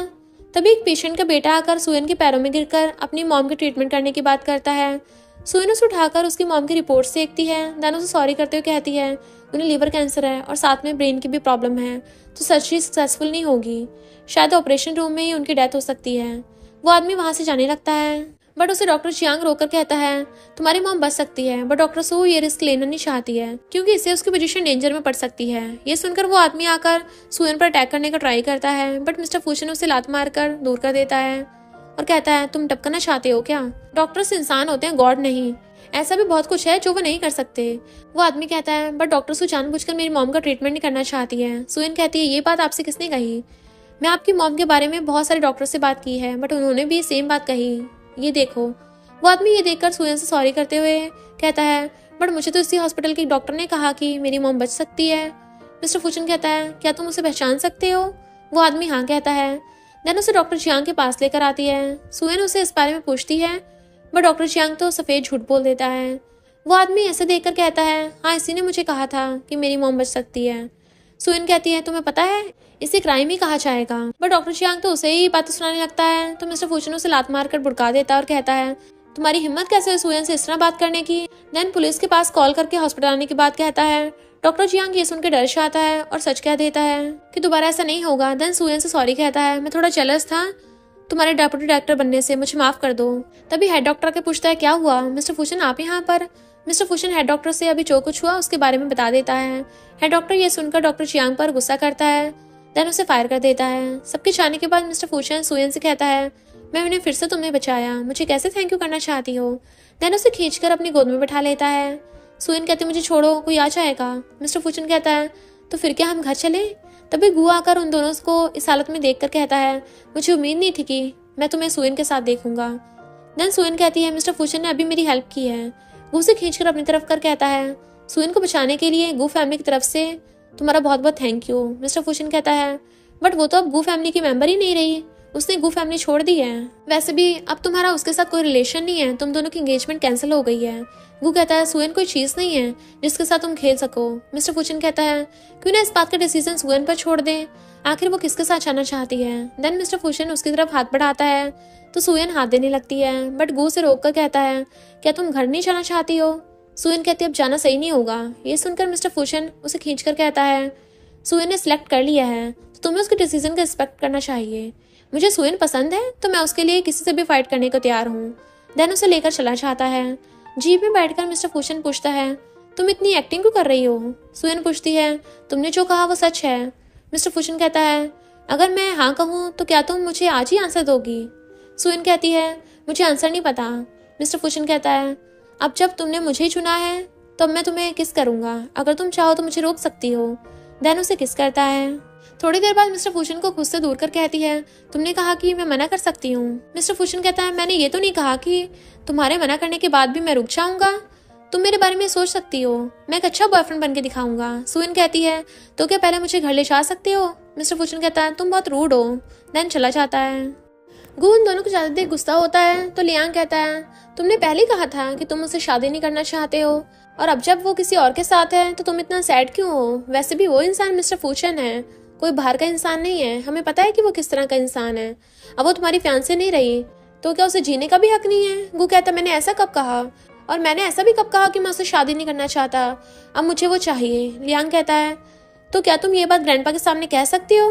तभी एक पेशेंट का बेटा आकर सुयन के पैरों में गिरकर अपनी मॉम की ट्रीटमेंट करने की बात करता है। सुयन उसे उठाकर उसकी मॉम की रिपोर्ट्स देखती है। देन उसे सॉरी करते हुए कहती है, उन्हें लीवर कैंसर है और साथ में ब्रेन की भी प्रॉब्लम है, तो सर्जरी सक्सेसफुल नहीं होगी, शायद ऑपरेशन रूम में ही उनकी डेथ हो सकती है। वो आदमी वहां से जाने लगता है बट उसे डॉक्टर चियांग रोककर कहता है, तुम्हारी मॉम बच सकती है, बट डॉक्टर सू ये रिस्क लेना नहीं चाहती है क्योंकि इससे उसकी पोजीशन डेंजर में पड़ सकती है। ये सुनकर वो आदमी आकर सुयन पर अटैक करने का ट्राई करता है बट मिस्टर फुचिन उसे लात मारकर दूर कर देता है और कहता है, तुम टपकना चाहते हो क्या? डॉक्टर्स इंसान होते हैं, गॉड नहीं। ऐसा भी बहुत कुछ है जो वो नहीं कर सकते। वो आदमी कहता है, बट डॉक्टर सू जानबूझकर मेरी मॉम का ट्रीटमेंट नहीं करना चाहती है। सुयन कहती है, ये बात आपसे किसने कही? मैं आपकी मॉम के बारे में बहुत सारे डॉक्टर से बात की है बट उन्होंने भी सेम बात कही, ये देखो। वो आदमी ये देखकर सुयन से सॉरी करते हुए कहता है, बट मुझे तो इसी हॉस्पिटल के डॉक्टर ने कहा कि मेरी मॉम बच सकती है। मिस्टर फुचिन कहता है, क्या तुम उसे पहचान सकते हो? वो आदमी हाँ कहता है। देन उसे डॉक्टर चियांग के पास लेकर आती है। सुयन उसे इस बारे में पूछती है बट डॉक्टर चियांग तो सफेद झूठ बोल देता है। वो आदमी ऐसे देखकर कहता है, हाँ, इसी ने मुझे कहा था कि मेरी मॉम बच सकती है। सुयन कहती है, तुम्हें पता है इसे क्राइम ही कहा जाएगा, बट डॉक्टर चियांग तो उसे ही बातें सुनाने लगता है। तो मिस्टर फुचिन उसे लात मारकर भुड़का देता है और कहता है, तुम्हारी हिम्मत कैसे है सुयन से इस तरह बात करने की? देन पुलिस के पास कॉल करके हॉस्पिटल आने की बात कहता है। डॉक्टर चियांग ये सुनकर डर जाता है और सच कह देता है कि दोबारा ऐसा नहीं होगा। देन सुयन से सॉरी कहता है, मैं थोड़ा जेलस था तुम्हारे डेप्यूटी डायरेक्टर बनने से, मुझे माफ कर दो। तभी हेड डॉक्टर के पूछता है, क्या हुआ मिस्टर फुचिन, आप यहाँ पर? मिस्टर फुचिन हेड डॉक्टर से अभी जो कुछ हुआ उसके बारे में बता देता है। हेड डॉक्टर ये सुनकर डॉक्टर चियांग पर गुस्सा करता है, देन उसे फायर कर देता है। सबके जाने के बाद मिस्टर फुचिन सुयन से कहता है, मैं उन्हें फिर से तुमने बचाया, मुझे कैसे थैंक यू करना चाहती हो? देन उसे खींचकर अपनी गोद में बैठा लेता है। सुयन कहते, मुझे छोड़ो, कोई आ जाएगा। मिस्टर फुचिन कहता है, तो फिर क्या हम घर चले? तभी गु आकर उन दोनों को इस हालत में देखकर कहता है, मुझे उम्मीद नहीं थी कि मैं तुम्हें सुयन के साथ देखूंगा। देन सुयन कहती है, मिस्टर फुचिन ने अभी मेरी हेल्प की है। गु से खींचकर अपनी तरफ कर कहता है, सुयन को बचाने के लिए गु फैमिली की तरफ से तुम्हारा बहुत बहुत थैंक यू। मिस्टर फुचिन कहता है, बट वो तो अब गु फैमिली की मेंबर ही नहीं रही, उसने गु फैमिली छोड़ दी है। वैसे भी अब तुम्हारा उसके साथ कोई रिलेशन नहीं है, तुम दोनों की एंगेजमेंट कैंसिल हो गई है। गु कहता है, सुयन कोई चीज नहीं है जिसके साथ तुम खेल सको। मिस्टर फुचिन कहता है, क्यों ना इस बात का डिसीजन सुयन पर छोड़ दें, आखिर वो किसके साथ जाना चाहती है। देन मिस्टर फुचिन उसकी तरफ हाथ बढ़ाता है तो सुयन हाथ देने लगती है बट गु से रोककर कहता है, क्या तुम घर नहीं जाना चाहती हो? सुयन कहती है, अब जाना सही नहीं होगा। ये सुनकर मिस्टर फुचिन उसे खींचकर कहता है, सुयन ने सिलेक्ट कर लिया है तो तुम्हें उसके डिसीजन का रिस्पेक्ट करना चाहिए। मुझे सुयन पसंद है तो मैं उसके लिए किसी से भी फाइट करने को तैयार हूँ। देन उसे लेकर चला जाता है। जीप में बैठकर मिस्टर फुचिन पूछता है, तुम इतनी एक्टिंग क्यों कर रही हो? सुयन पूछती है, तुमने जो कहा वो सच है? मिस्टर फुचिन कहता है, अगर मैं हाँ कहूँ तो क्या तुम मुझे आज ही आंसर दोगी? सुयन कहती है, मुझे आंसर नहीं पता। मिस्टर फुचिन कहता है, अब जब तुमने मुझे ही चुना है तो मैं तुम्हें किस करूंगा, अगर तुम चाहो तो मुझे रोक सकती हो। देन उसे किस करता है। थोड़ी देर बाद मिस्टर फुचिन को खुद से दूर कर कहती है, तुमने कहा कि मैं मना कर सकती हूँ। मिस्टर फुचिन कहता है, मैंने ये तो नहीं कहा कि तुम्हारे मना करने के बाद भी मैं रुक जाऊंगा, तुम मेरे बारे में सोच सकती हो, मैं एक अच्छा बॉयफ्रेंड बन के दिखाऊंगा। सुयन कहती है, तो क्या पहले मुझे घर ले जा सकते हो? मिस्टर फुचिन कहता है, तुम बहुत रूड हो। देन चला जाता है। गु उन दोनों को ज्यादा देर गुस्सा होता है तो लियांग कहता है, तुमने पहले कहा था कि तुम मुझसे शादी नहीं करना चाहते हो, और अब जब वो किसी और के साथ है तो तुम इतना सैड क्यों हो? वैसे भी वो इंसान मिस्टर फूशन है, कोई बाहर का इंसान नहीं है। हमें पता है कि वो किस तरह का इंसान है। अब वो तुम्हारी फियांसे नहीं रही तो क्या उसे जीने का भी हक नहीं है? गु कहता, मैंने ऐसा कब कहा? और मैंने ऐसा भी कब कहा कि मैं उससे शादी नहीं करना चाहता? अब मुझे वो चाहिए। लियांग कहता है, तो क्या तुम ये बात ग्रैंडपा के सामने कह सकती हो?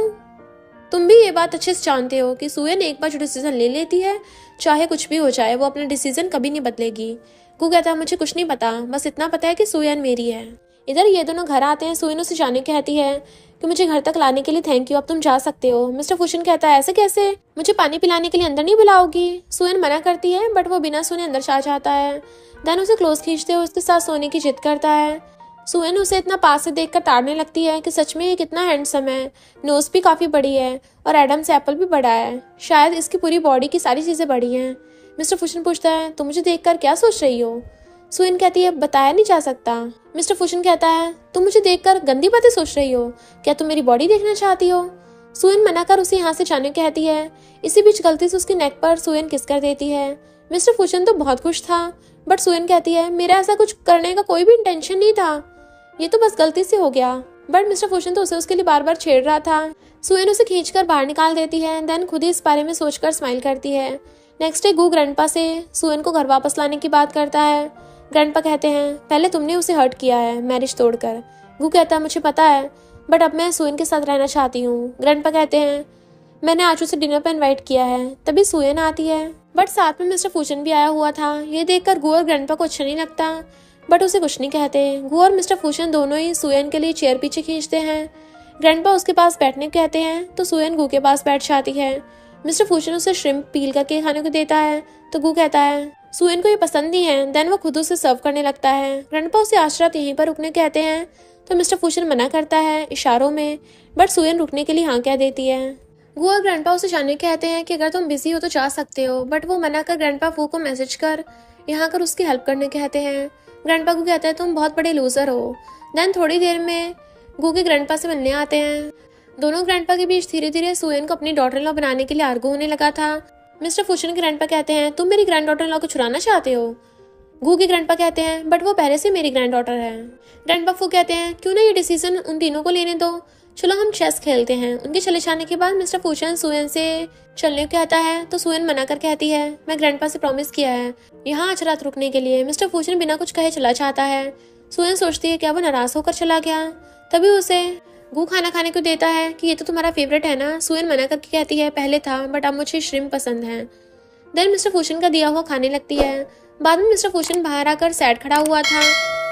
तुम भी ये बात अच्छे से जानते हो कि सुयन एक बार जो डिसीजन ले लेती है, चाहे कुछ भी हो जाए, वो अपना डिसीजन कभी नहीं बदलेगी। गु कहता है, मुझे कुछ नहीं पता, बस इतना पता है कि सुयन मेरी है। इधर ये दोनों घर आते हैं। सुयन उसे जाने कहती है कि मुझे घर तक लाने के लिए थैंक यू, अब तुम जा सकते हो। मिस्टर फूशन कहता है, ऐसे कैसे? मुझे पानी पिलाने के लिए अंदर नहीं बुलाओगी? सुयन मना करती है बट वो बिना सुने अंदर जा जाता है। देन उसे क्लोज खींचते हुए उसके साथ सोने की जिद करता है। सुयन उसे इतना पास से देखकर ताड़ने लगती है कि सच में ये कितना हैंडसम है, नोज भी काफी बड़ी है और एडम्स एप्पल भी बड़ा है, शायद इसकी पूरी बॉडी की सारी चीजें बड़ी हैं। मिस्टर फूशन पूछता है, तुम मुझे देखकर क्या सोच रही हो? सुयन कहती है, बताया नहीं जा सकता। मिस्टर फूशन कहता है, तुम मुझे देखकर गंदी बातें सोच रही हो, क्या तुम मेरी बॉडी देखना चाहती हो? सुयन मना कर उसे यहाँ से जाने कहती है। इसी बीच गलती से उसके नेक पर सुयन किस कर देती है। मिस्टर फूशन तो बहुत खुश था बट सुयन कहती है, मेरा ऐसा कुछ करने का कोई भी इंटेंशन नहीं था, ये तो बस गलती से हो गया। बट मिस्टर फूशन तो उसे उसके लिए बार बार छेड़ रहा था। सुयन उसे खींचकर बाहर निकाल देती है। देन खुद ही इस बारे में सोचकर स्माइल करती है। नेक्स्ट डे गु ग्रैंडपा से सुयन को घर वापस लाने की बात करता है। ग्रैंडपा कहते हैं, पहले तुमने उसे हर्ट किया है मैरिज तोड़कर। गु कहता है, मुझे पता है बट अब मैं सुयन के साथ रहना चाहती हूँ। ग्रैंडपा कहते हैं, मैंने आज उसे डिनर पर इन्वाइट किया है। तभी सुयन आती है बट साथ में मिस्टर फूशन भी आया हुआ था। ये देखकर गु और ग्रैंडपा को अच्छा नहीं लगता बट उसे कुछ नहीं कहते। गु और मिस्टर फूशन दोनों ही सुयन के लिए चेयर पीछे खींचते हैं। ग्रैंडपा उसके पास बैठने कहते हैं तो सुयन गु के पास बैठ जाती है। मिस्टर फूशन उसे श्रिम्प पील करके खाने को देता है तो गु कहता है, सुयन को ये पसंद नहीं है। देन वो खुद उसे सर्व करने लगता है। ग्रैंडपा उसे आज रात यहीं पर रुकने कहते हैं तो मिस्टर फूशन मना करता है इशारों में, बट सुयन रुकने के लिए हाँ कह देती है। गु और ग्रैंडपा उसे जाने कहते हैं कि अगर तुम बिजी हो तो जा सकते हो, बट वो मना कर ग्रैंडपा गु को मैसेज कर यहाँ कर उसकी हेल्प करने कहते हैं। ग्रैंडपा गु कहता है, तुम बहुत बड़े लूजर हो। देन थोड़ी देर में गु के ग्रैंडपा से मिलने आते हैं। दोनों ग्रैंडपा के बीच धीरे धीरे सुयन को अपनी डॉटर इन लॉ बनाने के लिए आर्गू होने लगा था। मिस्टर फूशन के ग्रैंडपा कहते हैं, तुम मेरी ग्रैंड डॉटर इन लॉ को छुड़ाना चाहते हो? गु के ग्रैंडपा कहते हैं, बट वो पहले से मेरी ग्रैंड डॉटर है। ग्रैंडपा फू कहते हैं, क्यों ना ये डिसीजन उन तीनों को लेने दो, चलो हम चेस खेलते हैं। उनके चले जाने के बाद मिस्टर फूशन सुयन से चलने को कहता है तो सुयन मना कर कहती है, मैं ग्रैंडपा से प्रॉमिस किया है यहाँ आज रात रुकने के लिए। मिस्टर फूशन बिना कुछ कहे चला जाता है। सुयन सोचती है क्या वो नाराज होकर चला गया। तभी उसे गु खाना खाने को देता है कि ये तो तुम्हारा फेवरेट है ना। सुयन मना करके कहती है, पहले था बट अब मुझे श्रिम्प पसंद है। देन मिस्टर फूशन का दिया हुआ खाने लगती है। बाद में मिस्टर फूशन बाहर आकर सैड खड़ा हुआ था।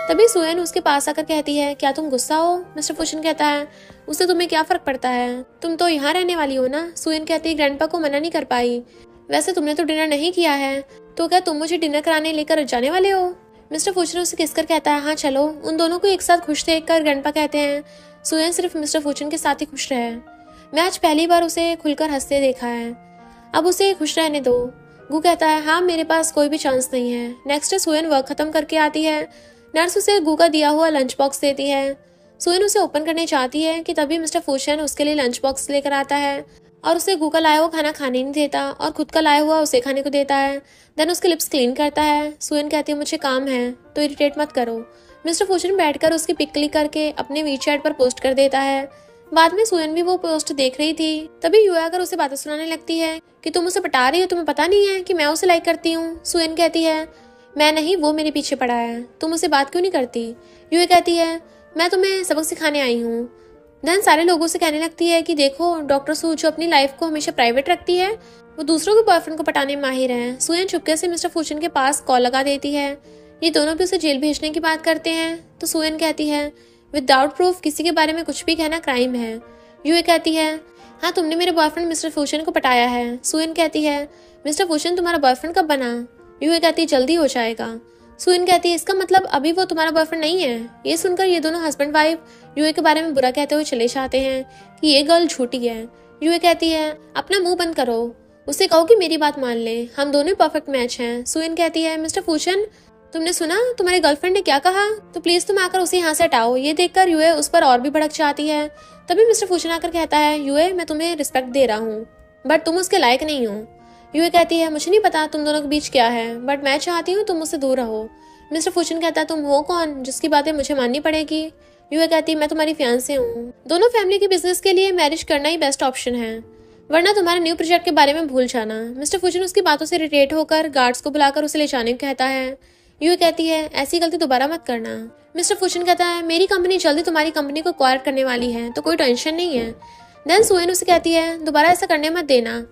तभी सुयन उसके पास आकर कहती है, क्या तुम गुस्सा हो? मिस्टर फूशन कहता है, उससे तुम्हें क्या फर्क पड़ता है, तुम तो यहाँ रहने वाली हो ना। सुयन कहती है, ग्रैंडपा को मना नहीं कर पाई। वैसे तुमने तो डिनर नहीं किया है तो क्या तुम मुझे डिनर कराने लेकर जाने वाले हो? मिस्टर फूशन उसे किसकर कहता है, हाँ चलो। उन दोनों को एक साथ खुश देख कर ग्रैंडपा कहते हैं, सुयन सिर्फ मिस्टर फूशन के साथ ही खुश रहे। मैं आज पहली बार उसे खुलकर हंसते देखा है, अब उसे खुश रहने दो। गु कहता है, हाँ मेरे पास कोई भी चांस नहीं है। नेक्स्ट डे सुयन वर्क खत्म करके आती है। नर्स उसे गु का दिया हुआ लंच बॉक्स देती है। सुयन उसे ओपन करने चाहती है कि तभी मिस्टर फूशन उसके लिए लंच बॉक्स लेकर आता है और उसे गु का लाया हुआ खाना खाने नहीं देता और खुद का लाया हुआ उसे खाने को देता है। देन उसके लिप्स क्लीन करता है। सुयन कहती है, मुझे काम है तो इरिटेट मत करो। मिस्टर फूशन बैठकर उसकी पिक क्लिक करके अपने वीचैट पर पोस्ट कर देता है। बाद में सुयन भी वो पोस्ट देख रही थी। तभी युआ आकर उसे बातें सुनाने लगती है कि तुम उसे पटा रही हो, तुम्हें पता नहीं है कि मैं उसे लाइक करती हूँ। सुयन कहती है, मैं नहीं, वो मेरे पीछे पड़ा है, तुम उससे बात क्यों नहीं करती? युआ कहती है, मैं तुम्हें सबक सिखाने आई हूँ। देन सारे लोगों से कहने लगती है कि देखो डॉक्टर सू जो अपनी लाइफ को हमेशा प्राइवेट रखती है वो दूसरों के बॉयफ्रेंड को पटाने में माहिर है। सुयन चुपके से मिस्टर फूशन के पास कॉल लगा देती है। ये दोनों भी उसे जेल भेजने की बात करते हैं तो सुयन कहती है, विदाउट प्रूफ किसी के बारे में कुछ भी कहना क्राइम है। युए कहती है, हाँ तुमने मेरे बॉयफ्रेंड मिस्टर फूशन को पटाया है। सुयन कहती है, मिस्टर फूशन तुम्हारा बॉयफ्रेंड कब बना? युए कहती है, जल्दी हो जाएगा। सुयन कहती है, इसका मतलब अभी वो तुम्हारा बॉयफ्रेंड नहीं है? ये सुनकर ये दोनों हस्बैंड वाइफ युए के बारे में बुरा कहते हुए चले जाते हैं कि ये गर्ल झूठी है। युए कहती है, अपना मुंह बंद करो, उससे कहो कि मेरी बात मान ले, हम दोनों परफेक्ट मैच हैं। सुयन कहती है, मिस्टर फूशन तुमने सुना तुम्हारे गर्लफ्रेंड ने क्या कहा? तो प्लीज तुम आकर उसे यहाँ से हटाओ। ये देखकर युए उस पर और भी भड़क जाती है। तभी मिस्टर फूशन आकर कहता है, युए मैं तुम्हें रिस्पेक्ट दे रहा हूँ बट तुम उसके लायक नहीं हो। यूए कहती है मुझे नहीं पता तुम दोनों के बीच क्या है, बट मैं चाहती हूँ तुम मुझसे दूर रहो। मिस्टर फुशन कहता है तुम हो कौन जिसकी बातें मुझे माननी पड़ेगी। यूए कहती है मैं तुम्हारी फियांसे हूँ। दोनों फैमिली के बिजनेस के लिए मैरिज करना ही बेस्ट ऑप्शन है, वरना तुम्हारे न्यू प्रोजेक्ट के बारे में भूल जाना। मिस्टर फुशन उसकी बातों से इरिटेट होकर गार्ड्स को बुलाकर उसे ले जाने को कहता है। यूए कहती है ऐसी गलती दोबारा मत करना। मिस्टर फुशन कहता है मेरी कंपनी जल्दी तुम्हारी कंपनी को एक्वायर करने वाली है, तो कोई टेंशन नहीं है। देन सुएन उसे कहती है दोबारा ऐसा करने मत देना,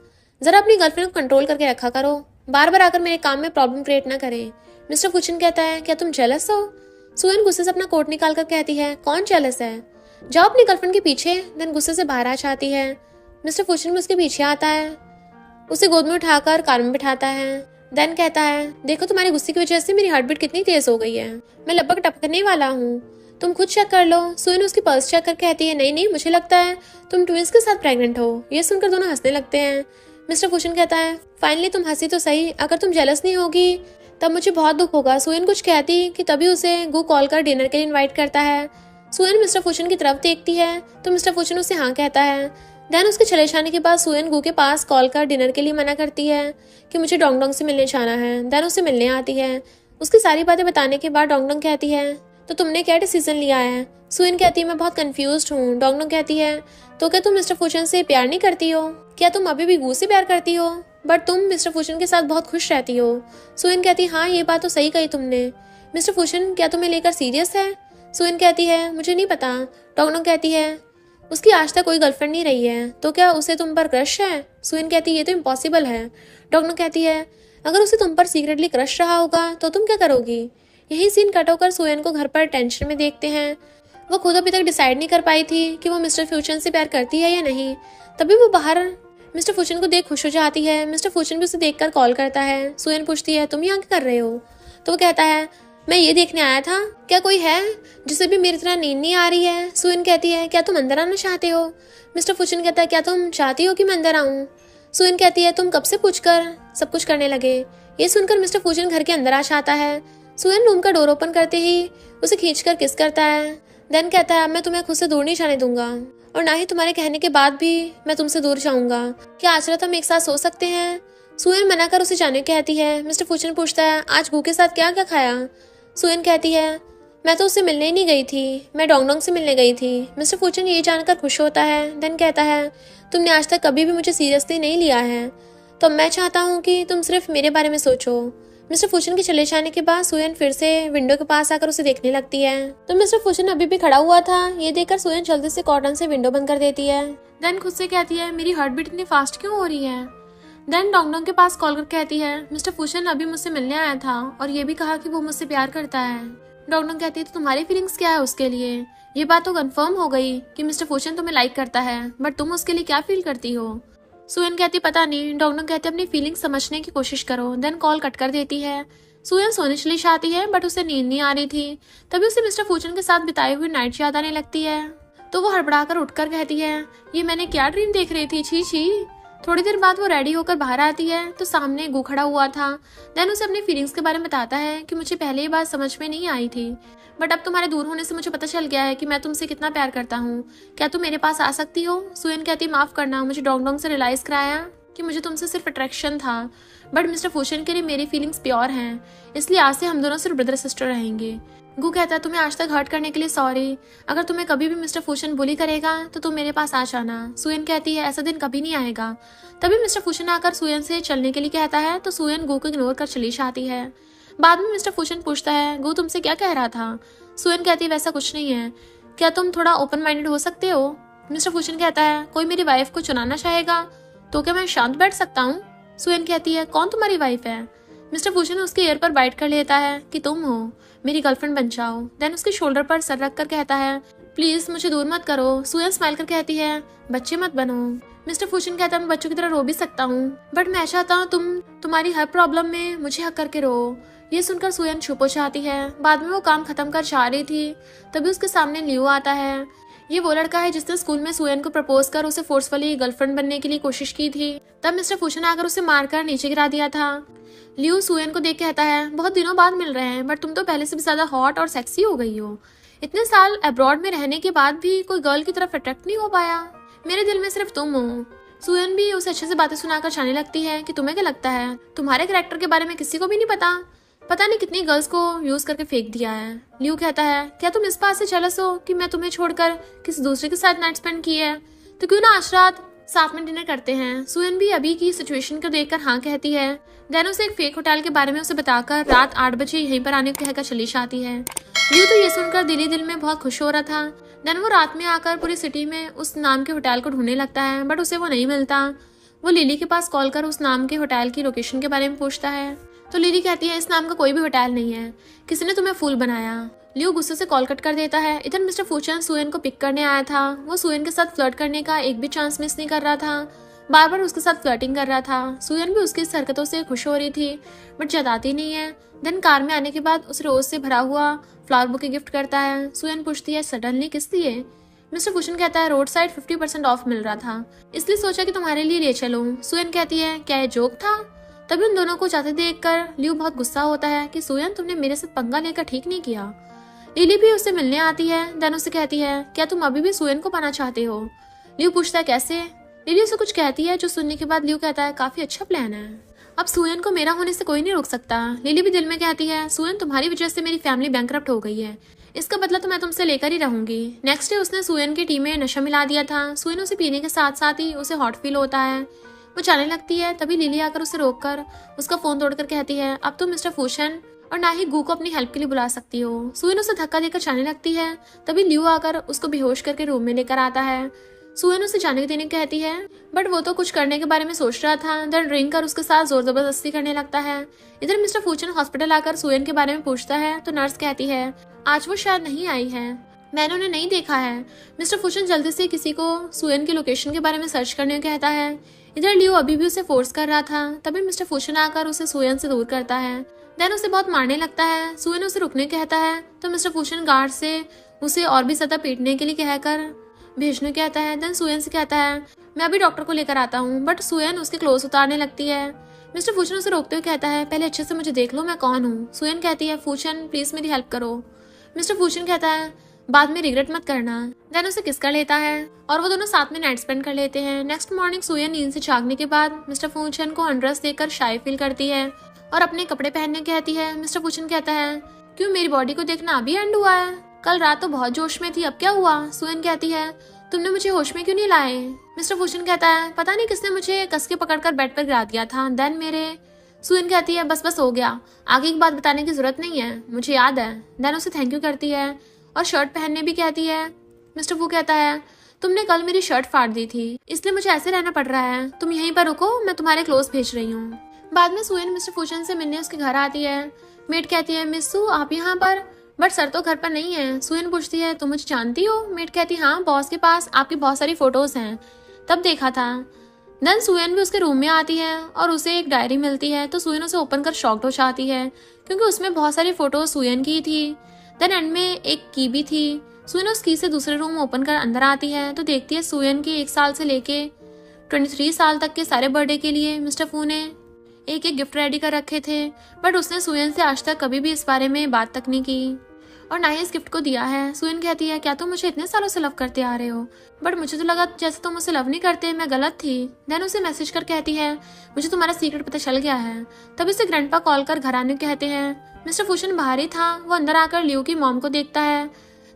जरा अपनी गर्लफ्रेंड को कंट्रोल करके रखा करो, बार बार आकर मेरे काम में प्रॉब्लम क्रिएट ना करे। मिस्टर फुशन कहता है क्या तुम जेलस हो। सुएन गुस्से से अपना कोट निकाल कर कहती है कौन जेलस है, जाओ अपनी गर्लफ्रेंड के पीछे। देन गुस्से से बाहर आ जाती है। मिस्टर फुशन भी उसके पीछे आता है, उसे गोद में उठाकर कार में बिठाता है। देन कहता है देखो तुम्हारे गुस्से की वजह से मेरी हार्ट बीट कितनी तेज हो गई है, मैं लगभग टपकने वाला हूँ, तुम खुद चेक कर लो। सुएन उसकी पल्स चेक कर कहती है नहीं नहीं मुझे लगता है तुम ट्विंस के साथ प्रेग्नेंट हो। ये सुनकर दोनों हंसने लगते हैं। मिस्टर फुशन कहता है फाइनली तुम हंसी तो सही, अगर तुम जेलस नहीं होगी तब मुझे बहुत दुख होगा। सुएन कुछ कहती कि तभी उसे गु कॉल कर डिनर के लिए इन्वाइट करता है। सुएन मिस्टर फुशन की तरफ देखती है तो मिस्टर फुशन उसे हाँ कहता है। देन उसके चले जाने के बाद सुएन गु के पास कॉल कर डिनर के लिए मना करती है कि मुझे डोंगडोंग से मिलने जाना है। देन उसे मिलने आती है। उसकी सारी बातें बताने के बाद डोंगडोंग कहती है तो तुमने क्या डिसीजन लिया है। सुएन कहती है मैं बहुत कंफ्यूज्ड हूँ। डोंगडोंग कहती है तो क्या तुम मिस्टर फुशन से प्यार नहीं करती हो, क्या तुम अभी भी गु से प्यार करती हो, बट तुम मिस्टर फुशन के साथ बहुत खुश रहती हो। सुएन कहती है हाँ ये बात तो सही कही तुमने। मिस्टर फुशन क्या तुम्हें लेकर सीरियस है। सुएन कहती है मुझे नहीं पता। डोंगडोंग कहती है उसकी आज तक कोई गर्लफ्रेंड नहीं रही है, तो क्या उसे तुम पर क्रश है। सुएन कहती है ये तो इम्पॉसिबल है। डोंगडोंग कहती है अगर उसे तुम पर सीक्रेटली क्रश रहा होगा तो तुम क्या करोगी। यही सीन कट होकर सुएन को घर पर टेंशन में देखते हैं। वो खुद अभी तक डिसाइड नहीं कर पाई थी कि वो मिस्टर फुशन से प्यार करती है या नहीं। तभी वो बाहर मिस्टर फुशन को देख खुश हो जाती है। मिस्टर फुशन भी उसे देखकर कॉल करता है। सुएन पूछती है तुम यहाँ क्या कर रहे हो, तो वो कहता है मैं ये देखने आया था क्या कोई है जिसे भी मेरी तरह नींद नहीं आ रही है। सुएन कहती है क्या तुम अंदर आना चाहते हो। मिस्टर फुशन कहता है क्या तुम चाहती हो कि मैं अंदर आऊँ। सुएन कहती है तुम कब से पूछकर सब कुछ करने लगे। ये सुनकर मिस्टर फुशन घर के अंदर आ जाता है। सुएन रूम का डोर ओपन करते ही उसे खींचकर किस करता है। देन कहता है मैं तुम्हें खुद से दूर नहीं जाने दूंगा और ना ही तुम्हारे कहने के बाद भी मैं तुमसे दूर जाऊंगा, क्या आज रात हम एक साथ सो सकते हैं। सुएन मना कर उसे जाने कहती है। मिस्टर फुशन पूछता है आज गु के साथ क्या क्या खाया। सुएन कहती है मैं तो उससे मिलने ही नहीं गई थी, मैं डोंगडोंग से मिलने गई थी। मिस्टर फुशन ये जानकर खुश होता है। देन कहता है तुमने आज तक कभी भी मुझे सीरियसली नहीं लिया है, तो मैं चाहता हूँ कि तुम सिर्फ मेरे बारे में सोचो। मिस्टर फुशन के चले जाने के बाद सुएन फिर से विंडो के पास आकर उसे देखने लगती है, तो मिस्टर फुशन अभी भी खड़ा हुआ था। ये देखकर सुएन जल्दी से कॉटन से विंडो बंद कर देती है। देन खुद से कहती है मेरी हार्ट बीट इतनी फास्ट क्यों हो रही है। देन डोंगडोंग के पास कॉल कर कहती है मिस्टर फुशन अभी मुझसे मिलने आया था और ये भी कहा कि वो मुझसे प्यार करता है। डोंगडोंग कहती है तो तुम्हारी फीलिंग्स क्या है उसके लिए। ये बात तो कंफर्म हो गई कि मिस्टर फुशन तुम्हें लाइक करता है, बट तुम उसके लिए क्या फील करती हो। सुएन कहती पता नहीं। डोंगडोंग कहती अपनी फीलिंग्स समझने की कोशिश करो। देन कॉल कट कर देती है। सुएन सोने चली जाती है, बट उसे नींद नहीं आ रही थी। तभी उसे मिस्टर फुशन के साथ बिताई हुई नाइट याद आने लगती है, तो वो हड़बड़ाकर उठकर कहती है ये मैंने क्या ड्रीम देख रही थी, छी छी। थोड़ी देर बाद वो रेडी होकर बाहर आती है तो सामने गु खड़ा हुआ था। देन उसे अपनी फीलिंग्स के बारे में बताता है कि मुझे पहले ये बात समझ में नहीं आई थी, बट अब तुम्हारे दूर होने से मुझे पता चल गया है कि मैं तुमसे कितना प्यार करता हूँ, क्या तुम मेरे पास आ सकती हो। सुएन कहती माफ करना, मुझे डोंगडोंग से रियलाइज कराया कि मुझे तुमसे सिर्फ अट्रैक्शन था, बट मिस्टर फुशन के लिए मेरी फीलिंग्स प्योर हैं, इसलिए आज से हम दोनों सिर्फ ब्रदर सिस्टर रहेंगे। गु कहता है तुम्हें आज तक हर्ट करने के लिए सॉरी, अगर तुम्हें कभी भी मिस्टर फुशन बुली करेगा तो तुम मेरे पास आ जाना। सुएन कहती है ऐसा दिन कभी नहीं आएगा। तभी मिस्टर फुशन आकर सुएन से चलने के लिए कहता है तो सुएन गु को इग्नोर कर चली जाती है। बाद में मिस्टर फुशन पूछता है गु तुमसे क्या कह रहा था। सुएन कहती है वैसा कुछ नहीं है, क्या तुम थोड़ा ओपन माइंडेड हो सकते हो। मिस्टर फुशन कहता है कोई मेरी वाइफ को चुनाना चाहेगा तो क्या मैं शांत बैठ सकता हूँ। सुएन कहती है कौन तुम्हारी वाइफ है। मिस्टर फुशन उसके ईयर पर बाइट कर लेता है कि तुम हो, मेरी गर्लफ्रेंड बन जाओ। देन उसके शोल्डर पर सर रख कर कहता है प्लीज मुझे दूर मत करो। सुएन स्माइल कर कहती है बच्चे मत बनो। मिस्टर फुशन कहता है मैं बच्चों की तरह रो भी सकता हूँ, बट मैं चाहता हूँ तुम्हारी हर प्रॉब्लम में मुझे हक करके रो। ये सुनकर सुएन चुप हो जाती है। बाद में वो काम खत्म कर जा रही थी, तभी उसके सामने लियो आता है। ये वो लड़का है जिसने स्कूल में सुएन को प्रपोज कर उसे फोर्सफुली गर्लफ्रेंड बनने के लिए कोशिश की थी। तब मिस्टर फुशन आकर उसे मारकर नीचे गिरा दिया था। लियो सुएन को देख कहता है बहुत दिनों बाद मिल रहे हैं, बट तुम तो पहले से भी ज्यादा हॉट और सेक्सी हो गई हो। इतने साल अब्रॉड में रहने के बाद भी कोई गर्ल की तरफ अट्रैक्ट नहीं हो पाया। मेरे दिल में सिर्फ तुम हो। सुयन भी उसे अच्छे से बातें सुनाकर जाने लगती है कि तुम्हें क्या लगता है तुम्हारे कैरेक्टर के बारे में किसी को भी नहीं पता नहीं कितनी गर्ल्स को यूज करके फेंक दिया है। लियू कहता है क्या तुम इस बात से जेलस हो कि मैं तुम्हें छोड़कर किसी दूसरे के साथ नाइट स्पेंड की है, तो क्यों ना आज रात साथ में डिनर करते हैं। सुयन भी अभी की सिचुएशन को देखकर हाँ कहती है। देन उसे एक फेक होटल के बारे में उसे बताकर रात 8 बजे यहीं पर आने को कहकर चली जाती है। लियू तो ये सुनकर दिल में बहुत खुश हो रहा था। देन वो रात में आकर पूरी सिटी में उस नाम के होटल को ढूंढने लगता है, बट उसे वो नहीं मिलता। वो लिली के पास कॉल कर उस नाम के होटल की लोकेशन के बारे में पूछता है, तो लिली कहती है इस नाम का कोई भी होटल नहीं है, किसी ने तुम्हें फूल बनाया। लियू गुस्से से कॉल कट कर देता है। इधर मिस्टर फूचन सुयन को पिक करने आया था। वो सुयन के साथ फ्लर्ट करने का एक भी चांस मिस नहीं कर रहा था, बार बार उसके साथ फ्लर्टिंग कर रहा था। सुयन भी उसकी इस हरकतों से खुश हो रही थी, बट जताती नहीं है। देन कार में आने के बाद उसे रोज से भरा हुआ फ्लावर बुके गिफ्ट करता है। सुयन पूछती है सडनली किस लिए। मिस्टर फूचन कहता है रोड साइड 50% ऑफ मिल रहा था, इसलिए सोचा कि तुम्हारे लिए ले चलूं। सुयन कहती है क्या ये जोक था। तभी उन दोनों को जाते देखकर लियू बहुत गुस्सा होता है कि सुयन तुमने मेरे साथ पंगा लेकर ठीक नहीं किया। लिली भी उससे मिलने आती है। देन उसे कहती है क्या तुम अभी भी सुयन को पाना चाहते हो। लियू पूछता है कैसे। लिली उसे कुछ कहती है जो सुनने के बाद लियू कहता है काफी अच्छा प्लान है, अब सुयन को मेरा होने से कोई नहीं रोक सकता। लिली भी दिल में कहती है सुयन तुम्हारी वजह से मेरी फैमिली बैंकरप्ट हो गई है, इसका बदला तो मैं तुमसे लेकर ही रहूंगी। नेक्स्ट डे उसने सुयन की टी में नशा मिला दिया था। सुयन उसे पीने के साथ साथ ही उसे हॉट फील होता है। वो जाने लगती है। तभी लिली आकर उसे रोककर उसका फोन तोड़कर कहती है अब तुम मिस्टर फूशन और ना ही गू को अपनी हेल्प के लिए बुला सकती हो। सुयन उसे धक्का देकर जाने लगती है। तभी लियू आकर उसको बेहोश करके रूम में लेकर आता है। सुयन उसे जाने देने कहती है, बट वो तो कुछ करने के बारे में सोच रहा था। देन ड्रिंक कर उसके साथ जोर जबरदस्ती करने लगता है। इधर मिस्टर फूचन हॉस्पिटल आकर सुयन के बारे में पूछता है, तो नर्स कहती है आज वो शायद नहीं आई है, मैंने उन्हें नहीं देखा है। मिस्टर फूचन जल्दी से किसी को सुयन की लोकेशन के बारे में सर्च करने को कहता है। इधर लियो अभी भी उसे फोर्स कर रहा था। तभी मिस्टर फूचन आकर उसे सुयन से दूर करता है। देन उसे बहुत मारने लगता है। सुयन उसे रुकने कहता है, तो मिस्टर फूचन गार्ड से उसे और भी ज्यादा पीटने के लिए कहकर भेजने कहता है। देन सुयन से कहता है मैं अभी डॉक्टर को लेकर आता हूँ, बट सुयन उसके क्लोज उतारने लगती है। मिस्टर फूचन उसे रोकते हुए कहता है पहले अच्छे से मुझे देख लो मैं कौन हूँ। सुयन कहती है फूचन प्लीज मेरी हेल्प करो। मिस्टर फूचन कहता है बाद में रिग्रेट मत करना। देन उसे किस कर लेता है और वो दोनों साथ में नाइट स्पेंड कर लेते हैं। नेक्स्ट मॉर्निंग सुयन नींद से जागने के बाद मिस्टर फूचन को अनड्रेस देखकर शाय फील करती है और अपने कपड़े पहनने कहती है। मिस्टर फूचन कहता है क्यों मेरी बॉडी को देखना अभी एंड हुआ है, कल रात तो बहुत जोश में थी, अब क्या हुआ। सुयन कहती है तुमने मुझे होश में क्यों नहीं लाए। मिस्टर फूचन कहता है पता नहीं किसने मुझे कस के पकड़कर बेड पर गिरा दिया था। देन मेरे सुयन कहती है बस हो गया, आगे की बात बताने की जरूरत नहीं है, मुझे याद है। देन उसे थैंक यू करती है और शर्ट पहनने भी कहती है। मिस्टर फू कहता है तुमने कल मेरी शर्ट फाड़ दी थी, इसलिए मुझे ऐसे रहना पड़ रहा है, तुम यहीं पर रुको, मैं तुम्हारे क्लोज भेज रही हूँ। बाद में सुयन मिस्टर फूचन से मिलने उसके घर आती है। मेड कहती है मिस्सू आप यहाँ पर, बट सर तो घर पर नहीं है। सुयन पूछती है तुम मुझे जानती हो। मेड कहती हाँ बॉस के पास आपकी बहुत सारी फोटोज हैं, तब देखा था। देन सुयन भी उसके रूम में आती है और उसे एक डायरी मिलती है, तो सुयन उसे ओपन कर शॉक्ड हो जाती है क्योंकि उसमें बहुत सारी फोटोज सुयन की थी। देन एंड में एक की भी थी। सुयन उस की से दूसरे रूम ओपन कर अंदर आती है तो देखती है सुयन की 1 साल से लेके 23 साल तक के सारे बर्थडे के लिए मिस्टर फू ने एक गिफ्ट रेडी कर रखे थे, बट उसने सुयन से आज तक कभी भी इस बारे में बात तक नहीं की और ना ही इस गिफ्ट को दिया है। सुयन कहती है क्या तुम मुझे इतने सालों से लव करते आ रहे हो, बट मुझे तो लगा जैसे तुम मुझसे लव नहीं करते, मैं गलत थी। देन उसे मैसेज कर कहती है मुझे तुम्हारा सीक्रेट पता चल गया है। तभी उसे ग्रैंडपा कॉल कर घर आने कहते हैं। मिस्टर फूशन बाहर ही था। वो अंदर आकर लियू की मॉम को देखता है।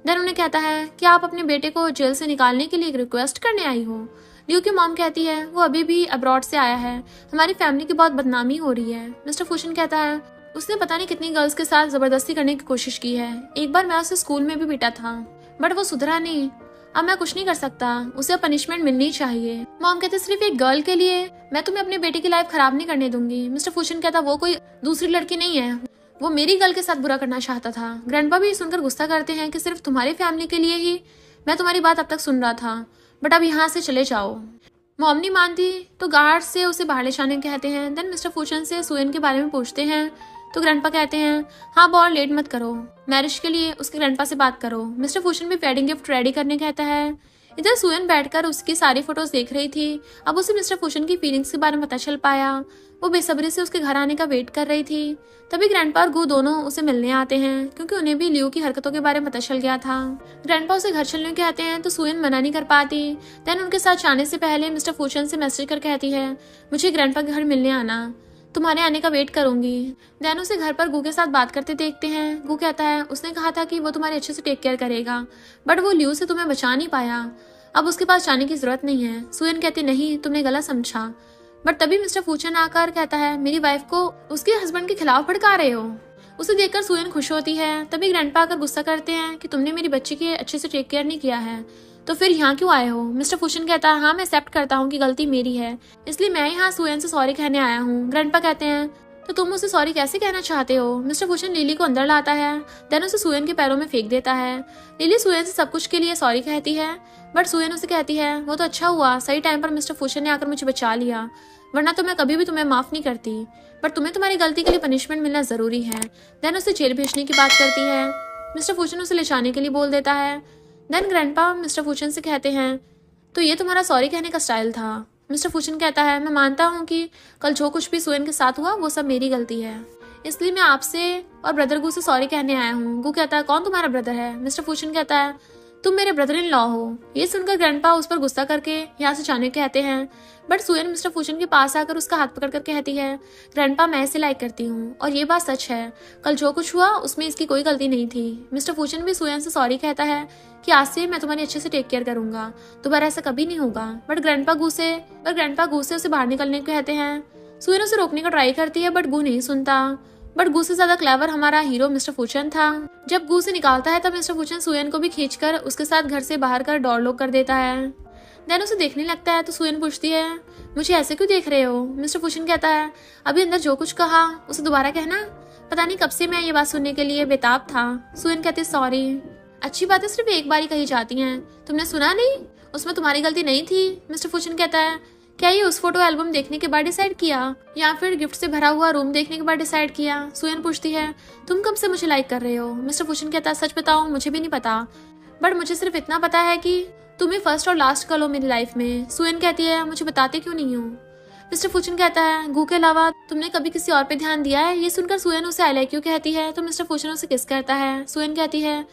देन उन्हें कहता है क्या आप अपने बेटे को जेल से निकालने के लिए एक रिक्वेस्ट करने आई हो। लियू की मॉम कहती है वो अभी भी अब्रॉड से आया है, हमारी फैमिली की बहुत बदनामी हो रही है। मिस्टर फूशन कहता है उसने पता नहीं कितनी गर्ल्स के साथ जबरदस्ती करने की कोशिश की है, एक बार मैं उसे स्कूल में भी पीटा था, बट वो सुधरा नहीं, अब मैं कुछ नहीं कर सकता, उसे पनिशमेंट मिलनी चाहिए। मॉम कहते सिर्फ एक गर्ल के लिए मैं तुम्हें अपने बेटे की लाइफ खराब नहीं करने दूंगी। मिस्टर फूशन कहता वो कोई दूसरी लड़की नहीं है, वो मेरी गर्ल के साथ बुरा करना चाहता था। ग्रैंडपा भी सुनकर गुस्सा करते हैं कि सिर्फ तुम्हारी फैमिली के लिए ही मैं तुम्हारी बात अब तक सुन रहा था, बट अब यहाँ से चले जाओ। मॉम नहीं मानती तो गार्ड से उसे बाहर ले जाने कहते हैं। देन मिस्टर फूशन से सुयन के बारे में पूछते हैं तो ग्रैंडपा कहते हैं हाँ बहुत लेट मत करो, मैरिज के लिए उसके ग्रैंडपा से बात करो। मिस्टर फूशन भी वेडिंग गिफ्ट रेडी करने कहता है। इधर सुयन बैठकर उसकी सारी फोटोज देख रही थी। अब उसे मिस्टर फूशन की फीलिंग्स के बारे में पता चल पाया। वो बेसब्री से उसके घर आने का वेट कर रही थी। तभी ग्रैंडपा और गू दोनों उसे मिलने आते हैं, क्योंकि उन्हें भी लियो की हरकतों के बारे में पता चल गया था। ग्रैंडपा उसे घर चलने के आते हैं तो सुयन मना नहीं कर पाती। देन उनके साथ जाने से पहले मिस्टर फूशन से मैसेज कर कहती है, मुझे ग्रैंडपा के घर मिलने आना, तुम्हारे आने का वेट करूंगी। देन उसे घर पर गू के साथ बात करते देखते हैं। गू कहता है उसने कहा था कि वो तुम्हारे अच्छे से टेक केयर करेगा, बट वो लियो से तुम्हें बचा नहीं पाया, अब उसके पास जाने की जरूरत नहीं है। सुयन कहती नहीं, तुमने गलत समझा। बट तभी मिस्टर फूचन आकर कहता है, मेरी वाइफ को उसके हस्बैंड के खिलाफ भड़का रहे हो। उसे देखकर सुयन खुश होती है। तभी ग्रैंडपा आकर गुस्सा करते हैं कि तुमने मेरी बच्ची की अच्छे से टेक केयर नहीं किया है, तो फिर यहाँ क्यों आए हो। मिस्टर फूशन कहता है, हाँ मैं एक्सेप्ट करता हूँ कि गलती मेरी है, इसलिए मैं यहाँ सुयन से सॉरी कहने आया हूँ। ग्रैंडपा कहते हैं, तो तुम उसे सॉरी कैसे कहना चाहते हो। मिस्टर फूशन लिली को अंदर लाता है, देन उसे सुयन के पैरों में फेंक देता है। लिली सुयन से सब कुछ के लिए सॉरी कहती है, बट सुयन उसे कहती है, वो तो अच्छा हुआ सही टाइम पर मिस्टर फूशन ने आकर मुझे बचा लिया, वरना तो मैं कभी भी तुम्हें माफ नहीं करती, बट तुम्हें तुम्हारी गलती के लिए पनिशमेंट मिलना जरूरी है। देन उसे जेल भेजने की बात करती है। मिस्टर फूशन उसे ले जाने के लिए बोल देता है। देन ग्रैंडपा मिस्टर फूशन से कहते हैं, तो ये तुम्हारा सॉरी कहने का स्टाइल था। मिस्टर फूशन कहता है, मैं मानता हूँ कि कल जो कुछ भी सुयन के साथ हुआ वो सब मेरी गलती है, इसलिए मैं आपसे और ब्रदर गू से सॉरी कहने आया हूँ। गू कहता है, कौन तुम्हारा ब्रदर है। मिस्टर फूशन कहता है, तुम मेरे ब्रदर इन लॉ हो। ये सुनकर ग्रैंडपा उस पर गुस्सा करके यहाँ से जाने कहते हैं, बट सुयन मिस्टर फूशन के पास आकर उसका हाथ पकड़ कर कहती है, ग्रैंडपा मैं इसे लाइक करती हूँ और ये बात सच है, कल जो कुछ हुआ उसमें इसकी कोई गलती नहीं थी। मिस्टर फूशन भी सुयन से सॉरी कहता है कि आज से मैं तुम्हारी अच्छे से टेक केयर करूंगा, दोबारा ऐसा कभी नहीं होगा। बट ग्रैंडपा गू से उसे बाहर निकलने को कहते हैं। सुयन उसे रोकने का ट्राई करती है, बट गू नहीं सुनता। बट गू से ज्यादा क्लेवर हमारा हीरो मिस्टर फूचन था। जब गू से निकालता है तब मिस्टर फूचन सुयन को भी खींचकर उसके साथ घर से बाहर कर डोर लॉक कर देता है। देन उसे देखने लगता है तो सुयन पूछती है, मुझे ऐसे क्यों देख रहे हो। मिस्टर फूचन कहता है, अभी अंदर जो कुछ कहा उसे दोबारा कहना, पता नहीं कब से मैं ये बात सुनने के लिए बेताब था। सुयन कहती है, सॉरी, अच्छी बातें सिर्फ एक बार ही कही जाती हैं, तुमने सुना नहीं, उसमें तुम्हारी गलती नहीं थी। मिस्टर फूचन कहता है, क्या ये उस फोटो एल्बम देखने के बाद डिसाइड किया या फिर गिफ्ट से भरा हुआ रूम देखने के बाद डिसाइड किया। सुयन पूछती है, तुम कब से मुझे लाइक कर रहे हो। मिस्टर फूशन कहता है, सच बताऊं मुझे भी नहीं पता, बट मुझे सिर्फ इतना पता है कि तुम ही फर्स्ट और लास्ट कल हो मेरी लाइफ में। सुयन कहती है, मुझे बताते क्यों नहीं हो। मिस्टर फूशन कहता है, गू के अलावा तुमने कभी किसी और पे ध्यान दिया है। ये सुनकर सुयन उसे आई लाइक यू कहती है तो मिस्टर फूशन उसे किस करता है। सुयन कहती है,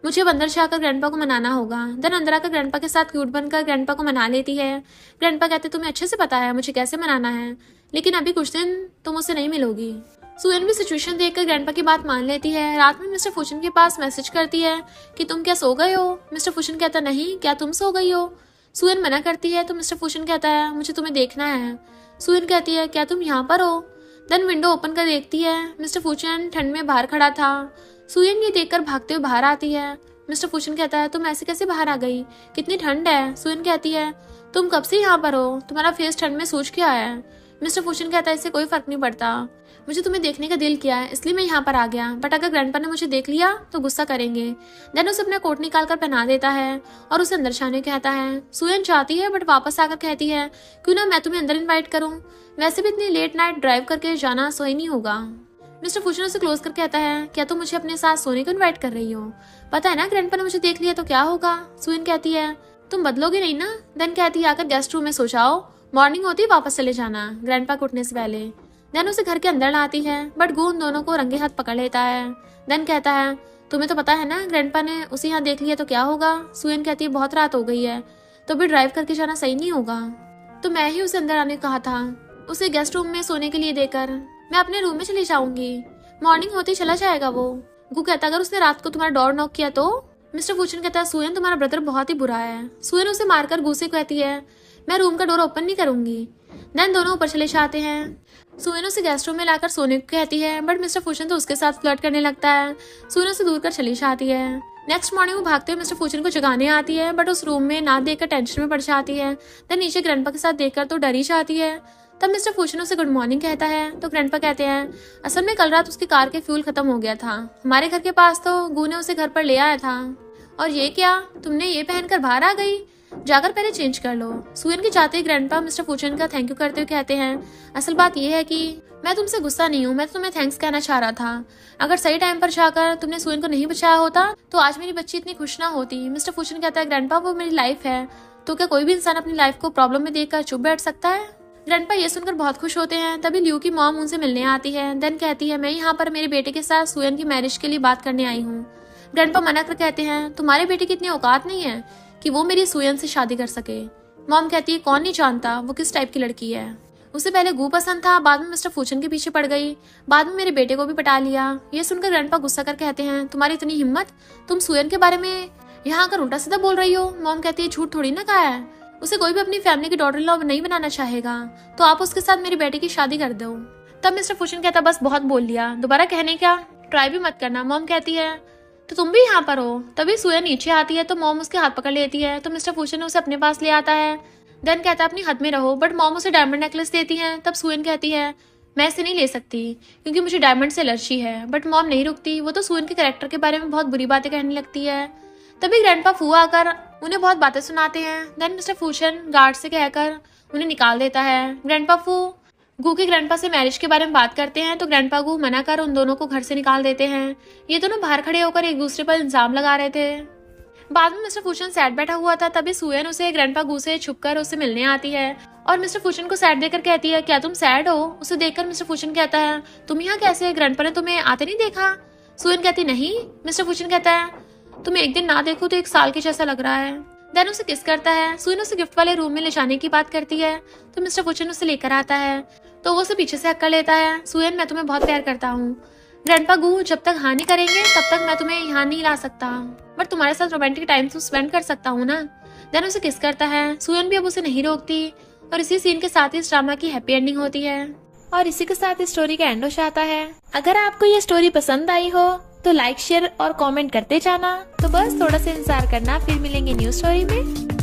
मुझे अब अंदर जाकर ग्रैंडपा को मनाना होगा। देन अंदर आकर ग्रैंडपा के साथ क्यूट बनकर ग्रैंडपा को मना लेती है। ग्रैंडपा कहते, तुम्हें अच्छे से पता है मुझे कैसे मनाना है, लेकिन अभी कुछ दिन तुम उससे नहीं मिलोगी। सुयन भी सिचुएशन देखकर ग्रैंडपा की बात मान लेती है। रात में मिस्टर फूशन के पास मैसेज करती है कि तुम क्या सो गए हो। मिस्टर फूशन कहता, नहीं, क्या तुम सो गई हो। सुयन मना करती है तो मिस्टर फूशन कहता है, मुझे तुम्हें देखना है। सुयन कहती है, क्या तुम यहाँ पर हो। देन विंडो ओपन कर देखती है, मिस्टर फूशन ठंड में बाहर खड़ा था। सुयन ये देखकर भागते हुए बाहर आती है। मिस्टर फूशन कहता है, तुम ऐसे कैसे बाहर आ गई, कितनी ठंड है। सुयन कहती है, तुम कब से यहाँ पर हो, तुम्हारा फेस ठंड में सूज क्या है। मिस्टर फूशन कहता है, इससे कोई फर्क नहीं पड़ता, मुझे तुम्हें देखने का दिल किया है इसलिए मैं यहाँ पर आ गया, बट अगर ग्रैंडपा ने मुझे देख लिया तो गुस्सा करेंगे। देन उसे अपना कोट निकाल कर पहना देता है और उसे अंदर जाने कहता है। सुयन चाहती है बट वापस आकर कहती है, क्यों ना मैं तुम्हें अंदर इन्वाइट करूँ, वैसे भी इतनी लेट नाइट ड्राइव करके जाना सही नहीं होगा। मिस्टर फूशन उसे क्लोज कर कहता है, क्या तुम मुझे अपने साथ सोने को इनवाइट कर रही हो, पता है ना ग्रैंडपा ने मुझे देख लिया तो क्या होगा। सुयन कहती है, तुम बदलोगे नहीं ना। देन कहती है, आकर गेस्ट रूम में सो जाओ, मॉर्निंग होती है वापस चले जाना, ग्रैंडपा को उठने से पहले। देन उसे घर के अंदर लाती है बट गू उन दोनों को रंगे हाथ पकड़ लेता है। देन कहता है, तुम्हें तो पता है ना ग्रैंडपा ने उसे यहाँ देख लिया तो क्या होगा। सुयन कहती है, बहुत रात हो गई है तो भी ड्राइव करके जाना सही नहीं होगा, तो मैं ही उसे अंदर आने को कहा था, उसे गेस्ट रूम में सोने के लिए देकर मैं अपने रूम में चली जाऊंगी, मॉर्निंग होती चला जाएगा वो। गू कहता, अगर उसने रात को तुम्हारा डोर नॉक किया तो। मिस्टर फूशन कहता है, सुयन तुम्हारा ब्रदर बहुत ही बुरा है। सुयन उसे मारकर गू से कहती है, मैं रूम का डोर ओपन नहीं करूंगी। देन दोनों ऊपर चले जाते हैं। सुयन उसे गेस्ट रूम में लाकर सोने को कहती है बट मिस्टर फूशन तो उसके साथ फ्लर्ट करने लगता है। सुयन उसे दूर कर चली जाती है। नेक्स्ट मॉर्निंग वो भागते हुए मिस्टर फूशन को जगाने आती है बट उस रूम में ना देखकर टेंशन में पड़ जाती है। देन नीचे ग्रैंडपा के साथ देखकर तो डर ही जाती है। तब मिस्टर फूशन उसे गुड मॉर्निंग कहता है तो ग्रैंडपा कहते हैं, असल में कल रात उसकी कार के फ्यूल खत्म हो गया था, हमारे घर के पास तो गू ने उसे घर पर ले आया था। और ये क्या, तुमने ये पहनकर बाहर आ गई, जाकर पहले चेंज कर लो। सुयन के चाहते ही ग्रैंडपा मिस्टर फूशन का थैंक यू करते हुए कहते हैं, असल बात यह है कि मैं तुमसे गुस्सा नहीं हूँ, मैं तो तुम्हें थैंक्स कहना चाह रहा था। अगर सही टाइम पर जाकर तुमने सुयन को नहीं बचाया होता तो आज मेरी बच्ची इतनी खुश ना होती। मिस्टर फूशन कहता है, ग्रैंडपा वो मेरी लाइफ है, तो क्या कोई भी इंसान अपनी लाइफ को प्रॉब्लम में देखकर चुप बैठ सकता है? ग्रैंडपा ये सुनकर बहुत खुश होते हैं। तभी लियू की मॉम उनसे मिलने आती है। देन कहती है, मैं यहाँ पर मेरे बेटे के साथ सुयन की मैरिज के लिए बात करने आई हूँ। ग्रैंडपा मना कर कहते हैं, तुम्हारे बेटे की इतनी औकात नहीं है कि वो मेरी सुयन से शादी कर सके। मॉम कहती है, कौन नहीं जानता वो किस टाइप की लड़की है। उसे पहले गू पसंद था, बाद में मिस्टर फूचन के पीछे पड़ गई, बाद में मेरे बेटे को भी पटा लिया। ये सुनकर ग्रैंडपा गुस्सा कर कहते हैं, तुम्हारी इतनी हिम्मत, तुम सुयन के बारे में यहाँ आकर उल्टा सीधा बोल रही हो। मॉम कहती है, झूठ थोड़ी ना कहा है, उसे कोई भी अपनी फैमिली की डॉटर इन लॉ नहीं बनाना चाहेगा, तो आप उसके साथ मेरे बेटे की शादी कर दो। तब मिस्टर फूचन कहता, बस बहुत बोल लिया, दोबारा कहने क्या ट्राई भी मत करना। मॉम कहती है, तो तुम भी यहाँ पर हो। तभी सुयन नीचे आती है तो मॉम उसके हाथ पकड़ लेती है, तो मिस्टर फूचन उसे अपने पास ले आता है। देन कहता है, अपनी हद में रहो, बट मॉम उसे डायमंड नेकलेस देती है। तब सुयन कहती है, मैं इसे नहीं ले सकती क्योंकि मुझे डायमंड से एलर्जी है, बट मॉम नहीं रुकती, वो तो सुयन के कैरेक्टर के बारे में बहुत बुरी बातें कहने लगती है। तभी ग्रैंडपा फूआ आकर उन्हें बहुत बातें सुनाते हैं। देन मिस्टर फूशन गार्ड से कहकर उन्हें निकाल देता है। ग्रैंडपा फू गू के ग्रैंडपा से मैरिज के बारे में बात करते हैं, तो ग्रैंडपा गू मना कर उन दोनों को घर से निकाल देते हैं। ये दोनों बाहर खड़े होकर एक दूसरे पर इल्जाम लगा रहे थे। बाद में मिस्टर फूशन सैड बैठा हुआ था, तभी सुयन उसे ग्रैंडपा गू से छुपकर उससे मिलने आती है और मिस्टर फूशन को सैड देकर कहती है, क्या तुम सैड हो? उसे देखकर मिस्टर फूशन कहता है, तुम यहाँ कैसे? ग्रैंडपा ने तुम्हें आते नहीं देखा? सुयन कहती, नहीं। मिस्टर फूशन कहता है, तुम एक दिन ना देखो तो एक साल के जैसा लग रहा है। देन उसे किस करता है। सुयन उसे गिफ्ट वाले रूम में ले जाने की बात करती है, तो मिस्टर फूशन उसे लेकर आता है, तो वो उसे पीछे से हक कर लेता है। सुयन, मैं तुम्हें बहुत प्यार करता हूँ। ग्रैंडपा गू, जब तक हानि करेंगे तब तक मैं तुम्हें यहाँ नहीं ला सकता, बट तुम्हारे साथ रोमांटिक टाइम तो स्पेंड कर सकता हूँ ना। देन उसे किस करता है। सुयन भी अब उसे नहीं रोकती और इसी सीन के साथ ही इस ड्रामा की हैप्पी एंडिंग होती है और इसी के साथ इस स्टोरी का एंड हो जाता है। अगर आपको ये स्टोरी पसंद आई हो तो लाइक, शेयर और कमेंट करते जाना। तो बस थोड़ा सा इंतजार करना, फिर मिलेंगे न्यू स्टोरी में।